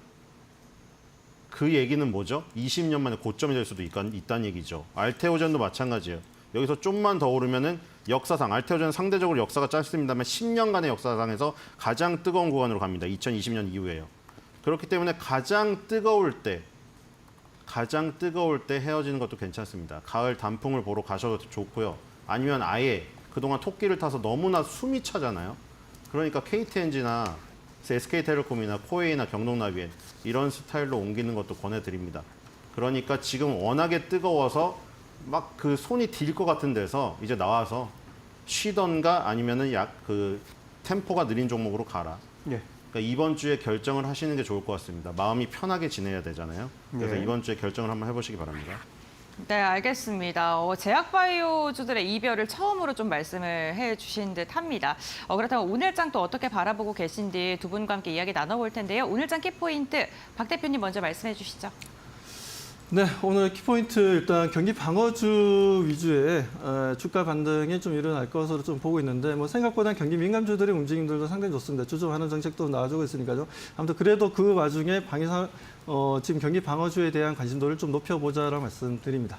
그 얘기는 뭐죠? 20년 만에 고점이 될 수도 있다는 얘기죠. 알테오젠도 마찬가지예요. 여기서 좀만 더 오르면은 역사상, 알테오젠은 상대적으로 역사가 짧습니다만 10년간의 역사상에서 가장 뜨거운 구간으로 갑니다. 2020년 이후에요. 그렇기 때문에 가장 뜨거울 때 헤어지는 것도 괜찮습니다. 가을 단풍을 보러 가셔도 좋고요. 아니면 아예 그동안 토끼를 타서 너무나 숨이 차잖아요. 그러니까 KTNG나 SK텔레콤이나 코웨이나 경동나비엔 이런 스타일로 옮기는 것도 권해드립니다. 그러니까 지금 워낙에 뜨거워서 막 그 손이 딜 것 같은 데서 이제 나와서 쉬던가 아니면은 템포가 느린 종목으로 가라. 예. 그러니까 이번 주에 결정을 하시는 게 좋을 것 같습니다. 마음이 편하게 지내야 되잖아요. 그래서 예. 이번 주에 결정을 한번 해보시기 바랍니다. 네, 알겠습니다. 제약바이오주들의 이별을 처음으로 좀 말씀을 해주신 듯합니다. 그렇다면 오늘장 또 어떻게 바라보고 계신지 두 분과 함께 이야기 나눠볼 텐데요. 오늘장 키포인트 박 대표님 먼저 말씀해 주시죠. 네, 오늘 키포인트 일단 경기 방어주 위주의 주가 반등이 좀 일어날 것으로 좀 보고 있는데 뭐 생각보다 경기 민감주들의 움직임들도 상당히 좋습니다. 주춤하는 정책도 나와주고 있으니까요. 아무튼 그래도 그 와중에 지금 경기 방어주에 대한 관심도를 좀 높여보자라고 말씀드립니다.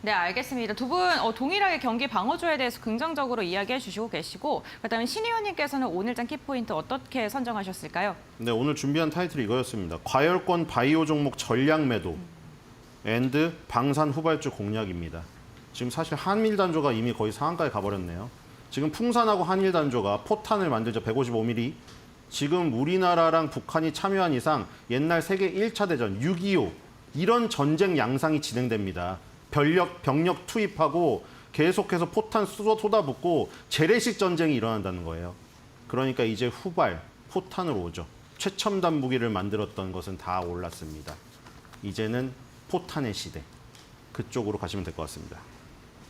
네, 알겠습니다. 두 분 동일하게 경기 방어주에 대해서 긍정적으로 이야기해 주시고 계시고 그다음에 신 의원님께서는 오늘장 키포인트 어떻게 선정하셨을까요? 네, 오늘 준비한 타이틀이 이거였습니다. 과열권 바이오 종목 전략 매도 앤드 방산 후발주 공략입니다. 지금 사실 한일 단조가 이미 거의 상한가에 가버렸네요. 지금 풍산하고 한일 단조가 포탄을 만들죠. 155mm. 지금 우리나라랑 북한이 참여한 이상 옛날 세계 1차 대전 6.25 이런 전쟁 양상이 진행됩니다. 병력 투입하고 계속해서 포탄 쏟아붓고 재래식 전쟁이 일어난다는 거예요. 그러니까 이제 후발, 포탄으로 오죠. 최첨단 무기를 만들었던 것은 다 올랐습니다. 이제는 포탄의 시대. 그쪽으로 가시면 될 것 같습니다.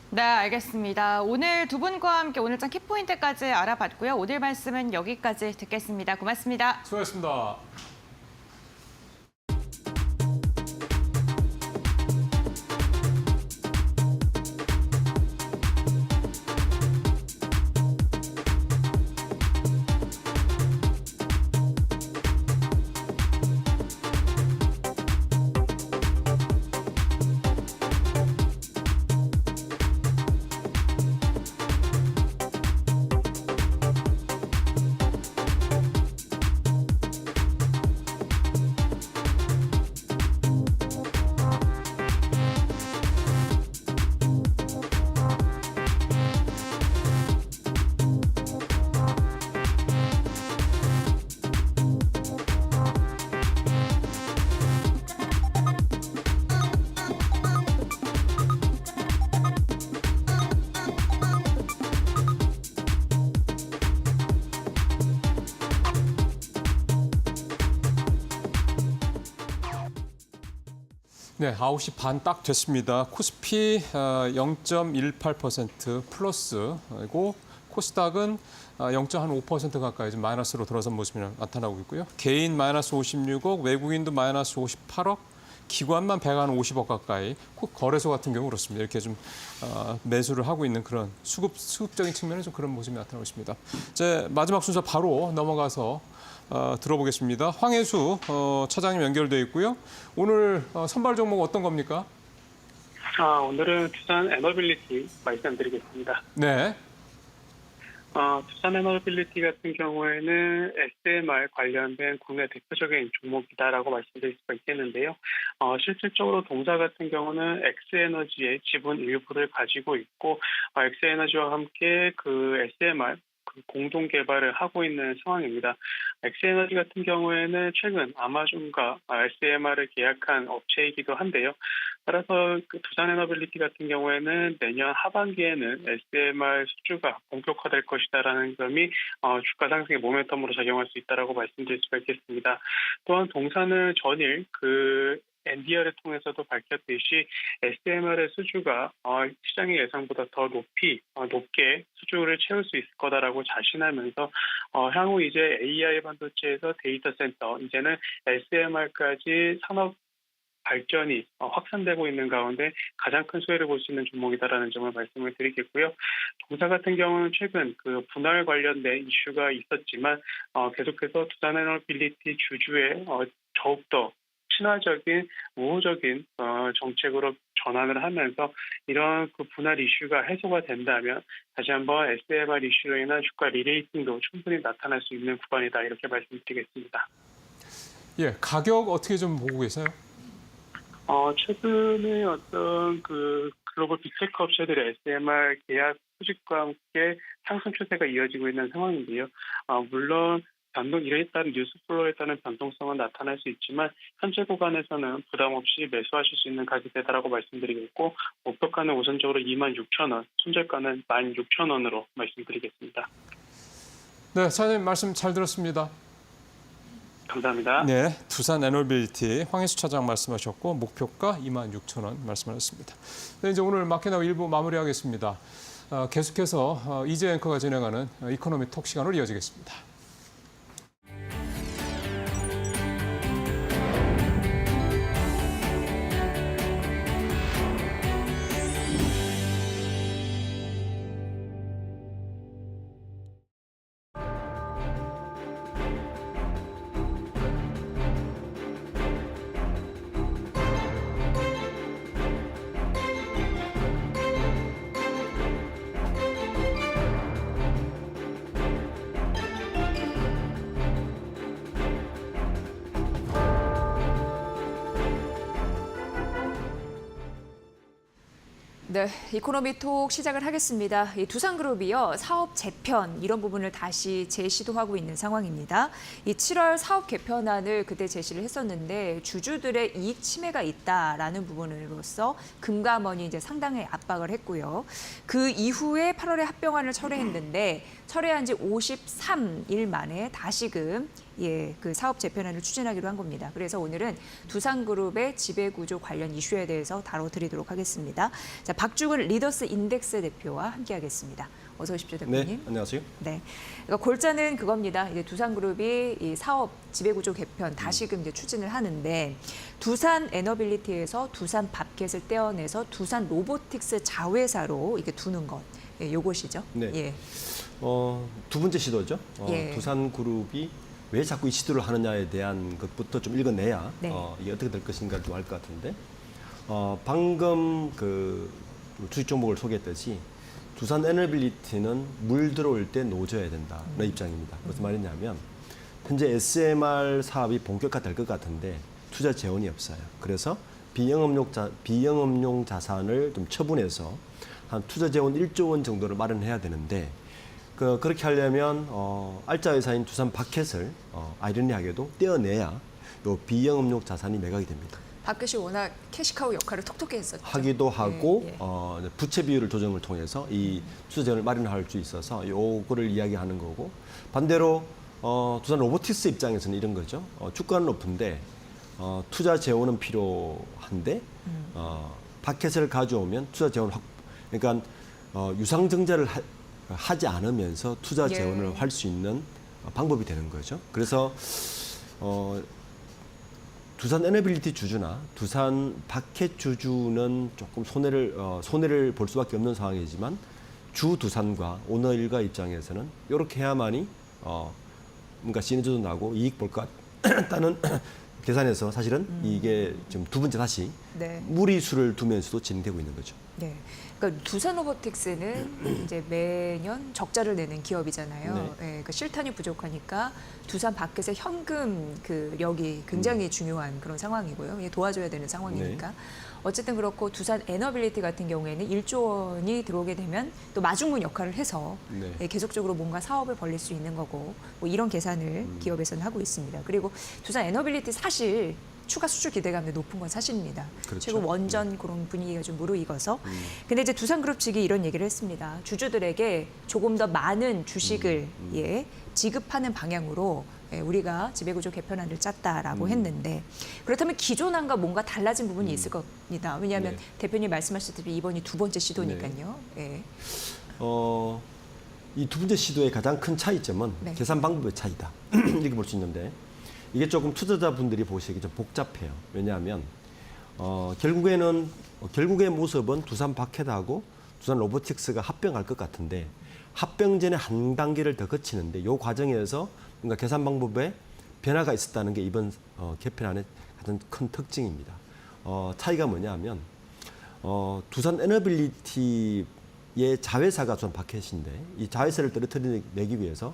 네, 알겠습니다. 오늘 두 분과 함께 오늘장 키포인트까지 알아봤고요. 오늘 말씀은 여기까지 듣겠습니다. 고맙습니다. 수고하셨습니다. 네, 9시 반 딱 됐습니다. 코스피 0.18% 플러스이고 코스닥은 0.5% 가까이 좀 마이너스로 들어선 모습이 나타나고 있고요. 개인 마이너스 56억, 외국인도 마이너스 58억, 기관만 150억 가까이, 거래소 같은 경우 그렇습니다. 이렇게 좀 매수를 하고 있는 그런 수급적인 측면에 좀 그런 모습이 나타나고 있습니다. 이제 마지막 순서 바로 넘어가서 들어보겠습니다. 황혜수 차장님 연결돼 있고요. 오늘 선발 종목 어떤 겁니까? 오늘은 투산 에너빌리티 말씀드리겠습니다. 네. 투산 에너빌리티 같은 경우에는 SMR 관련된 국내 대표적인 종목이다라고 말씀드릴 수가 있겠는데요. 실질적으로 동사 같은 경우는 엑스에너지의 지분 일부를 가지고 있고, 엑스에너지와 함께 그 SMR 공동 개발을 하고 있는 상황입니다. 엑스에너지 같은 경우에는 최근 아마존과 SMR을 계약한 업체이기도 한데요. 따라서 그 두산에너빌리티 같은 경우에는 내년 하반기에는 SMR 수주가 본격화될 것이다라는 점이 주가 상승의 모멘텀으로 작용할 수 있다라고 말씀드릴 수가 있겠습니다. 또한 동사는 전일 NDR을 통해서도 밝혔듯이 SMR의 수주가 시장의 예상보다 더 높게 수주를 채울 수 있을 거다라고 자신하면서 향후 이제 AI 반도체에서 데이터 센터, 이제는 SMR까지 산업 발전이 확산되고 있는 가운데 가장 큰 수혜를 볼 수 있는 종목이다라는 점을 말씀을 드리겠고요. 동사 같은 경우는 최근 그 분할 관련된 이슈가 있었지만 계속해서 두산에너빌리티 주주의 더욱더 친화적인 우호적인 정책으로 전환을 하면서 이런 그 분할 이슈가 해소가 된다면 다시 한번 SMR 이슈로 인한 주가 리레이팅도 충분히 나타날 수 있는 구간이다, 이렇게 말씀드리겠습니다. 예, 가격 어떻게 좀 보고 계세요? 최근에 어떤 그 글로벌 빅테크 업체들의 SMR 계약 수집과 함께 상승 추세가 이어지고 있는 상황인데요. 물론 이에 따른 뉴스 플로우에 따른 변동성은 나타날 수 있지만 현재 구간에서는 부담 없이 매수하실 수 있는 가격대다라고 말씀드리겠고, 목표가는 우선적으로 26,000원, 손절가는 16,000원으로 말씀드리겠습니다. 네, 사장님 말씀 잘 들었습니다. 감사합니다. 네, 두산 에너빌리티 황희수 차장 말씀하셨고 목표가 26,000원 말씀하셨습니다. 네, 이제 오늘 마켓나우 1부 마무리하겠습니다. 계속해서 이재 앵커가 진행하는 이코노미 톡 시간으로 이어지겠습니다. 네, 이코노미톡 시작을 하겠습니다. 이 두산그룹이요, 사업 재편 이런 부분을 다시 재시도하고 있는 상황입니다. 이 7월 사업 개편안을 그때 제시를 했었는데 주주들의 이익 침해가 있다라는 부분으로서 금감원이 이제 상당히 압박을 했고요. 그 이후에 8월에 합병안을 철회했는데 철회한 지 53일 만에 다시금 그 사업 재편안을 추진하기로 한 겁니다. 그래서 오늘은 두산그룹의 지배구조 관련 이슈에 대해서 다뤄드리도록 하겠습니다. 자, 박주근 리더스 인덱스 대표와 함께하겠습니다. 어서 오십시오, 대표님. 네, 안녕하세요. 네, 그러니까 골자는 그겁니다. 이제 두산그룹이 이 사업 지배구조 개편 다시금 이제 추진을 하는데 두산 에너빌리티에서 두산 밥켓을 떼어내서 두산 로보틱스 자회사로 이게 두는 것, 요것이죠. 네. 예. 두 번째 시도죠. 예. 두산그룹이 왜 자꾸 이 시도를 하느냐에 대한 것부터 좀 읽어내야 네. 이게 어떻게 될 것인가를 좀 알 것 같은데 방금 그 주식 종목을 소개했듯이 두산 에너빌리티는 물 들어올 때 놓아줘야 된다는 입장입니다. 무슨 말이냐면 현재 SMR 사업이 본격화될 것 같은데 투자 재원이 없어요. 그래서 비영업용 자산을 좀 처분해서 한 투자 재원 1조 원 정도를 마련해야 되는데 그렇게 하려면 알짜 회사인 두산 바켓을 아이러니하게도 떼어내야 요 비영업용 자산이 매각이 됩니다. 밥켓이 워낙 캐시카우 역할을 톡톡히 했었죠. 하기도 하고 예. 부채 비율을 조정을 통해서 이 투자 재원을 마련할 수 있어서 요거를 이야기하는 거고 반대로 두산 로보틱스 입장에서는 이런 거죠. 주가는 높은데 투자 재원은 필요한데 바켓을 가져오면 투자 재원 그러니까 유상증자를 하지 않으면서 투자 재원을 할 수 있는 방법이 되는 거죠. 그래서 두산 에너빌리티 주주나 두산 바켓 주주는 조금 손해를 볼 수밖에 없는 상황이지만 주 두산과 오너 일가 입장에서는 이렇게 해야만이 뭔가 시너지도 나고 이익 볼 것 같다는 계산에서 사실은 이게 지금 두 번째 다시 무리수를 두면서도 진행되고 있는 거죠. 네. 그러니까 두산 로보틱스는 이제 매년 적자를 내는 기업이잖아요. 네. 네, 그러니까 실탄이 부족하니까 두산 바켓의 현금 력이 굉장히 중요한 그런 상황이고요. 도와줘야 되는 상황이니까. 네. 어쨌든 그렇고 두산 에너빌리티 같은 경우에는 1조 원이 들어오게 되면 또 마중물 역할을 해서 계속적으로 뭔가 사업을 벌릴 수 있는 거고 뭐 이런 계산을 기업에서는 하고 있습니다. 그리고 두산 에너빌리티 사실 추가 수출 기대감이 높은 건 사실입니다. 그렇죠. 최근 원전 그런 분위기가 좀 무르익어서. 근데 이제 두산그룹 측이 이런 얘기를 했습니다. 주주들에게 조금 더 많은 주식을 지급하는 방향으로 우리가 지배구조 개편안을 짰다라고 했는데 그렇다면 기존안과 뭔가 달라진 부분이 있을 겁니다. 왜냐하면 대표님 말씀하셨듯이 이번이 두 번째 시도니까요. 네. 이 두 번째 시도의 가장 큰 차이점은 계산 방법의 차이다. 이렇게 볼 수 있는데 이게 조금 투자자분들이 보시기 좀 복잡해요. 왜냐하면 결국의 모습은 두산 바켓하고 두산 로보틱스가 합병할 것 같은데 합병 전에 한 단계를 더 거치는데 이 과정에서 뭔가 계산 방법에 변화가 있었다는 게 이번 개편안의 가장 큰 특징입니다. 차이가 뭐냐면 두산 에너빌리티의 자회사가 두산 바켓인데 이 자회사를 떨어뜨리기 위해서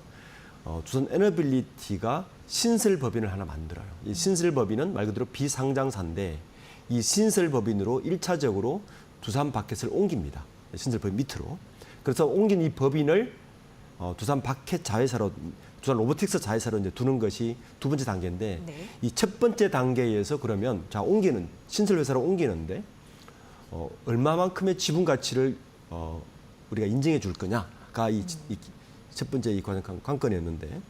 두산 에너빌리티가 신설법인을 하나 만들어요. 이 신설법인은 말 그대로 비상장사인데 이 신설법인으로 1차적으로 두산 바켓을 옮깁니다. 신설법인 밑으로. 그래서 옮긴 이 법인을 두산 바켓 자회사로 두산 로보틱스 자회사로 이제 두는 것이 두 번째 단계인데 이 첫 번째 단계에서 그러면 옮기는 신설회사로 옮기는데 얼마만큼의 지분 가치를 우리가 인정해 줄 거냐가 이 첫 번째 이 관건이었는데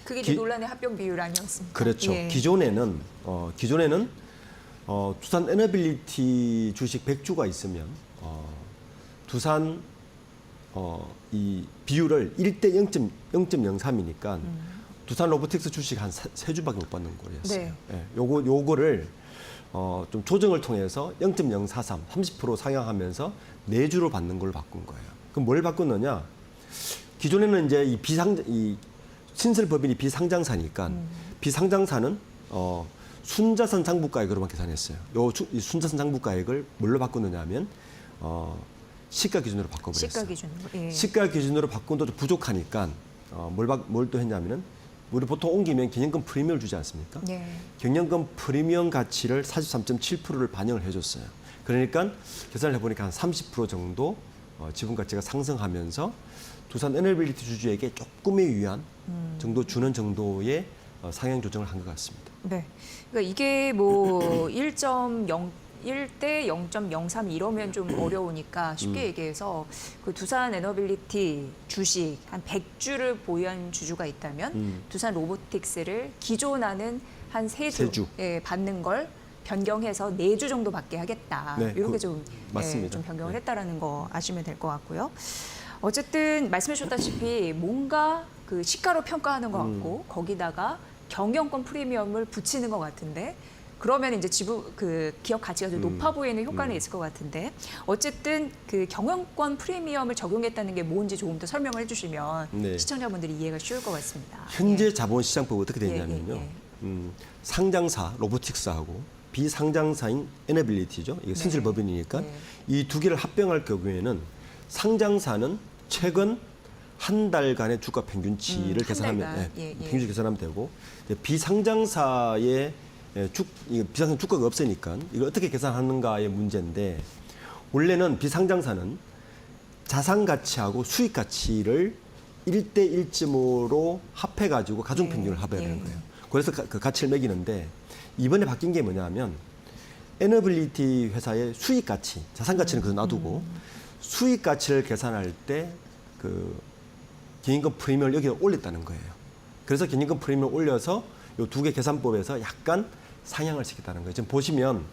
그게 이제 논란의 합병 비율 아니었습니까? 그렇죠. 예. 기존에는 두산 에너빌리티 주식 100주가 있으면 두산 이 비율을 1대 0.03이니까 두산 로보틱스 주식 한 3주밖에 못 받는 거였어요. 네. 예, 요거를 좀 조정을 통해서 0.043, 30% 상향하면서 4주로 받는 걸로 바꾼 거예요. 그럼 뭘 바꿨느냐? 기존에는 이제 이 신설법인이 비상장사니까 비상장사는 순자산 장부가액으로만 계산했어요. 이 순자산 장부가액을 뭘로 바꿨느냐면 시가 기준으로 바꿔버렸어요. 시가 기준으로. 예. 시가 기준으로 바꾼 것도 부족하니까 뭘 또 했냐면은 우리 보통 옮기면 경영권 프리미엄을 주지 않습니까? 예. 경영권 프리미엄 가치를 43.7%를 반영을 해줬어요. 그러니까 계산을 해보니까 한 30% 정도 지분 가치가 상승하면서 두산 에너빌리티 주주에게 조금에 유한 정도 주는 정도의 상향 조정을 한 것 같습니다. 네. 그러니까 이게 뭐 1대 0.03 이러면 좀 어려우니까 쉽게 얘기해서 그 두산 에너빌리티 주식 한 100주를 보유한 주주가 있다면 두산 로보틱스를 기존하는 한 3주 예, 받는 걸 변경해서 4주 정도 받게 하겠다. 네, 이렇게 좀, 맞습니다. 좀 변경을 네. 했다라는 거 아시면 될 것 같고요. 어쨌든 말씀해 주셨다시피 뭔가 그 시가로 평가하는 것 같고 거기다가 경영권 프리미엄을 붙이는 것 같은데 그러면 이제 그 기업 가치가 좀 높아 보이는 효과는 있을 것 같은데 어쨌든 그 경영권 프리미엄을 적용했다는 게 뭔지 조금 더 설명을 해주시면 네. 시청자분들이 이해가 쉬울 것 같습니다. 현재 자본시장법 어떻게 되냐면요. 예. 상장사 로보틱스하고 비상장사인 에너빌리티죠. 이게 신설법인이니까 네. 이 두 개를 합병할 경우에는 상장사는 최근 한 달간의 주가 평균치를 한 계산하면 달간. 예, 예. 평균치 계산하면 되고 이제 비상장사의 비상장 주가가 없으니까 이걸 어떻게 계산하는가의 문제인데 원래는 비상장사는 자산 가치하고 수익 가치를 1대 1.5로 합해가지고 가중 평균을 합해야 되는 거예요. 그래서 그 가치를 매기는데 이번에 바뀐 게 뭐냐면 에너빌리티 회사의 수익 가치, 자산 가치는 그거 놔두고 수익 가치를 계산할 때 그 경영권 프리미엄을 여기에 올렸다는 거예요. 그래서 경영권 프리미엄을 올려서 이 두 개 계산법에서 약간 상향을 시켰다는 거예요. 지금 보시면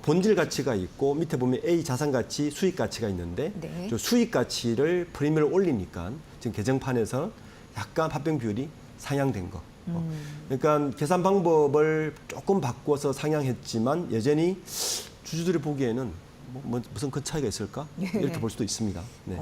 본질 가치가 있고 밑에 보면 A 자산 가치, 수익 가치가 있는데 네. 저 수익 가치를 프리미엄을 올리니까 지금 개정판에서 약간 합병 비율이 상향된 거. 그러니까 계산 방법을 조금 바꿔서 상향했지만 여전히 주주들이 보기에는 무슨 큰 차이가 있을까? 이렇게 볼 수도 있습니다. 네.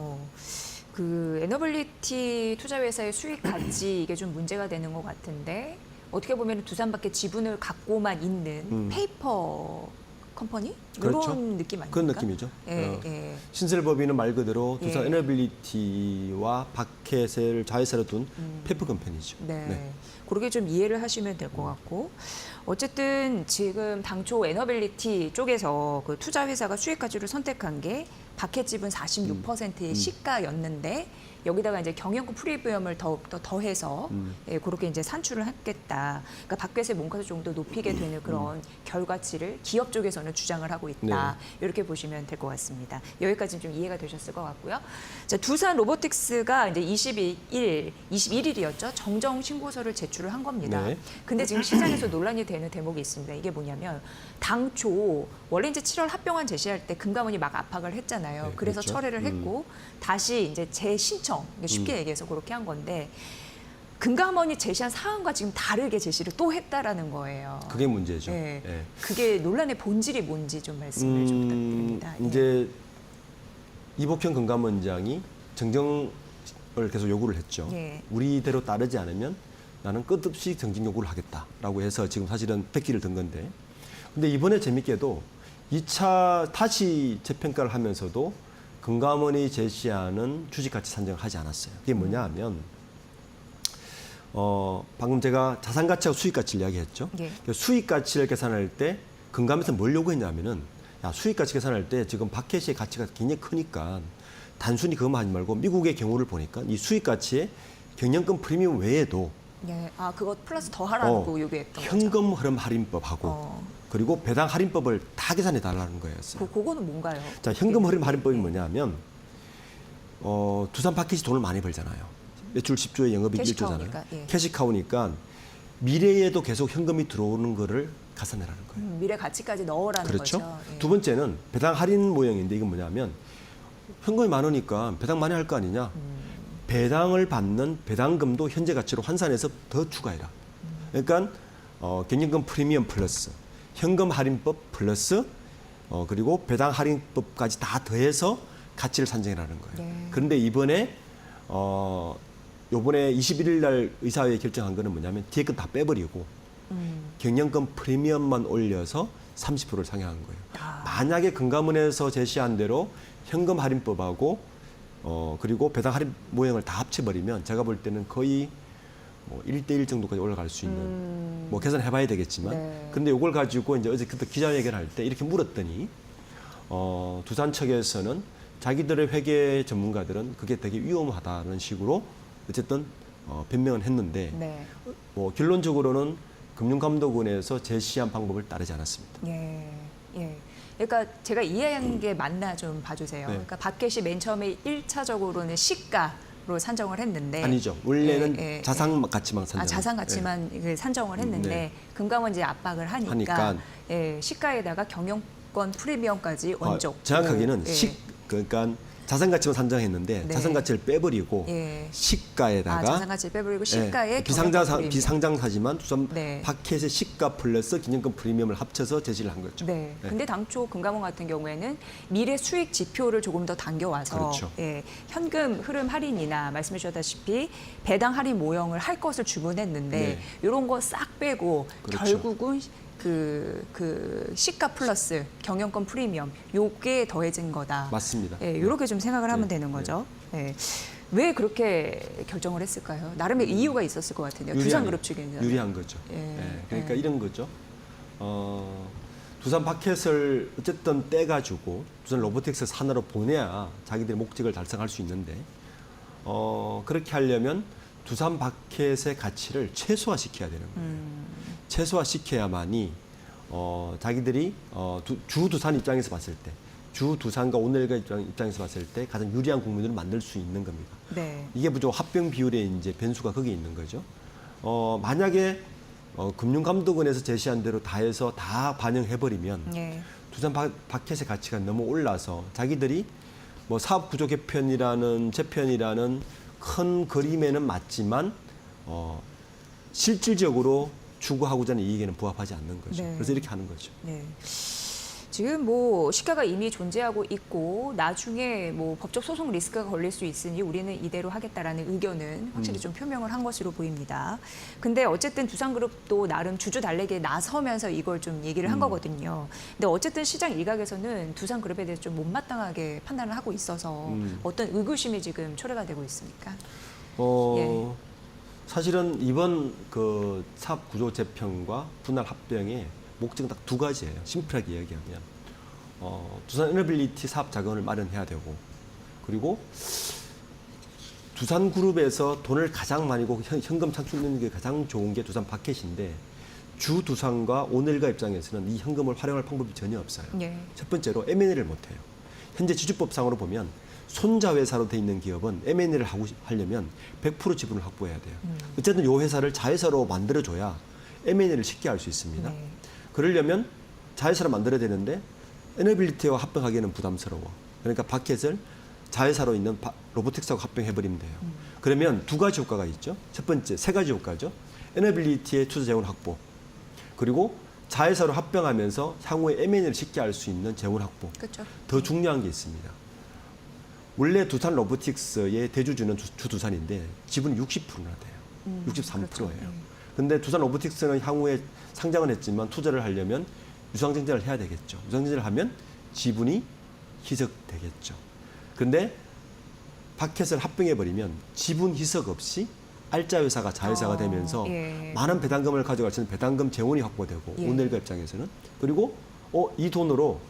그 에너빌리티 투자회사의 수익 가치 이게 좀 문제가 되는 것 같은데 어떻게 보면 두산밖에 지분을 갖고만 있는 페이퍼 컴퍼니? 그렇죠. 이런 느낌 아닙니까? 그런 느낌이죠. 예. 신설법인은 말 그대로 두산 예. 에너빌리티와 박해세를 자회사로 둔 페이퍼 컴퍼니죠. 네. 그렇게 좀 이해를 하시면 될 것 같고 어쨌든 지금 당초 에너빌리티 쪽에서 그 투자 회사가 수익 가치를 선택한 게 박해 지분 46%의 시가였는데 여기다가 이제 경영권 프리미엄을 더해서 예, 그렇게 이제 산출을 하겠다. 그러니까 박회세 몸값을 좀 더 높이게 되는 그런 결과치를 기업 쪽에서는 주장을 하고 있다. 이렇게 보시면 될 것 같습니다. 여기까지는 좀 이해가 되셨을 것 같고요. 자, 두산 로보틱스가 이제 21일이었죠. 정정 신고서를 제출을 한 겁니다. 네. 근데 지금 시장에서 논란이 되는 대목이 있습니다. 이게 뭐냐면 당초 원래 이제 7월 합병안 제시할 때 금감원이 막 압박을 했잖아요. 네, 그래서 그렇죠. 철회를 했고 다시 이제 재신청 쉽게 얘기해서 그렇게 한 건데 금감원이 제시한 사항과 지금 다르게 제시를 또 했다라는 거예요. 그게 문제죠. 예. 예. 그게 논란의 본질이 뭔지 좀 말씀을 좀 부탁드립니다. 예. 이제 이복현 금감원장이 정정을 계속 요구를 했죠. 예. 우리대로 따르지 않으면 나는 끝없이 정정 요구를 하겠다라고 해서 지금 사실은 백기를 든 건데 근데 이번에 재밌게도 2차 다시 재평가를 하면서도 금감원이 제시하는 주식가치 산정을 하지 않았어요. 그게 뭐냐 하면 방금 제가 자산가치하고 수익가치를 이야기했죠. 예. 수익가치를 계산할 때 금감에서 뭘 요구했냐면은 야, 수익가치 계산할 때 지금 박해시의 가치가 굉장히 크니까 단순히 그것만 하지 말고 미국의 경우를 보니까 이 수익가치에 경영권 프리미엄 외에도 예. 아, 그거 플러스 더 하라고 요구했던 거죠. 현금 흐름 할인법하고 그리고 배당 할인법을 다 계산해 달라는 거였어요. 그거는 뭔가요? 자, 현금 흐름 할인법이 뭐냐면 두산 박켓이 돈을 많이 벌잖아요. 매출 10조에 영업이익 1조잖아요. 캐시카우니까, 예. 캐시카우니까 미래에도 계속 현금이 들어오는 거를 가산하라는 거예요. 미래 가치까지 넣으라는 그렇죠. 거죠. 예. 두 번째는 배당 할인 모형인데 이건 뭐냐면 현금이 많으니까 배당 많이 할 거 아니냐. 배당을 받는 배당금도 현재 가치로 환산해서 더 추가해라. 그러니까 경영금 프리미엄 플러스 현금 할인법 플러스 그리고 배당 할인법까지 다 더해서 가치를 산정해라는 거예요. 네. 그런데 이번에 요번에 21일 날 의사회에 결정한 거는 뭐냐면 뒤에 건 다 빼버리고 경영금 프리미엄만 올려서 30%를 상향한 거예요. 만약에 금감원에서 제시한 대로 현금 할인법하고 그리고 배당 할인 모형을 다 합쳐버리면 제가 볼 때는 거의 뭐 1대1 정도까지 올라갈 수 있는 뭐 계산해봐야 되겠지만 네. 근데 이걸 가지고 이제 어제 그때 기자회견할 때 이렇게 물었더니 두산 측에서는 자기들의 회계 전문가들은 그게 되게 위험하다는 식으로 어쨌든 변명은 했는데 네. 뭐 결론적으로는 금융감독원에서 제시한 방법을 따르지 않았습니다. 예. 예. 그러니까 제가 이해한 게 맞나 좀 봐주세요. 네. 그러니까 박켓이 맨 처음에 1차적으로는 시가로 산정을 했는데 아니죠. 원래는 예, 예, 자산 가치만 산정. 자산 가치만 그 산정을 했는데 네. 금감원 이제 압박을 하니까 예, 시가에다가 경영권 프리미엄까지 얹었고 정확하게는 예. 그러니까 자산 가치만 산정했는데 네. 자산 가치를 빼버리고 예. 시가에다가 자산 가치를 빼버리고 시가에 비상장사지만 두산 네. 파켓의 시가 플러스 기념금 프리미엄을 합쳐서 제시를 한 거죠. 네. 네. 근데 당초 금감원 같은 경우에는 미래 수익 지표를 조금 더 당겨와서 그렇죠. 예, 현금 흐름 할인이나 말씀해 주셨다시피 배당 할인 모형을 할 것을 주문했는데 네. 이런 거 싹 빼고 그렇죠. 결국은 그 시가 플러스 경영권 프리미엄 요게 더해진 거다. 맞습니다. 예, 이렇게 좀 생각을 하면 네. 되는 거죠. 예. 왜 그렇게 결정을 했을까요? 나름의 이유가 있었을 것 같은데요. 두산그룹 측에는. 유리한 거죠. 예. 예, 그러니까 예. 이런 거죠. 두산 파켓을 어쨌든 떼가지고 두산 로보틱스 산하로 보내야 자기들의 목적을 달성할 수 있는데 그렇게 하려면 두산 파켓의 가치를 최소화시켜야 되는 거예요. 최소화시켜야만이 자기들이 주 두산 입장에서 봤을 때, 주 두산과 오늘가 입장에서 봤을 때 가장 유리한 국면을 만들 수 있는 겁니다. 네. 이게 무조건 합병 비율의 이제 변수가 거기에 있는 거죠. 만약에 금융감독원에서 제시한 대로 다 해서 다 반영해버리면 예. 두산 파켓의 가치가 너무 올라서 자기들이 뭐 사업 구조 개편이라는 재편이라는 큰 그림에는 맞지만 실질적으로 추구하고자 하는 이익에는 부합하지 않는 거죠. 네. 그래서 이렇게 하는 거죠. 네. 지금 뭐 시가가 이미 존재하고 있고 나중에 뭐 법적 소송 리스크가 걸릴 수 있으니 우리는 이대로 하겠다라는 의견은 확실히 좀 표명을 한 것으로 보입니다. 근데 어쨌든 두산그룹도 나름 주주 달래기에 나서면서 이걸 좀 얘기를 한 거거든요. 근데 어쨌든 시장 일각에서는 두산그룹에 대해서 좀 못마땅하게 판단을 하고 있어서 어떤 의구심이 지금 초래가 되고 있습니까? 예. 사실은 이번 그 사업 구조 재편과 분할 합병의 목적은 딱 두 가지예요. 심플하게 이야기하면 두산 에너빌리티 사업 자금을 마련해야 되고 그리고 두산그룹에서 돈을 가장 많이 고 현금 창출하는 게 가장 좋은 게 두산 파켓인데 주 두산과 오늘가 입장에서는 이 현금을 활용할 방법이 전혀 없어요. 예. 첫 번째로 M&A를 못해요. 현재 지주법상으로 보면 손자 회사로 돼 있는 기업은 M&A를 하려면 100% 지분을 확보해야 돼요. 어쨌든 이 회사를 자회사로 만들어줘야 M&A를 쉽게 할 수 있습니다. 네. 그러려면 자회사를 만들어야 되는데 에너빌리티와 합병하기에는 부담스러워. 그러니까 파켓을 자회사로 있는 로보틱스하고 합병해버리면 돼요. 그러면 두 가지 효과가 있죠. 첫 번째, 세 가지 효과죠. 에너빌리티의 투자 재원 확보. 그리고 자회사로 합병하면서 향후에 M&A를 쉽게 할 수 있는 재원 확보. 그렇죠. 더 중요한 게 있습니다. 원래 두산 로보틱스의 대주주는 주두산인데 지분이 60%나 돼요. 63%예요. 근데 두산 로보틱스는 향후에 상장을 했지만 투자를 하려면 유상증자를 해야 되겠죠. 유상증자를 하면 지분이 희석되겠죠. 근데 파켓을 합병해버리면 지분 희석 없이 알짜 회사가 자회사가 되면서 예. 많은 배당금을 가져갈 수 있는 배당금 재원이 확보되고 예. 오늘가 입장에서는 그리고 이 돈으로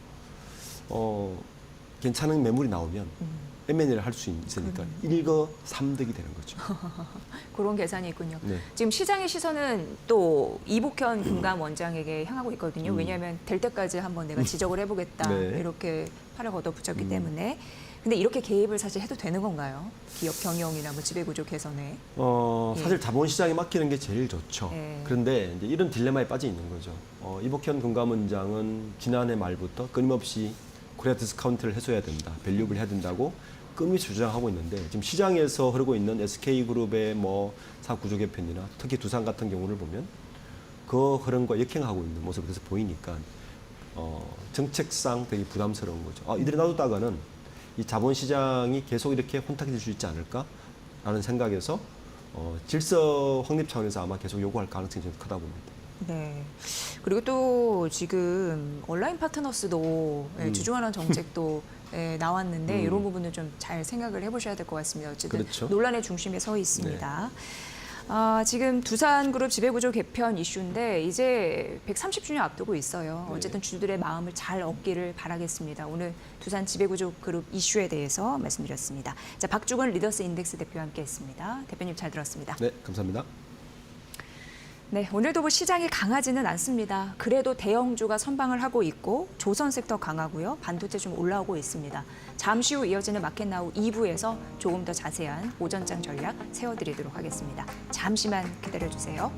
괜찮은 매물이 나오면 M&A를 할 수 있으니까 일거삼득이 되는 거죠. 그런 계산이 있군요. 네. 지금 시장의 시선은 또 이복현 금감원장에게 향하고 있거든요. 왜냐하면 될 때까지 한번 내가 지적을 해보겠다 네. 이렇게 팔을 걷어붙였기 때문에 근데 이렇게 개입을 사실 해도 되는 건가요? 기업 경영이나 뭐 지배구조 개선에. 사실 자본시장에 맡기는 게 제일 좋죠. 예. 그런데 이제 이런 딜레마에 빠져 있는 거죠. 이복현 금감원장은 지난해 말부터 끊임없이 코리아 디스카운트를 해소해야 된다, 밸류업을 해야 된다고 끊임없이 주장하고 있는데 지금 시장에서 흐르고 있는 SK그룹의 뭐 사업 구조 개편이나 특히 두산 같은 경우를 보면 그 흐름과 역행하고 있는 모습을 계속 보이니까 정책상 되게 부담스러운 거죠. 이들이 놔뒀다가는 이 자본시장이 계속 이렇게 혼탁해질 수 있지 않을까라는 생각에서 질서 확립 차원에서 아마 계속 요구할 가능성이 좀 크다 봅니다. 네. 그리고 또 지금 온라인 파트너스도 주주환원 정책도 나왔는데 이런 부분을 좀 잘 생각을 해보셔야 될 것 같습니다. 어쨌든 그렇죠. 논란의 중심에 서 있습니다. 지금 두산그룹 지배구조 개편 이슈인데 이제 130주년 앞두고 있어요. 어쨌든 주주들의 마음을 잘 얻기를 바라겠습니다. 오늘 두산 지배구조 그룹 이슈에 대해서 말씀드렸습니다. 자, 박주건 리더스 인덱스 대표와 함께했습니다. 대표님 잘 들었습니다. 네, 감사합니다. 네, 오늘도 뭐 시장이 강하지는 않습니다. 그래도 대형주가 선방을 하고 있고 조선 섹터 강하고요. 반도체 좀 올라오고 있습니다. 잠시 후 이어지는 마켓나우 2부에서 조금 더 자세한 오전장 전략 세워드리도록 하겠습니다. 잠시만 기다려주세요.